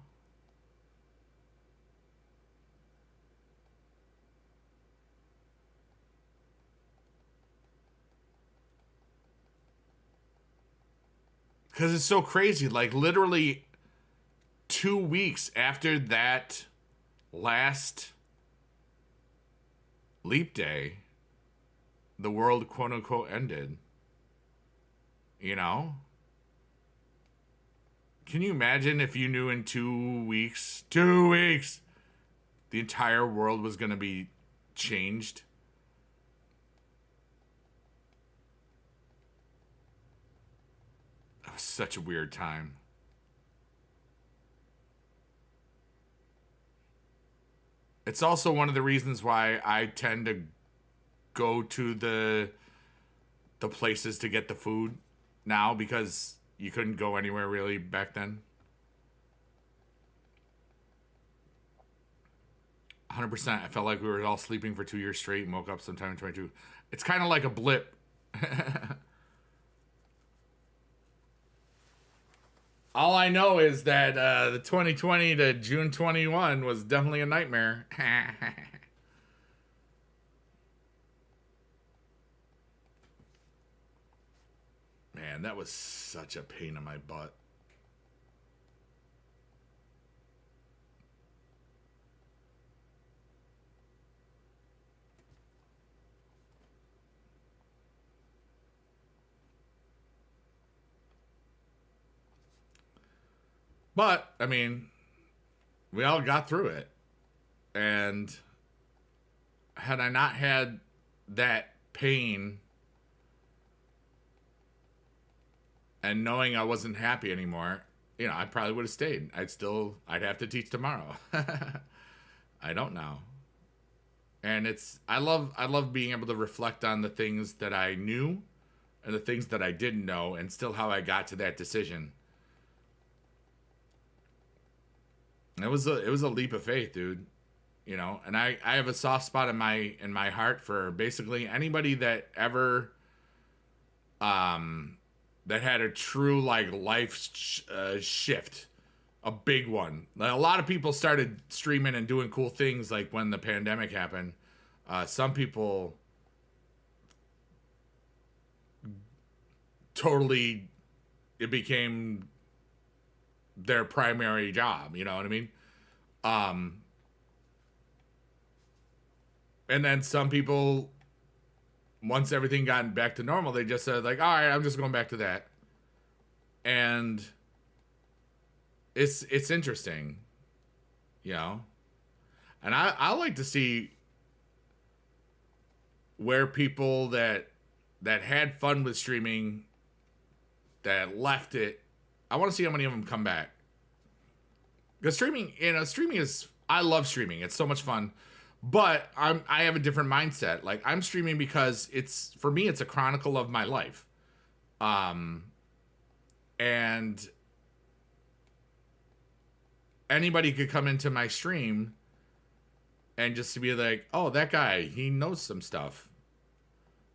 Cuz it's so crazy. Like literally 2 weeks after that last Leap Day, the world quote unquote ended. You know? Can you imagine if you knew in 2 weeks, 2 weeks, the entire world was going to be changed? That was such a weird time. It's also one of the reasons why I tend to go to the places to get the food now, because you couldn't go anywhere really back then. 100%. I felt like we were all sleeping for 2 years straight and woke up sometime in 22. It's kind of like a blip. All I know is that the 2020 to June 21 was definitely a nightmare. Man, that was such a pain in my butt. But, I mean, we all got through it. And had I not had that pain and knowing I wasn't happy anymore, I probably would have stayed. I'd have to teach tomorrow. I don't know. And I love being able to reflect on the things that I knew and the things that I didn't know and still how I got to that decision. It was a leap of faith, dude. And I have a soft spot in my heart for basically anybody that ever that had a true life shift, a big one. Like, a lot of people started streaming and doing cool things like when the pandemic happened. Some people totally, it became their primary job, you know what I mean? And then some people, once everything got back to normal, they just said all right, I'm just going back to that. And it's interesting, And I like to see where people that had fun with streaming, that left it, I want to see how many of them come back. Because streaming is, I love streaming. It's so much fun. But I have a different mindset. Like, I'm streaming because for me, it's a chronicle of my life. And anybody could come into my stream and just to be like, oh, that guy, he knows some stuff.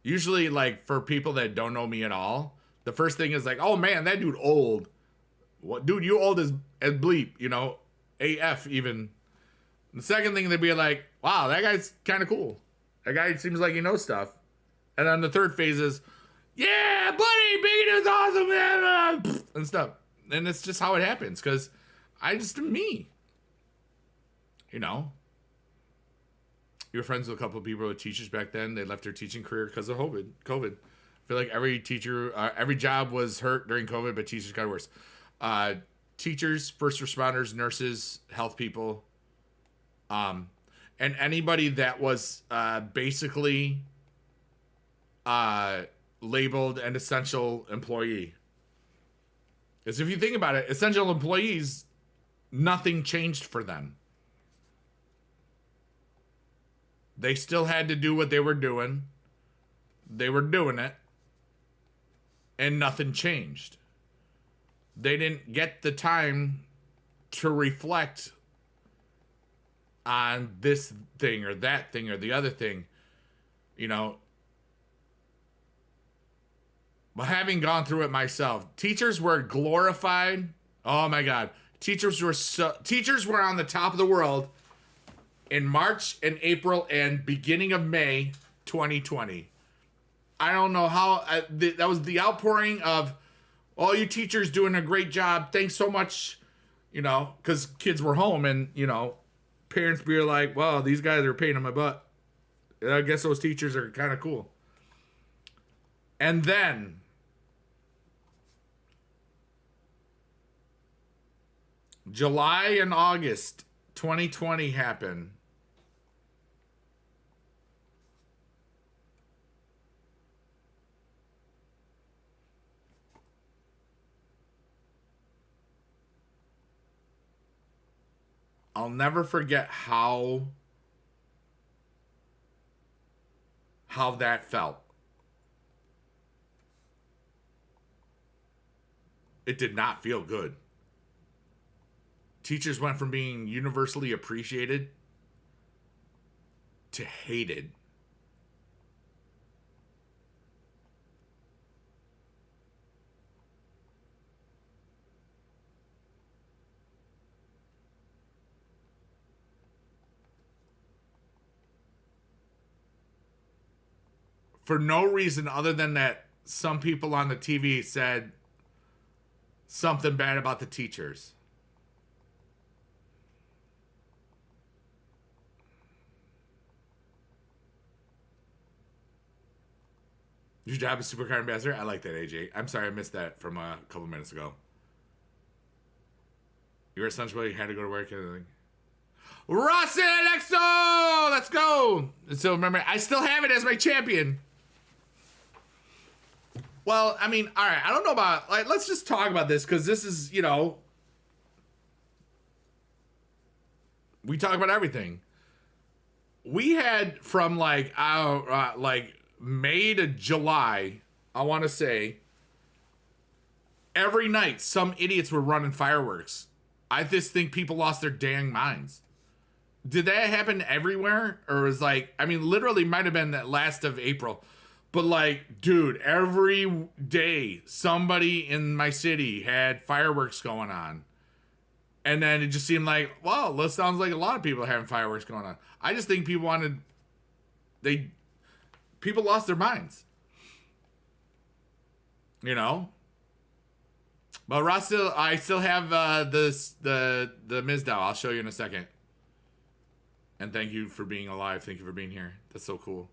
Usually, for people that don't know me at all, the first thing is oh man, that dude old. What, dude, you old as bleep, AF even. The second thing, they'd be like, wow, that guy's kind of cool. That guy seems like he knows stuff. And then the third phase is, yeah, buddy, Big is awesome, man, and stuff. And it's just how it happens, because I just am me. You were friends with a couple of people who were teachers back then. They left their teaching career because of COVID. I feel like every teacher, every job was hurt during COVID, but teachers got worse. Teachers, first responders, nurses, health people, and anybody that was basically labeled an essential employee. Because if you think about it, essential employees, nothing changed for them. They still had to do what they were doing. They were doing it. And nothing changed. They didn't get the time to reflect on this thing or that thing or the other thing. But having gone through it myself, teachers were glorified. Oh my God. Teachers were on the top of the world in March and April and beginning of May 2020. I don't know how that was the outpouring of all you teachers doing a great job. Thanks so much, because kids were home and, parents be like, well, these guys are a pain in my butt. And I guess those teachers are kind of cool. And then July and August 2020 happened. I'll never forget how that felt. It did not feel good. Teachers went from being universally appreciated to hated. For no reason other than that some people on the TV said something bad about the teachers. Your job is supercar ambassador? I like that, AJ. I'm sorry I missed that from a couple minutes ago. You were essentially had to go to work and everything. Rossi Alexo! Let's go! So remember, I still have it as my champion. Well, I mean, all right. I don't know about, like, let's just talk about this because this is, you know, we talk about everything. We had from like May to July, I want to say, every night some idiots were running fireworks. I just think people lost their dang minds. Did that happen everywhere? Or was like, I mean, literally might have been that last of April. But like, dude, every day somebody in my city had fireworks going on. And then it just seemed like, wow, that sounds like a lot of people having fireworks going on. I just think people people lost their minds. You know? But Ross, I still have the Mizdow. I'll show you in a second. And thank you for being alive. Thank you for being here. That's so cool.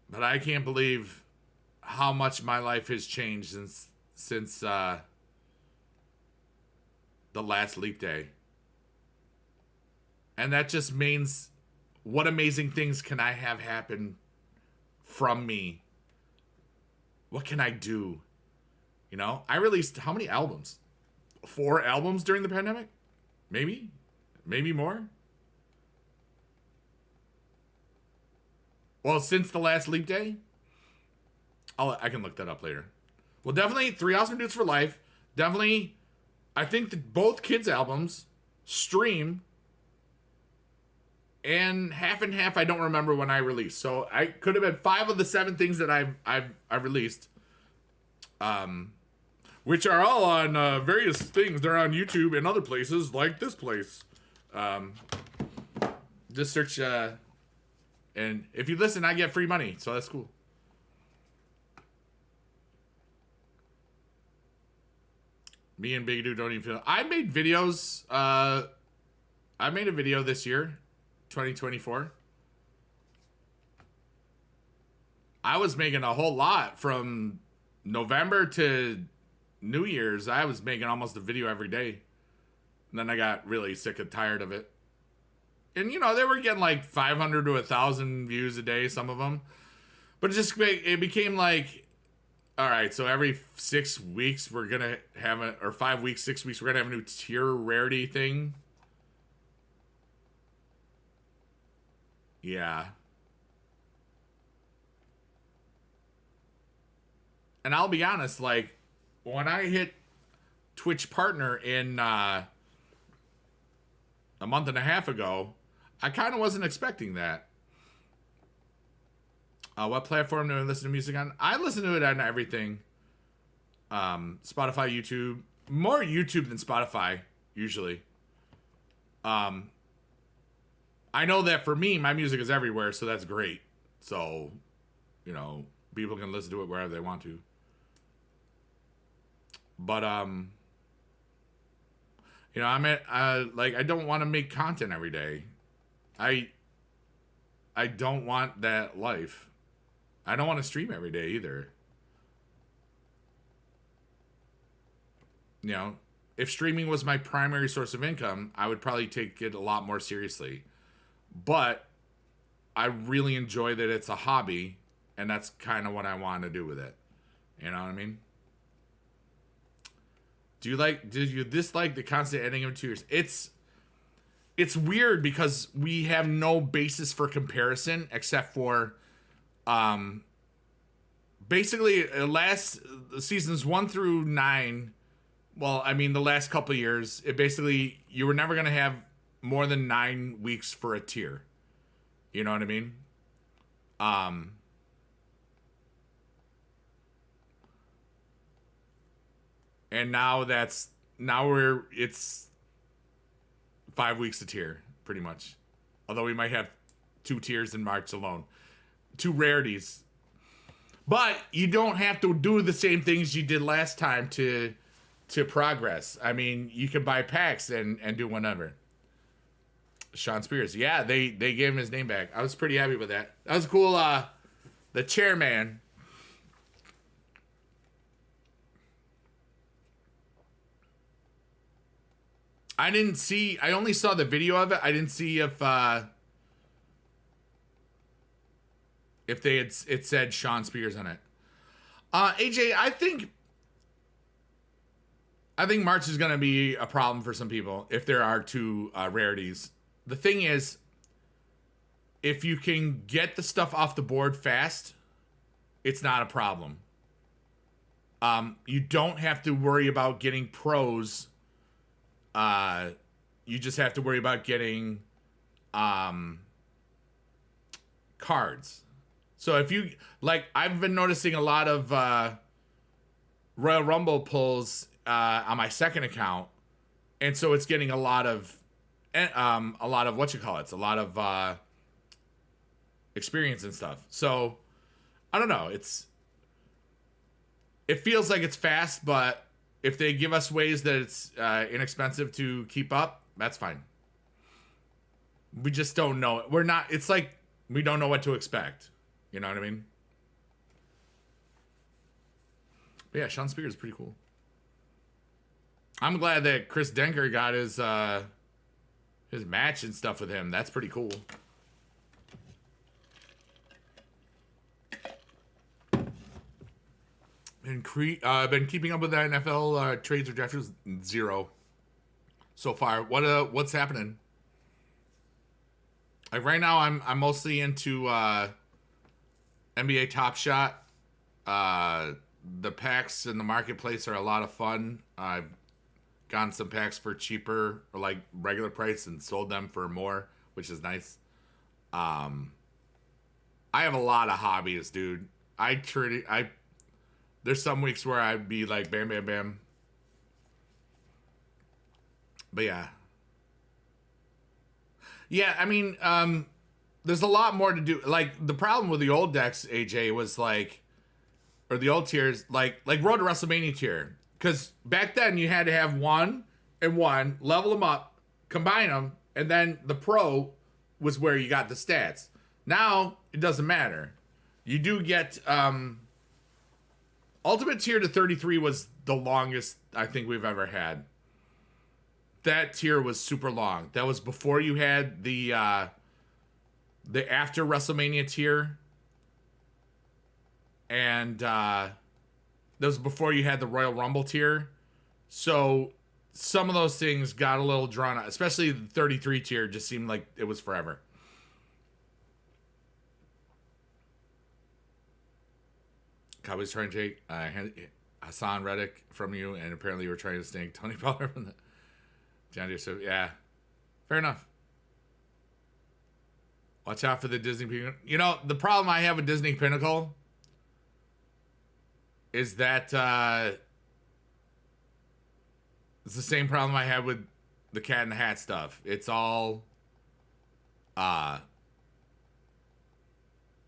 But I can't believe how much my life has changed since the last leap day. And that just means what amazing things can I have happen from me? What can I do? You know, I released how many albums? 4 albums during the pandemic? Maybe more. Well, since the last leap day, I can look that up later. Well, definitely 3 Awesome Dudes for Life. Definitely, I think that both kids' albums, Stream, and Half and Half. I don't remember when I released, so I could have been 5 of the 7 things that I've released, which are all on various things. They're on YouTube and other places like this place. Just search. And if you listen, I get free money, so that's cool. Me and Big Dude don't even feel. I made videos. I made a video this year, 2024. I was making a whole lot from November to New Year's. I was making almost a video every day. And then I got really sick and tired of it. And, you know, they were getting like 500 to 1,000 views a day, some of them. But it became like, all right, so every 6 weeks we're going to have or 5 weeks, 6 weeks, we're going to have a new tier rarity thing. Yeah. And I'll be honest, like, when I hit Twitch Partner in a month and a half ago, I kind of wasn't expecting that. What platform do I listen to music on? I listen to it on everything. Spotify, YouTube. More YouTube than Spotify, usually. I know that for me, my music is everywhere, so that's great. So, you know, people can listen to it wherever they want to. But, you know, I don't want to make content every day. I don't want that life. I don't want to stream every day either. You know, if streaming was my primary source of income, I would probably take it a lot more seriously. But I really enjoy that it's a hobby, and that's kind of what I want to do with it. You know what I mean? Did you dislike the constant editing of 2 years? It's weird because we have no basis for comparison except for basically last seasons 1 through 9. Well, I mean the last couple of years, it basically you were never going to have more than 9 weeks for a tier. You know what I mean? And now it's 5 weeks a tier, pretty much. Although we might have 2 tiers in March alone. 2 rarities. But you don't have to do the same things you did last time to progress. I mean, you can buy packs and do whatever. Sean Spears. Yeah, they gave him his name back. I was pretty happy with that. That was cool. The chairman. I only saw the video of it. I didn't see if it said Sean Spears on it. AJ, I think March is going to be a problem for some people if there are 2 rarities. The thing is, if you can get the stuff off the board fast, it's not a problem. You don't have to worry about getting pros. You just have to worry about getting cards. So if you like, I've been noticing a lot of Royal Rumble pulls on my second account, and so it's getting a lot of what you call it. It's a lot of experience and stuff. So I don't know. It feels like it's fast, but if they give us ways that it's inexpensive to keep up, that's fine. We just don't know. It's like we don't know what to expect. You know what I mean? But yeah, Sean Spears is pretty cool. I'm glad that Chris Denker got his match and stuff with him. That's pretty cool. And been keeping up with the NFL trades or draft 0 so far. What's happening? Like right now, I'm mostly into NBA Top Shot. The packs in the marketplace are a lot of fun. I've gotten some packs for cheaper or like regular price and sold them for more, which is nice. I have a lot of hobbies, dude. There's some weeks where I'd be like bam, bam, bam. But yeah. Yeah, I mean, there's a lot more to do. Like, the problem with the old decks, AJ, was like, or the old tiers, like Road to WrestleMania tier. Because back then you had to have 1 and 1, level them up, combine them, and then the pro was where you got the stats. Now, it doesn't matter. You do get, Ultimate tier to 33 was the longest I think we've ever had. That tier was super long. That was before you had the after WrestleMania tier. And that was before you had the Royal Rumble tier. So some of those things got a little drawn out. Especially the 33 tier just seemed like it was forever. Cowboys trying to take Hassan Reddick from you, and apparently you were trying to snake Tony Pollard from the John Deere. So yeah, fair enough. Watch out for the Disney Pinnacle. You know, the problem I have with Disney Pinnacle is that it's the same problem I had with the Cat in the Hat stuff. It's all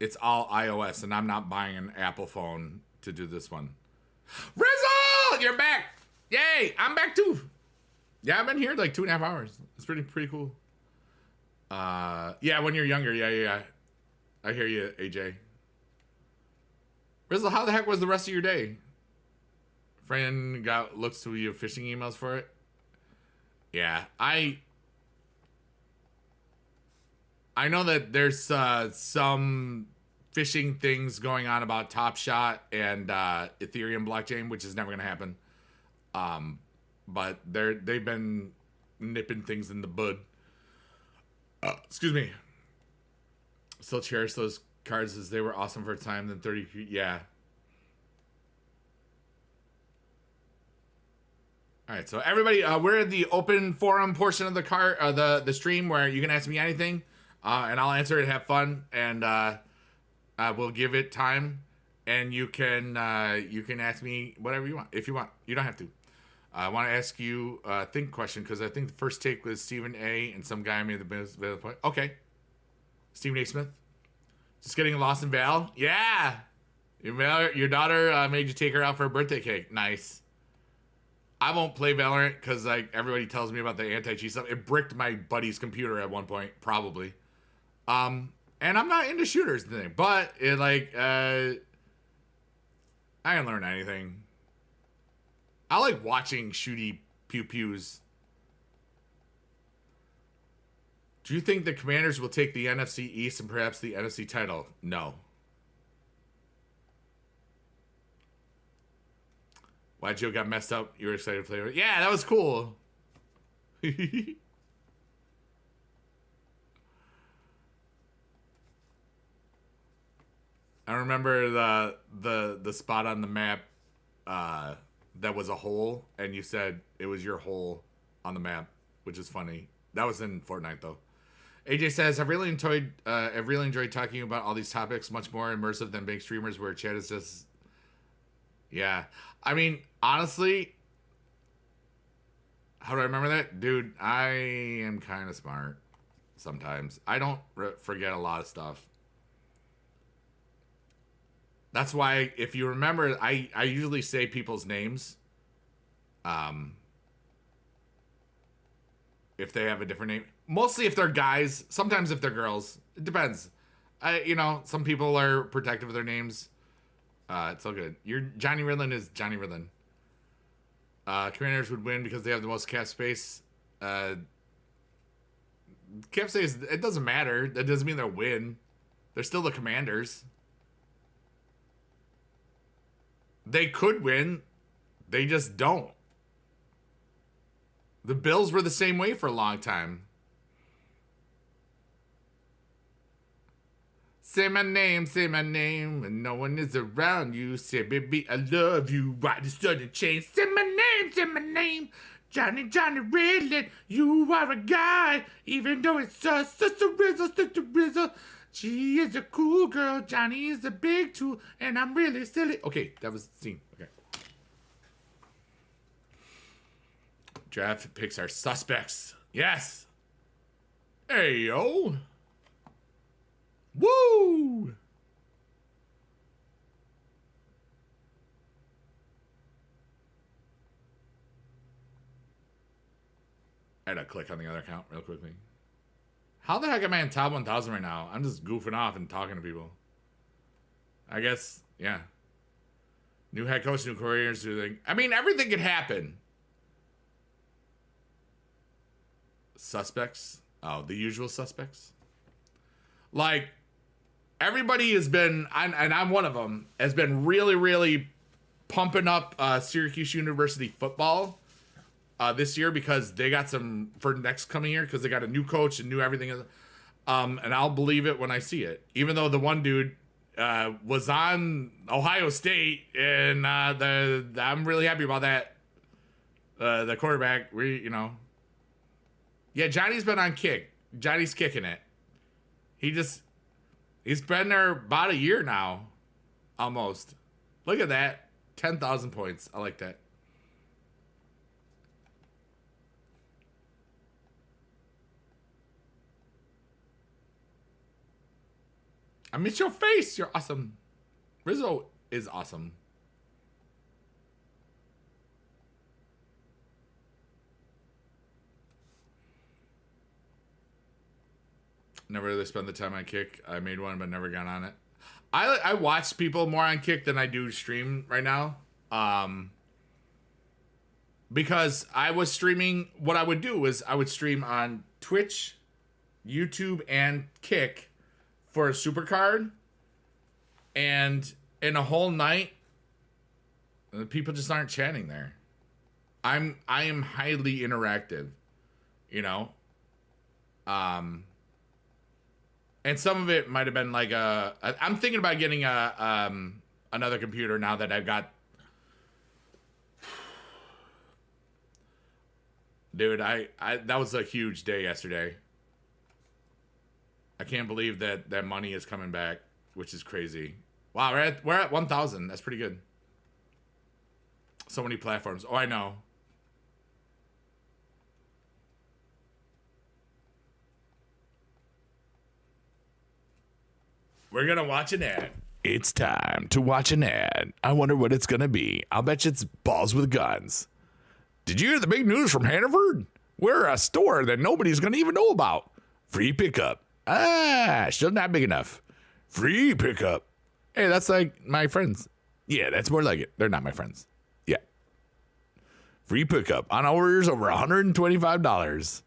iOS, and I'm not buying an Apple phone to do this one. Rizzle, you're back! Yay, I'm back too. Yeah, I've been here like 2.5 hours. It's pretty cool. Yeah, when you're younger, yeah. I hear you, AJ. Rizzle, how the heck was the rest of your day? Friend looks to your phishing emails for it. Yeah, I know that there's some phishing things going on about Top Shot and Ethereum blockchain, which is never going to happen. But they've been nipping things in the bud. Excuse me. Still cherish those cards as they were awesome for a time. Then 30, yeah. All right, so everybody, we're in the open forum portion of the stream where you can ask me anything, and I'll answer it. Have fun, and we'll give it time, and you can ask me whatever you want if you want. You don't have to. I want to ask you a think question because I think the first take was Stephen A. and some guy made the best point. Okay, Stephen A. Smith. Just getting lost in Val. Yeah, your daughter made you take her out for a birthday cake. Nice. I won't play Valorant because like everybody tells me about the anti-cheat stuff. It bricked my buddy's computer at one point, probably. And I'm not into shooters thing, but it like I didn't learn anything. I like watching shooty pew pews. Do you think the Commanders will take the NFC East and perhaps the NFC title? No. Why Joe got messed up? You were excited to play with it? Yeah, that was cool. I remember the spot on the map that was a hole, and you said it was your hole on the map, which is funny. That was in Fortnite though. AJ says, I've really enjoyed talking about all these topics, much more immersive than big streamers where chat is just. Yeah. I mean, honestly, how do I remember that? Dude, I am kind of smart sometimes. I don't forget a lot of stuff. That's why, if you remember, I usually say people's names. If they have a different name. Mostly if they're guys. Sometimes if they're girls. It depends. Some people are protective of their names. It's all good. Johnny Ridlin is Johnny Ridlin. Commanders would win because they have the most cap space. Cap space, it doesn't matter. That doesn't mean they'll win. They're still the Commanders. They could win. They just don't. The Bills were the same way for a long time. Say my name, and no one is around you. Say, baby, I love you. Why the sudden change? Say my name. Johnny Ridley, you are a guy. Even though it's Sister Rizzle. She is a cool girl. Johnny is a big tool, and I'm really silly. Okay, that was the scene. Okay. Draft picks are suspects. Yes. Hey, yo. Woo! I had to click on the other account real quickly. How the heck am I in top 1,000 right now? I'm just goofing off and talking to people. I guess, yeah. New head coach, new couriers, I mean, everything could happen. Suspects? Oh, the usual suspects? Like, everybody has been, and I'm one of them, has been really, really pumping up Syracuse University football this year because they got some for next coming year because they got a new coach and new everything. And I'll believe it when I see it. Even though the one dude was on Ohio State, and I'm really happy about that. The quarterback, yeah, Johnny's been on kick. Johnny's kicking it. He's been there about a year now, almost. Look at that, 10,000 points. I like that. I miss your face. You're awesome. Rizzo is awesome. Never really spent the time on Kick. I made one, but never got on it. I watch people more on Kick than I do stream right now. because I was streaming. What I would do is I would stream on Twitch, YouTube, and Kick for a supercard, and in a whole night, people just aren't chatting there. I am highly interactive, you know. And some of it might have been like I'm thinking about getting another computer now that I've got. Dude, I that was a huge day yesterday. I can't believe that money is coming back, which is crazy. Wow, we're at 1,000. That's pretty good. So many platforms. Oh, I know. We're gonna watch an ad. It's time to watch an ad. I wonder what it's gonna be. I'll bet you it's balls with guns. Did you hear the big news from Hannaford? We're a store that nobody's gonna even know about. Free pickup. Still not big enough. Free pickup. Hey, that's like my friends. Yeah, that's more like it. They're not my friends. Yeah. Free pickup on orders over $125.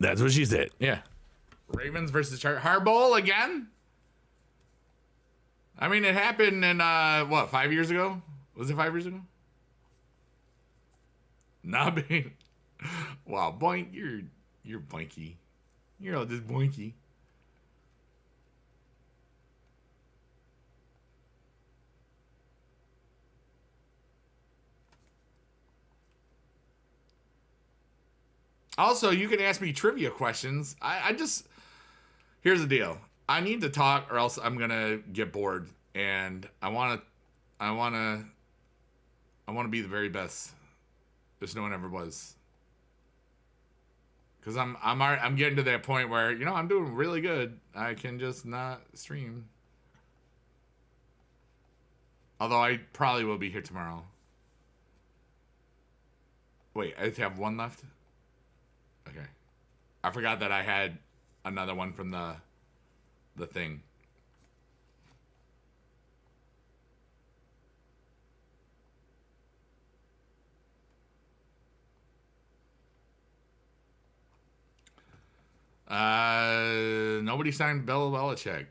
That's what she said. Yeah. Ravens versus Chargers. Harbaugh again? I mean, it happened in, 5 years ago? Was it 5 years ago? Not being... Wow, boink, you're boinky. You're all just boinky. Also, you can ask me trivia questions. I just... Here's the deal. I need to talk or else I'm going to get bored. And I want to be the very best. There's no one ever was. Because I'm getting to that point where, you know, I'm doing really good. I can just not stream. Although I probably will be here tomorrow. Wait, I have one left? Okay. I forgot that I had another one from the thing. Nobody signed Bill Belichick.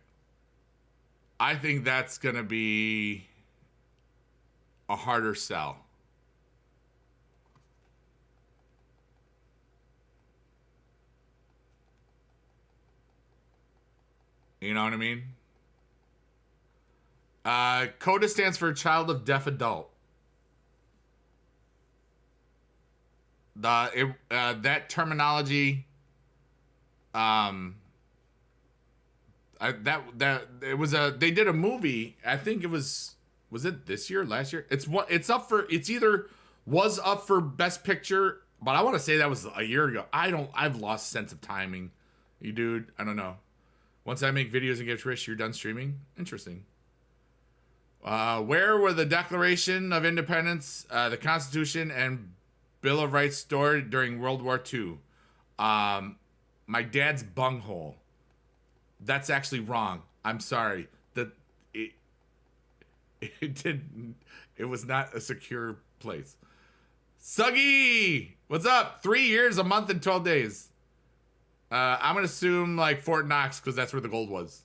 I think that's going to be a harder sell. You know what I mean? CODA stands for Child of Deaf Adult. That terminology, they did a movie. I think it was it this year, last year? It's either was up for Best Picture, but I want to say that was a year ago. I've lost sense of timing. You dude, I don't know. Once I make videos and get rich, you're done streaming? Interesting. Where were the Declaration of Independence, the Constitution, and Bill of Rights stored during World War II? My dad's bunghole. That's actually wrong. I'm sorry. It was not a secure place. Suggy! What's up? 3 years, a month, and 12 days. I'm going to assume like Fort Knox because that's where the gold was.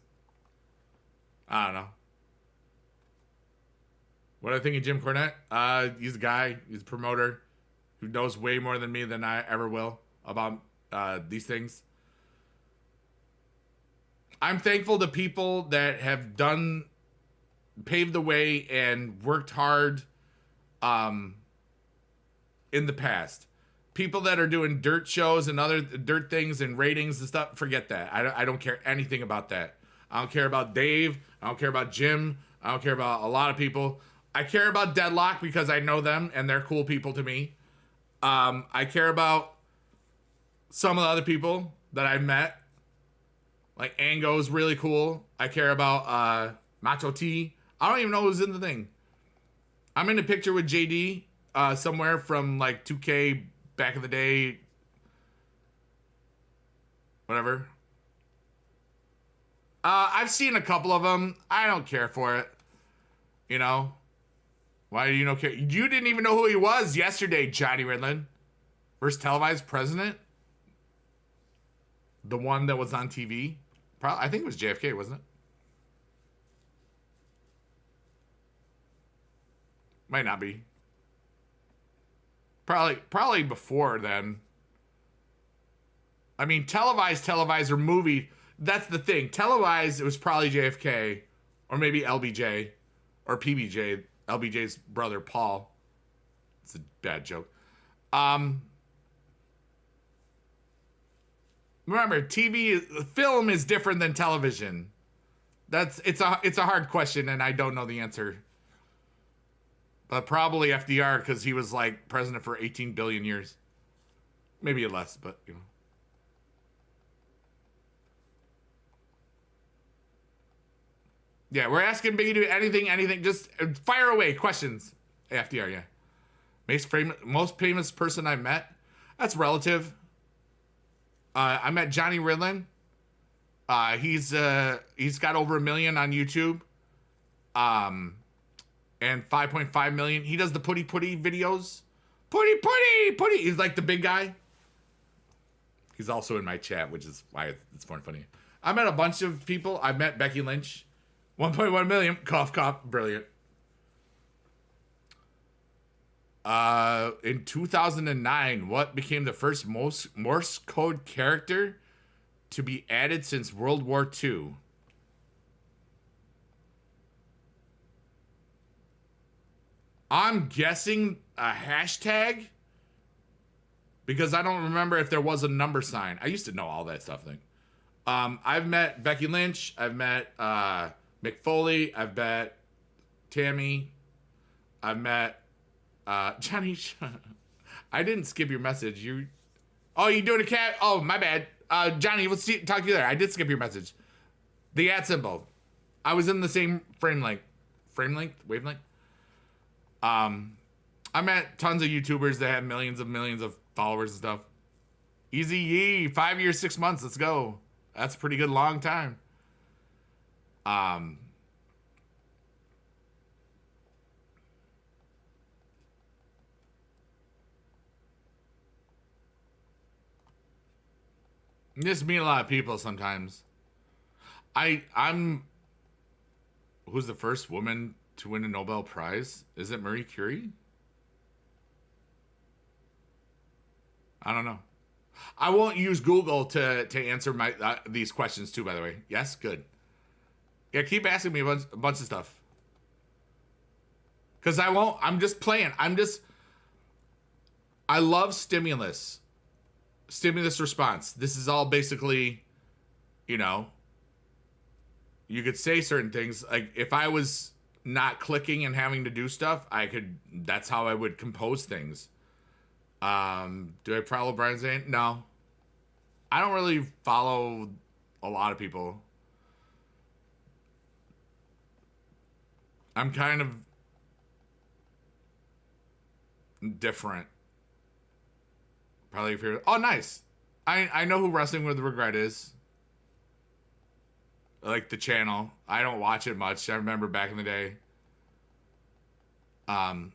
I don't know. What do I think of Jim Cornette? He's a guy. He's a promoter who knows way more than me than I ever will about these things. I'm thankful to people that have paved the way and worked hard in the past. People that are doing dirt shows and other dirt things and ratings and stuff, forget that. I don't care anything about that. I don't care about Dave. I don't care about Jim. I don't care about a lot of people. I care about Deadlock because I know them and they're cool people to me. I care about some of the other people that I've met. Like Ango's really cool. I care about Macho T. I don't even know who's in the thing. I'm in a picture with JD somewhere from like 2K back in the day. Whatever. I've seen a couple of them. I don't care for it. You know? Why do you know? You didn't even know who he was yesterday, Johnny Ridlin. First televised president. The one that was on TV. I think it was JFK, wasn't it? Might not be. Probably before then. I mean, televised or movie. That's the thing. Televised, it was probably JFK, or maybe LBJ, or PBJ, LBJ's brother Paul. It's a bad joke. Remember, film is different than television. It's a hard question, and I don't know the answer. But probably FDR, because he was like president for 18 billion years. Maybe less, but you know. Yeah, we're asking Biggie to anything. Just fire away questions. FDR, yeah. Most famous person I met. That's relative. I met Johnny Ridlin. He's got over 1 million on YouTube. And 5.5 million. He does the putty videos. Putty. He's like the big guy. He's also in my chat, which is why it's more funny. I met a bunch of people. I met Becky Lynch. 1.1 million. Cough. Brilliant. In 2009, what became the first Morse code character to be added since World War II? I'm guessing a hashtag, because I don't remember if there was a number sign. I used to know all that stuff. I've met Becky Lynch. I've met Mick Foley. I've met Tammy. I've met Johnny. I didn't skip your message. You doing a cat? Oh, my bad. Johnny, we'll talk to you there. I did skip your message. The @ symbol. I was in the same wavelength. I met tons of YouTubers that had millions of followers and stuff. Easy Yee, 5 years, 6 months. Let's go. That's a pretty good long time. You just meet a lot of people sometimes. I'm who's the first woman to win a Nobel Prize? Is it Marie Curie? I don't know. I won't use Google to answer these questions too, by the way. Yes? Good. Yeah, keep asking me a bunch of stuff. Because I won't. I'm just playing. I love stimulus. Stimulus response. This is all basically, you could say certain things. Like, if I was not clicking and having to do stuff, that's how I would compose things. Do I follow Brian Zane? No. I don't really follow a lot of people. I'm kind of different. Probably if you're... Oh, nice. I know who Wrestling with Regret is. Like the channel. I don't watch it much. I remember back in the day. I'm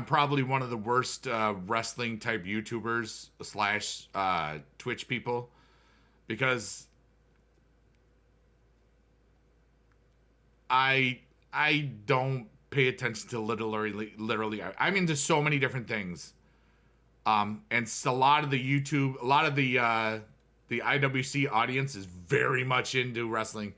probably one of the worst wrestling type YouTubers / Twitch people, because I don't pay attention to literally. I'm into so many different things. And a lot of the IWC audience is very much into wrestling.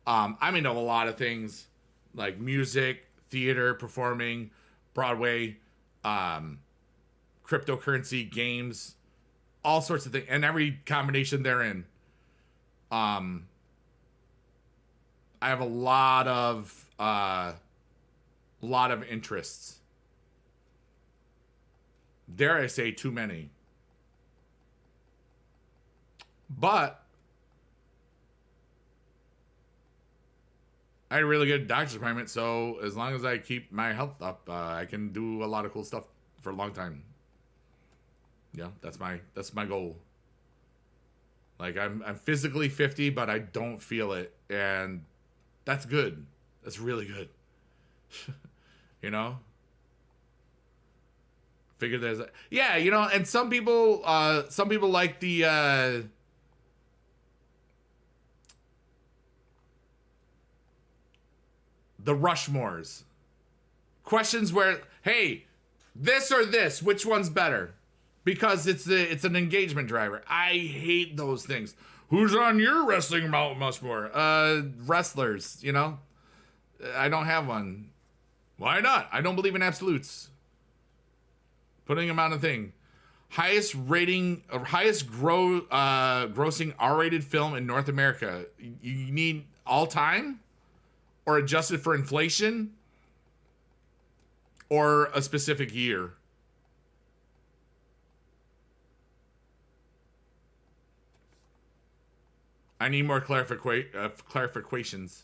I'm into a lot of things like music, theater, performing, Broadway, cryptocurrency, games, all sorts of things, and every combination therein. I have a lot of interests. Dare I say, too many. But I had a really good doctor's appointment, so as long as I keep my health up, I can do a lot of cool stuff for a long time. Yeah, that's my goal. Like, I'm physically 50, but I don't feel it, and that's good. That's really good. You know? Figure there's yeah, and some people like the Rushmores. Questions where, hey, this or this, which one's better? Because it's an engagement driver. I hate those things. Who's on your wrestling Mount Rushmore? Wrestlers, I don't have one. Why not? I don't believe in absolutes. Putting them on a thing. Highest grossing R-rated film in North America. You need all time? Or adjusted for inflation? Or a specific year? I need more clarifications.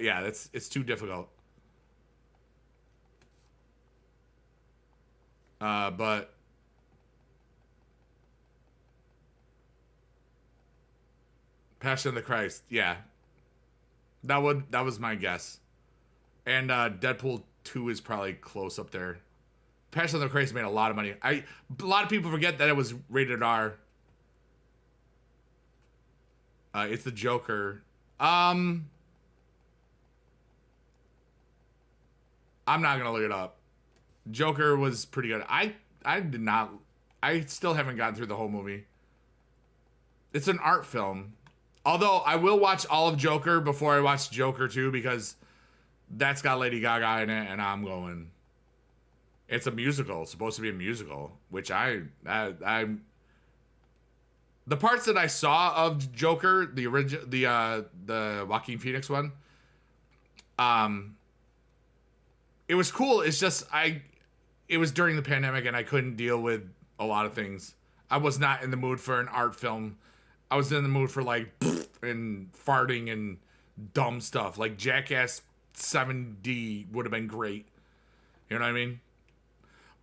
Yeah, it's too difficult. But Passion of the Christ, yeah, that was my guess. And Deadpool 2 is probably close up there. Passion of the Christ made a lot of money. A lot of people forget that it was rated R. It's the Joker. I'm not gonna look it up. Joker was pretty good. I did not. I still haven't gotten through the whole movie. It's an art film. Although I will watch all of Joker before I watch Joker 2 because that's got Lady Gaga in it, and I'm going. It's a musical. It's supposed to be a musical, which I'm. The parts that I saw of Joker, the original, the Joaquin Phoenix one, it was cool. It's just it was during the pandemic and I couldn't deal with a lot of things. I was not in the mood for an art film. I was in the mood for like and farting and dumb stuff. Like Jackass 7D would have been great. You know what I mean?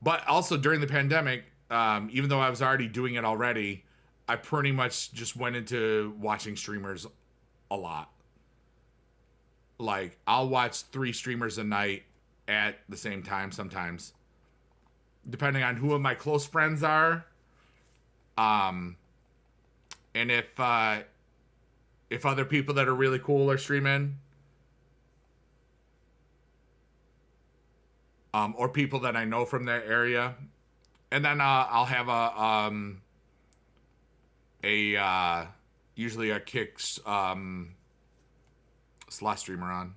But also during the pandemic, even though I was already doing it already, I pretty much just went into watching streamers a lot. Like, I'll watch 3 streamers a night at the same time sometimes. Depending on who my close friends are. And if other people that are really cool are streaming. Or people that I know from that area. And then I'll have usually a Kicks slot streamer on.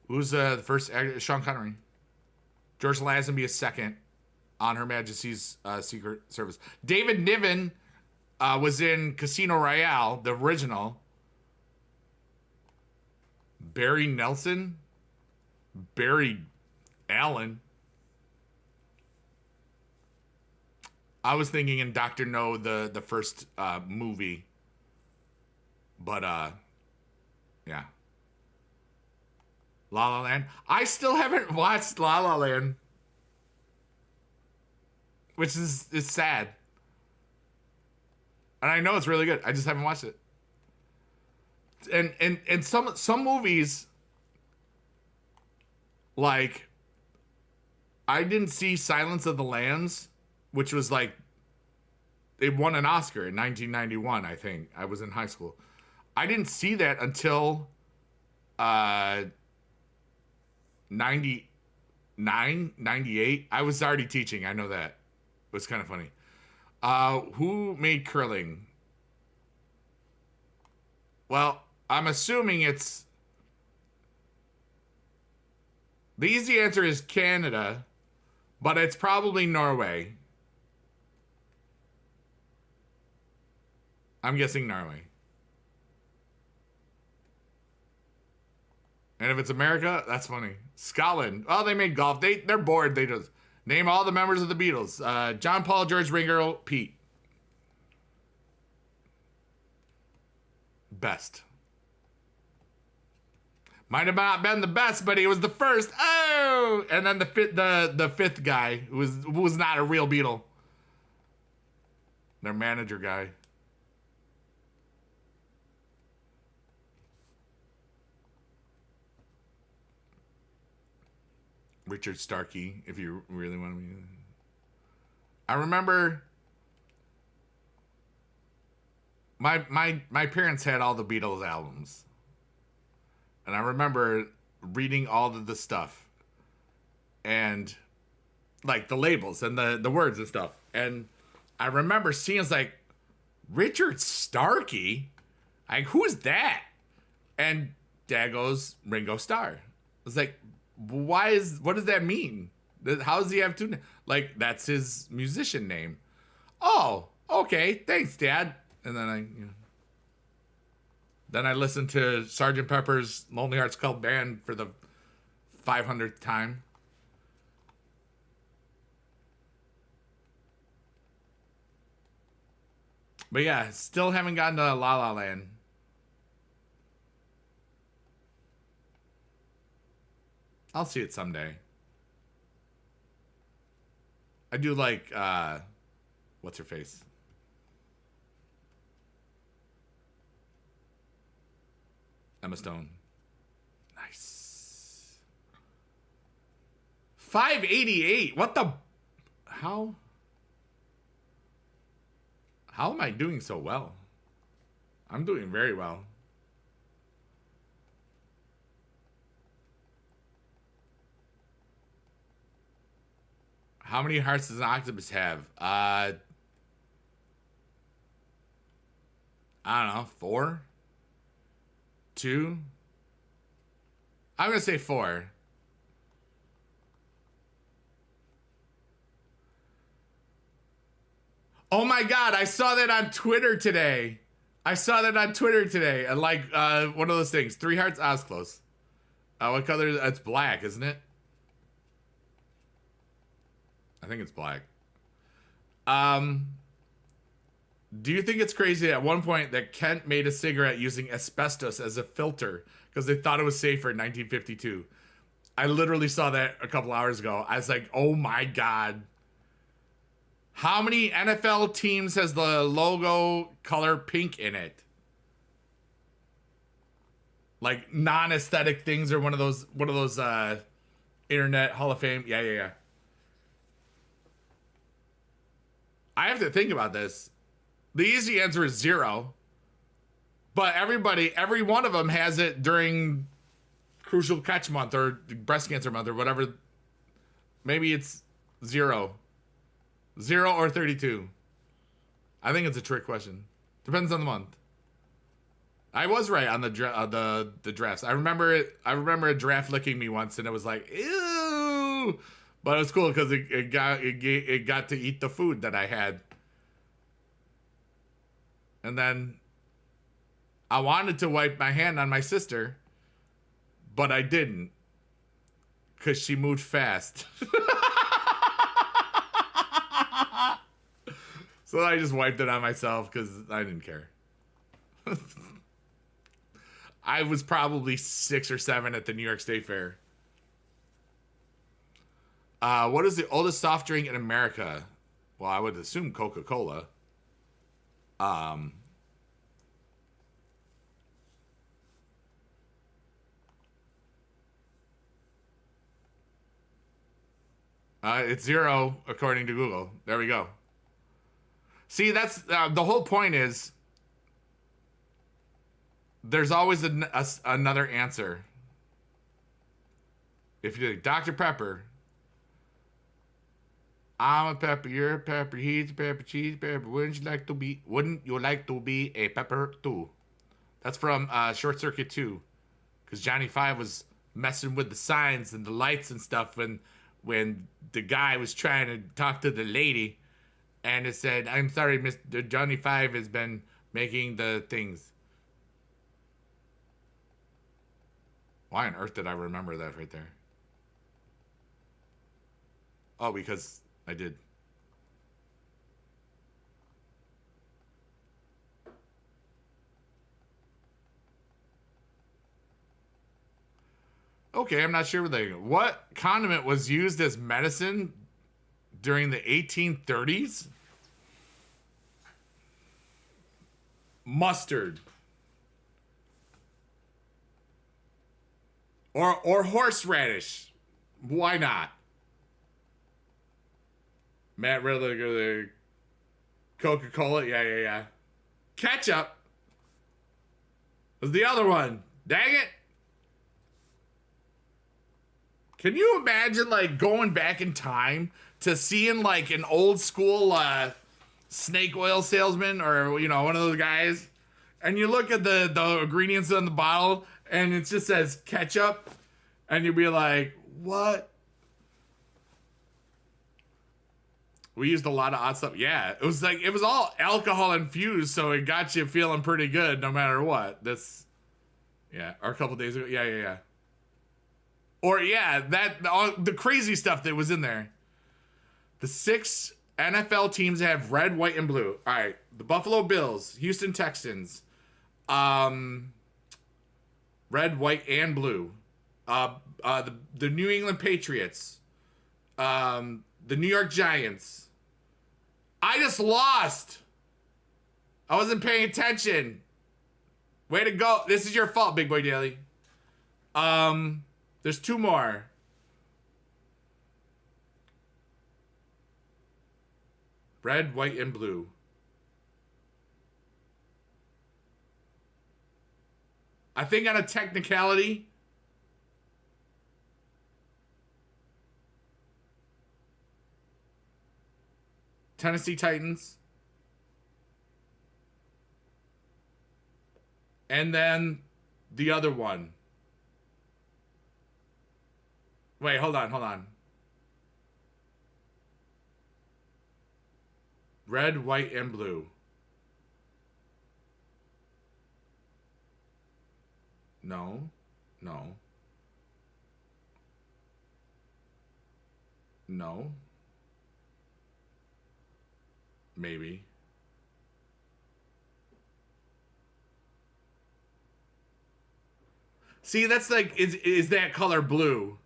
Who's the first? Sean Connery. George Lazenby is second on Her Majesty's Secret Service. David Niven was in Casino Royale, the original. Barry Nelson. Barry Allen. I was thinking in Dr. No, the first movie. But, yeah. La La Land. I still haven't watched La La Land. Which is sad. And I know it's really good. I just haven't watched it. And some movies, like, I didn't see Silence of the Lambs, which was like, it won an Oscar in 1991, I think. I was in high school. I didn't see that until 99, 98. I was already teaching. I know that. It was kind of funny. Who made Curling? Well, I'm assuming it's... The easy answer is Canada, but it's probably Norway. I'm guessing Norway. And if it's America, that's funny. Scotland. Oh, they made golf. They're bored. They just name all the members of the Beatles. John, Paul, George, Ringo, Pete. Best. Might have not been the best, but he was the first. Oh, and then the fifth guy who was not a real Beatle. Their manager guy. Richard Starkey, if you really want to be. I remember my parents had all the Beatles albums. And I remember reading all of the stuff. And like the labels and the words and stuff. And I remember seeing, it's like, Richard Starkey? Like, who is that? And Dad goes, Ringo Starr. I was like, what does that mean? How does he have two? Like, that's his musician name. Oh, okay, thanks, Dad. And then then I listened to Sgt. Pepper's Lonely Hearts Club Band for the 500th time. But yeah, still haven't gotten to La La Land. I'll see it someday. I do like, what's her face? Emma Stone. Nice. 588. What the? How am I doing so well? I'm doing very well. How many hearts does an octopus have? I don't know, 4? 2? I'm gonna say 4. Oh my God, I saw that on Twitter today. And like, one of those things. 3 hearts? I was close. What color? It's black, isn't it? I think it's black. Do you think it's crazy at one point that Kent made a cigarette using asbestos as a filter because they thought it was safer in 1952? I literally saw that a couple hours ago. I was like, oh my God. How many NFL teams has the logo color pink in it? Like non-aesthetic things or one of those internet Hall of Fame. Yeah. I have to think about this. The easy answer is 0. But every one of them has it during Crucial Catch Month or Breast Cancer Month or whatever. Maybe it's 0. 0 or 32. I think it's a trick question. Depends on the month. I was right on the drafts. I remember a draft licking me once, and it was like, ew. But it was cool because it got to eat the food that I had. And then I wanted to wipe my hand on my sister, but I didn't because she moved fast. So I just wiped it on myself because I didn't care. I was probably 6 or 7 at the New York State Fair. What is the oldest soft drink in America? Well, I would assume Coca-Cola. It's 0 according to Google. There we go. See, that's the whole point is there's always another answer. If you're like, Dr. Pepper, I'm a pepper, you're a pepper, he's a pepper, she's a pepper. Wouldn't you like to be a pepper too? That's from Short Circuit 2. Because Johnny Five was messing with the signs and the lights and stuff when the guy was trying to talk to the lady. And it said, I'm sorry, Mr. Johnny Five has been making the things. Why on earth did I remember that right there? Oh, because I did. Okay, I'm not sure what condiment was used as medicine during the 1830s? Mustard. Or horseradish. Why not? Matt Riddler, the Coca-Cola. Yeah. Ketchup was the other one. Dang it. Can you imagine, like, going back in time to seeing, like, an old school snake oil salesman or, you know, one of those guys, and you look at the ingredients on the bottle and it just says ketchup, and you'd be like, what? We used a lot of odd stuff. Yeah, it was like, it was all alcohol infused, so it got you feeling pretty good no matter what. That's, yeah, or a couple days ago. Yeah. Or, yeah, the crazy stuff that was in there. The 6 NFL teams have red, white, and blue. All right, the Buffalo Bills, Houston Texans, red, white, and blue. The New England Patriots, the New York Giants. I just lost. I wasn't paying attention. Way to go. This is your fault, Big Boy Daily. There's 2 more. Red, white, and blue. I think on a technicality, Tennessee Titans. And then the other one. Wait, hold on. Red, white, and blue. No. Maybe. See, that's like, is that color blue?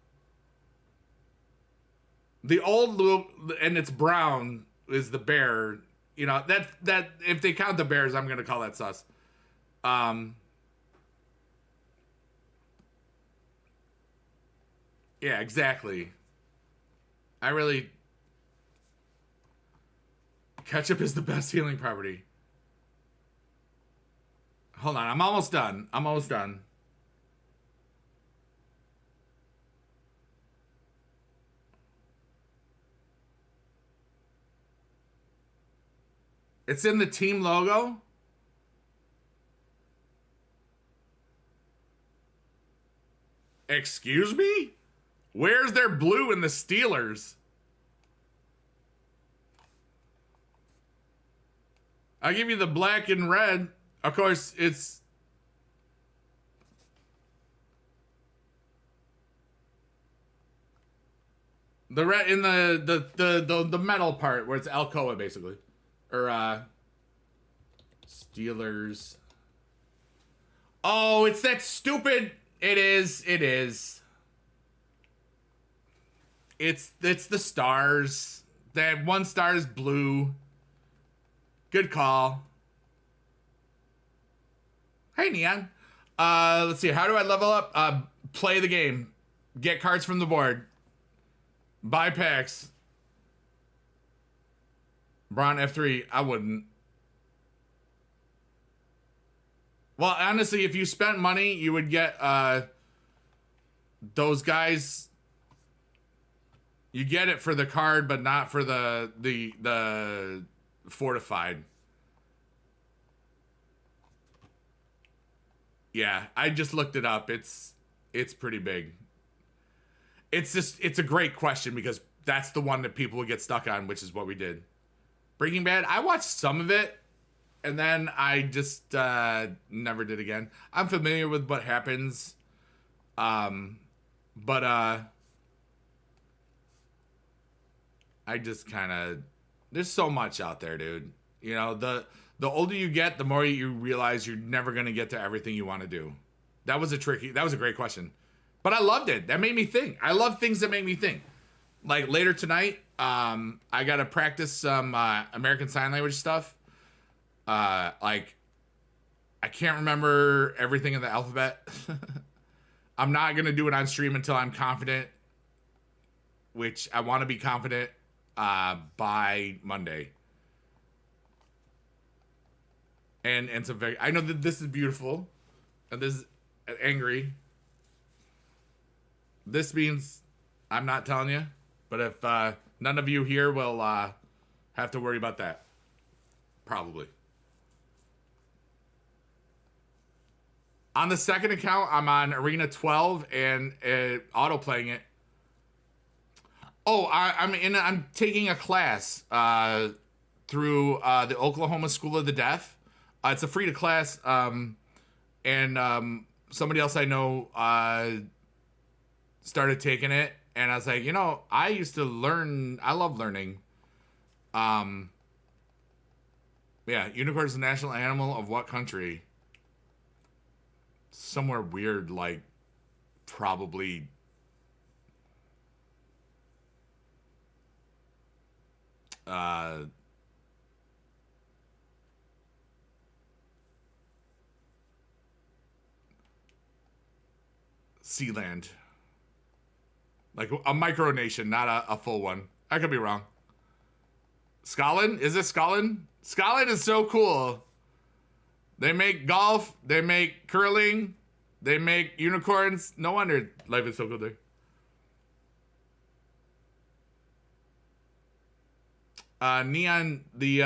The old blue, and it's brown, is the bear. You know, that if they count the bears, I'm gonna call that sus. Yeah, exactly. I really, ketchup is the best healing property. Hold on, I'm almost done. It's in the team logo. Excuse me? Where's their blue in the Steelers? I'll give you the black and red. Of course, it's... the red in the metal part where it's Alcoa, basically. Or, Steelers. Oh, it's that stupid... It is. It's the stars. That one star is blue. Good call. Hey, Neon. Let's see. How do I level up? Play the game. Get cards from the board. Buy packs. Braun F3. I wouldn't. Well, honestly, if you spent money, you would get those guys. You get it for the card, but not for the fortified. Yeah, I just looked it up. It's pretty big. It's a great question because that's the one that people would get stuck on, which is what we did. Breaking Bad, I watched some of it, and then I just never did again. I'm familiar with what happens, but I just kind of, there's so much out there, dude. You know, the older you get, the more you realize you're never gonna get to everything you want to do. That was a great question, but I loved it. That made me think. I love things that make me think. Like later tonight, I gotta practice some American Sign Language stuff. Like, I can't remember everything in the alphabet. I'm not gonna do it on stream until I'm confident which I want to be confident by Monday. And some very, I know that this is beautiful, and this is angry. This means I'm not telling you, but if none of you here will have to worry about that, probably. On the second account, I'm on Arena 12 and auto playing it. Oh, I'm taking a class through the Oklahoma School of the Deaf. It's a free to class, and somebody else I know started taking it, and I was like, I used to learn. I love learning. Yeah, unicorn is the national animal of what country? Somewhere weird, like probably Sealand. Like a micronation, not a full one. I could be wrong. Scotland? Is it Scotland? Scotland is so cool. They make golf. They make curling. They make unicorns. No wonder life is so good there. Neon, you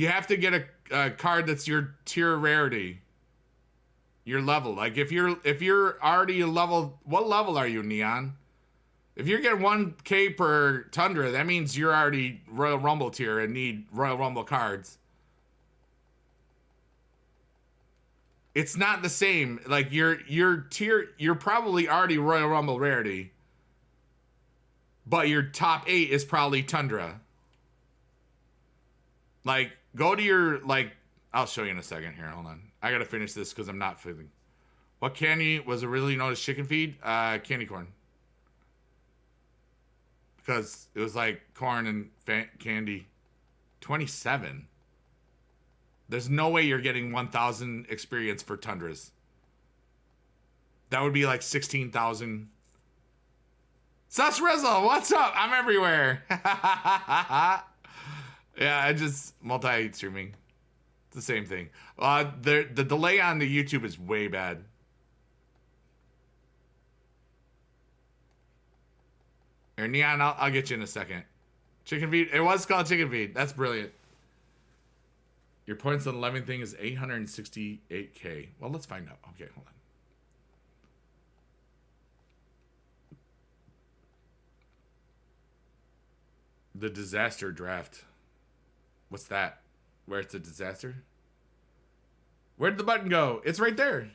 have to get a card that's your tier rarity. Your level. Like if you're already a level, what level are you, Neon? If you're getting 1K per Tundra, that means you're already Royal Rumble tier and need Royal Rumble cards. It's not the same. Like your tier, you're probably already Royal Rumble rarity, but your top 8 is probably Tundra. Like go to your I'll show you in a second here. Hold on. I gotta finish this because I'm not feeling. What candy was originally known as chicken feed? Candy corn. Because it was like corn and candy. 27. There's no way you're getting 1,000 experience for Tundras. That would be like 16,000. Sus Rizzle, what's up? I'm everywhere. Yeah, I just multi-streaming. It's the same thing. The delay on the YouTube is way bad. Here, Neon, I'll get you in a second. Chicken feed. It was called chicken feed. That's brilliant. Your points on the 11 thing is 868K. Well, let's find out. Okay, hold on. The disaster draft. What's that? Where it's a disaster? Where'd the button go? It's right there.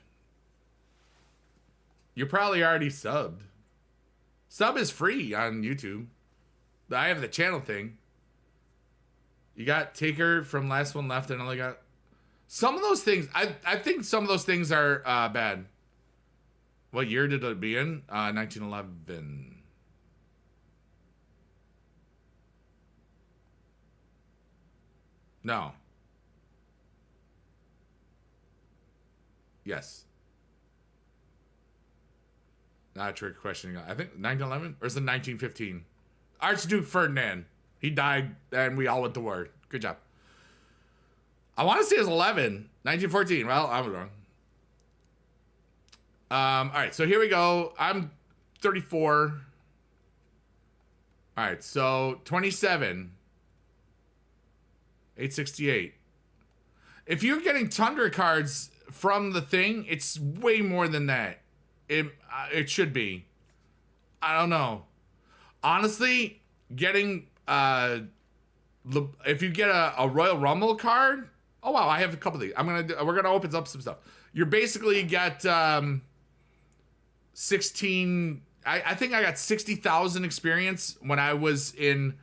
You're probably already subbed. Sub is free on YouTube. I have the channel thing. You got Taker from Last One Left and only got... Some of those things... I think some of those things are bad. What year did it be in? 1911. No. Yes. Not a trick question. I think 1911 or is it 1915? Archduke Ferdinand. He died and we all went to war. Good job. I want to say it was 11. 1914. Well, I was wrong. All right, so here we go. I'm 34. All right, so 27. 868. If you're getting Tundra cards from the thing, it's way more than that. It should be. I don't know. Honestly, getting if you get a Royal Rumble card, oh wow, I have a couple of these. We're gonna open up some stuff. You're basically got 16. I think I got 60,000 experience when I was in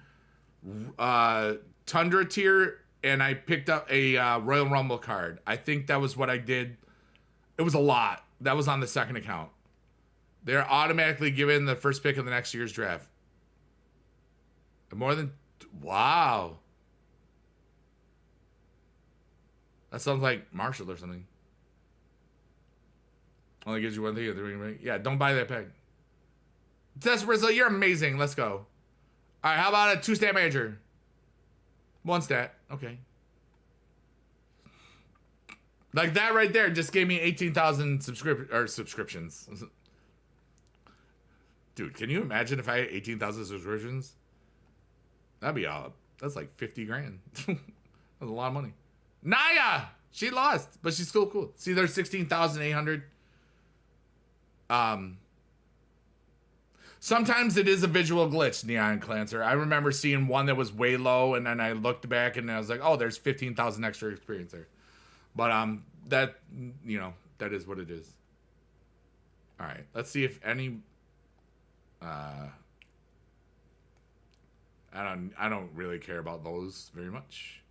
Tundra tier, and I picked up a Royal Rumble card. I think that was what I did. It was a lot. That was on the second account. They're automatically given the first pick of the next year's draft. More than... Wow. That sounds like Marshall or something. Only gives you one thing. Yeah, don't buy that pack. Tess Rizzo, you're amazing. Let's go. All right, how about a 2-stat manager? 1 stat. Okay. Like that right there just gave me 18,000 subscriptions. Dude, can you imagine if I had 18,000 subscriptions? That'd be all. That's like 50 grand. That's a lot of money. Naya! She lost, but she's still cool. See, there's 16,800. Sometimes it is a visual glitch, Neon Clancer. I remember seeing one that was way low, and then I looked back and I was like, oh, there's 15,000 extra experience there. But that, you know, that is what it is. All right, let's see if any. I don't really care about those very much.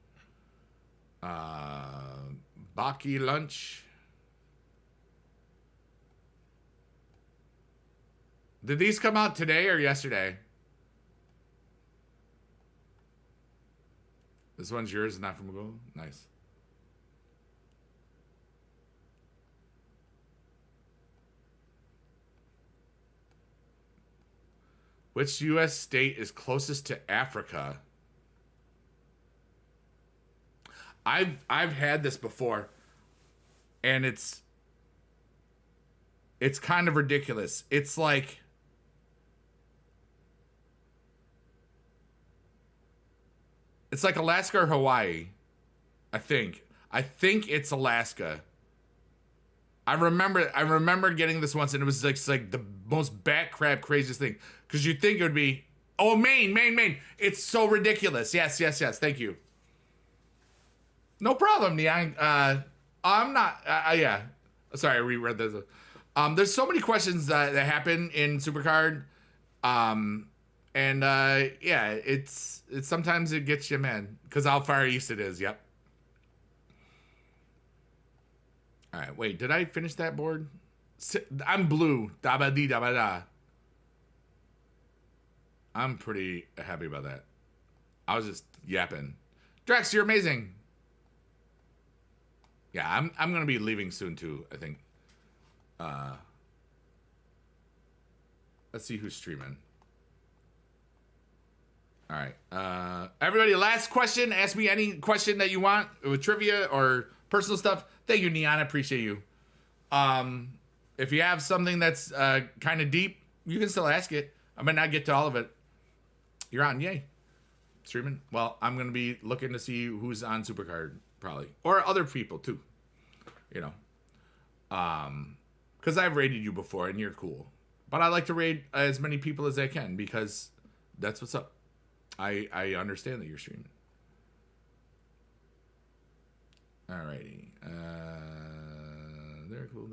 Baki lunch. Did these come out today or yesterday? This one's yours, not from Google. Nice. Which U.S. state is closest to Africa? I've had this before, and it's kind of ridiculous. It's like Alaska or Hawaii. I think it's Alaska. I remember getting this once, and it was like the most bat crap craziest thing. Because you think it would be, oh, Maine. It's so ridiculous. Yes. Thank you. No problem, Neon. I'm not. Yeah. Sorry, I reread this. There's so many questions that happen in Supercard. Yeah, it's sometimes it gets you, man. Because how far east it is. Yep. All right, wait, did I finish that board? I'm blue. Da-ba-dee-da-ba-da. I'm pretty happy about that. I was just yapping. Drex, you're amazing. Yeah, I'm going to be leaving soon, too, I think. Let's see who's streaming. All right. Everybody, last question. Ask me any question that you want with trivia or personal stuff. Thank you, Neon. I appreciate you. If you have something that's kind of deep, you can still ask it. I might not get to all of it. You're on, yay. Streaming? Well, I'm going to be looking to see who's on Supercard, probably. Or other people, too. You know. Because I've raided you before, and you're cool. But I like to raid as many people as I can, because that's what's up. I understand that you're streaming. Alrighty. They're cool.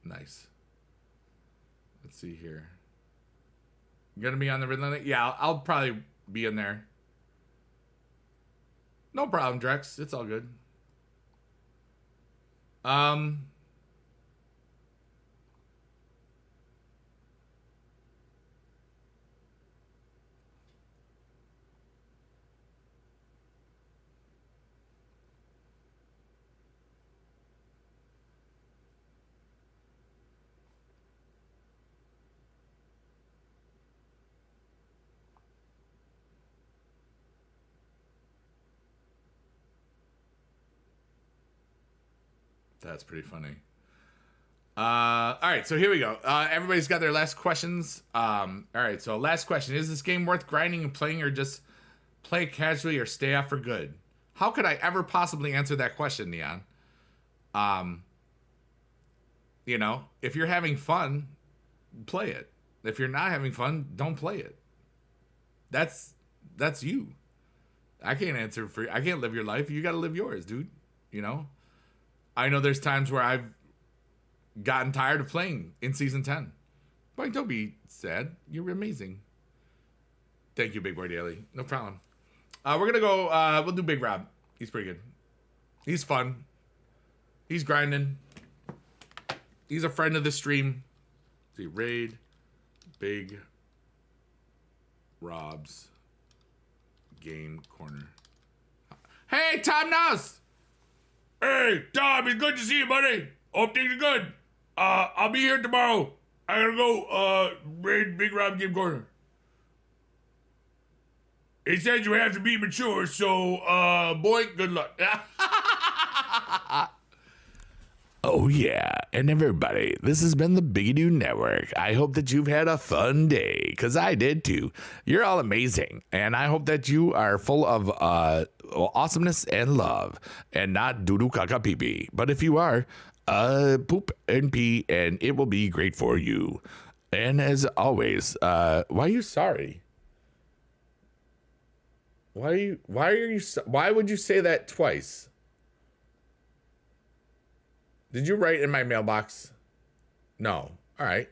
Nice. Let's see here. You gonna be on the Redline? Yeah, I'll probably be in there. No problem, Drex. It's all good. That's pretty funny. All right, so here we go. Everybody's got their last questions. All right, so last question. Is this game worth grinding and playing, or just play casually or stay off for good? How could I ever possibly answer that question, Neon? You know, if you're having fun, play it. If you're not having fun, don't play it. That's you. I can't answer for you. I can't live your life. You got to live yours, dude. You know? I know there's times where I've gotten tired of playing in Season 10. But don't be sad. You're amazing. Thank you, Big Boy Daily. No problem. We're going to go, we'll do Big Rob. He's pretty good. He's fun. He's grinding. He's a friend of the stream. See, Raid, Big Rob's game corner. Hey, Tom Nuss! Hey, Tom, it's good to see you, buddy. Hope things are good. I'll be here tomorrow. I gotta go, raid Big Rob Game Corner. He said you have to be mature, so, boy, good luck. Oh, yeah. And everybody, this has been the Bigadoo Network. I hope that you've had a fun day, because I did too. You're all amazing. And I hope that you are full of awesomeness and love, and not doo-doo caca pee-pee. But if you are, poop and pee, and it will be great for you. And as always, why are you sorry? Why would you say that twice? Did you write in my mailbox? No. All right.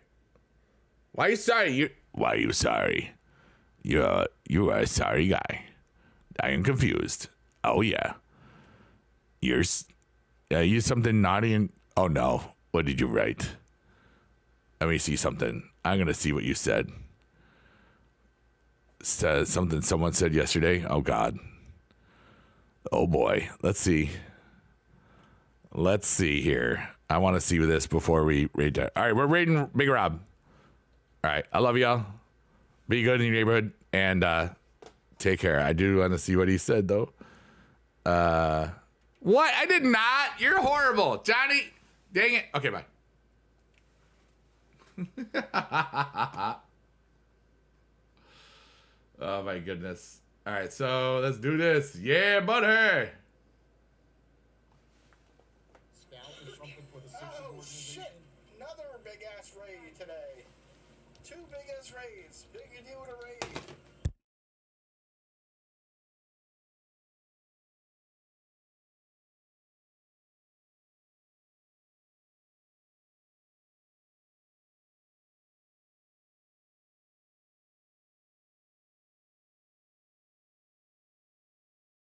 Why are you sorry? Why are you sorry? You are a sorry guy. I am confused. Oh yeah. You're something naughty and oh no. What did you write? Let me see something. I'm gonna see what you said. Something someone said yesterday. Oh God. Oh boy. Let's see. Let's see here. I want to see this before we raid that. All right, we're raiding Big Rob. All right, I love y'all. Be good in your neighborhood and take care. I do want to see what he said though. What? I did not. You're horrible, Johnny. Dang it. Okay, bye. Oh my goodness. All right, so let's do this. Yeah, butter. Oh shit! Another big ass raid today. 2 big ass raids. Bigadoo to raid.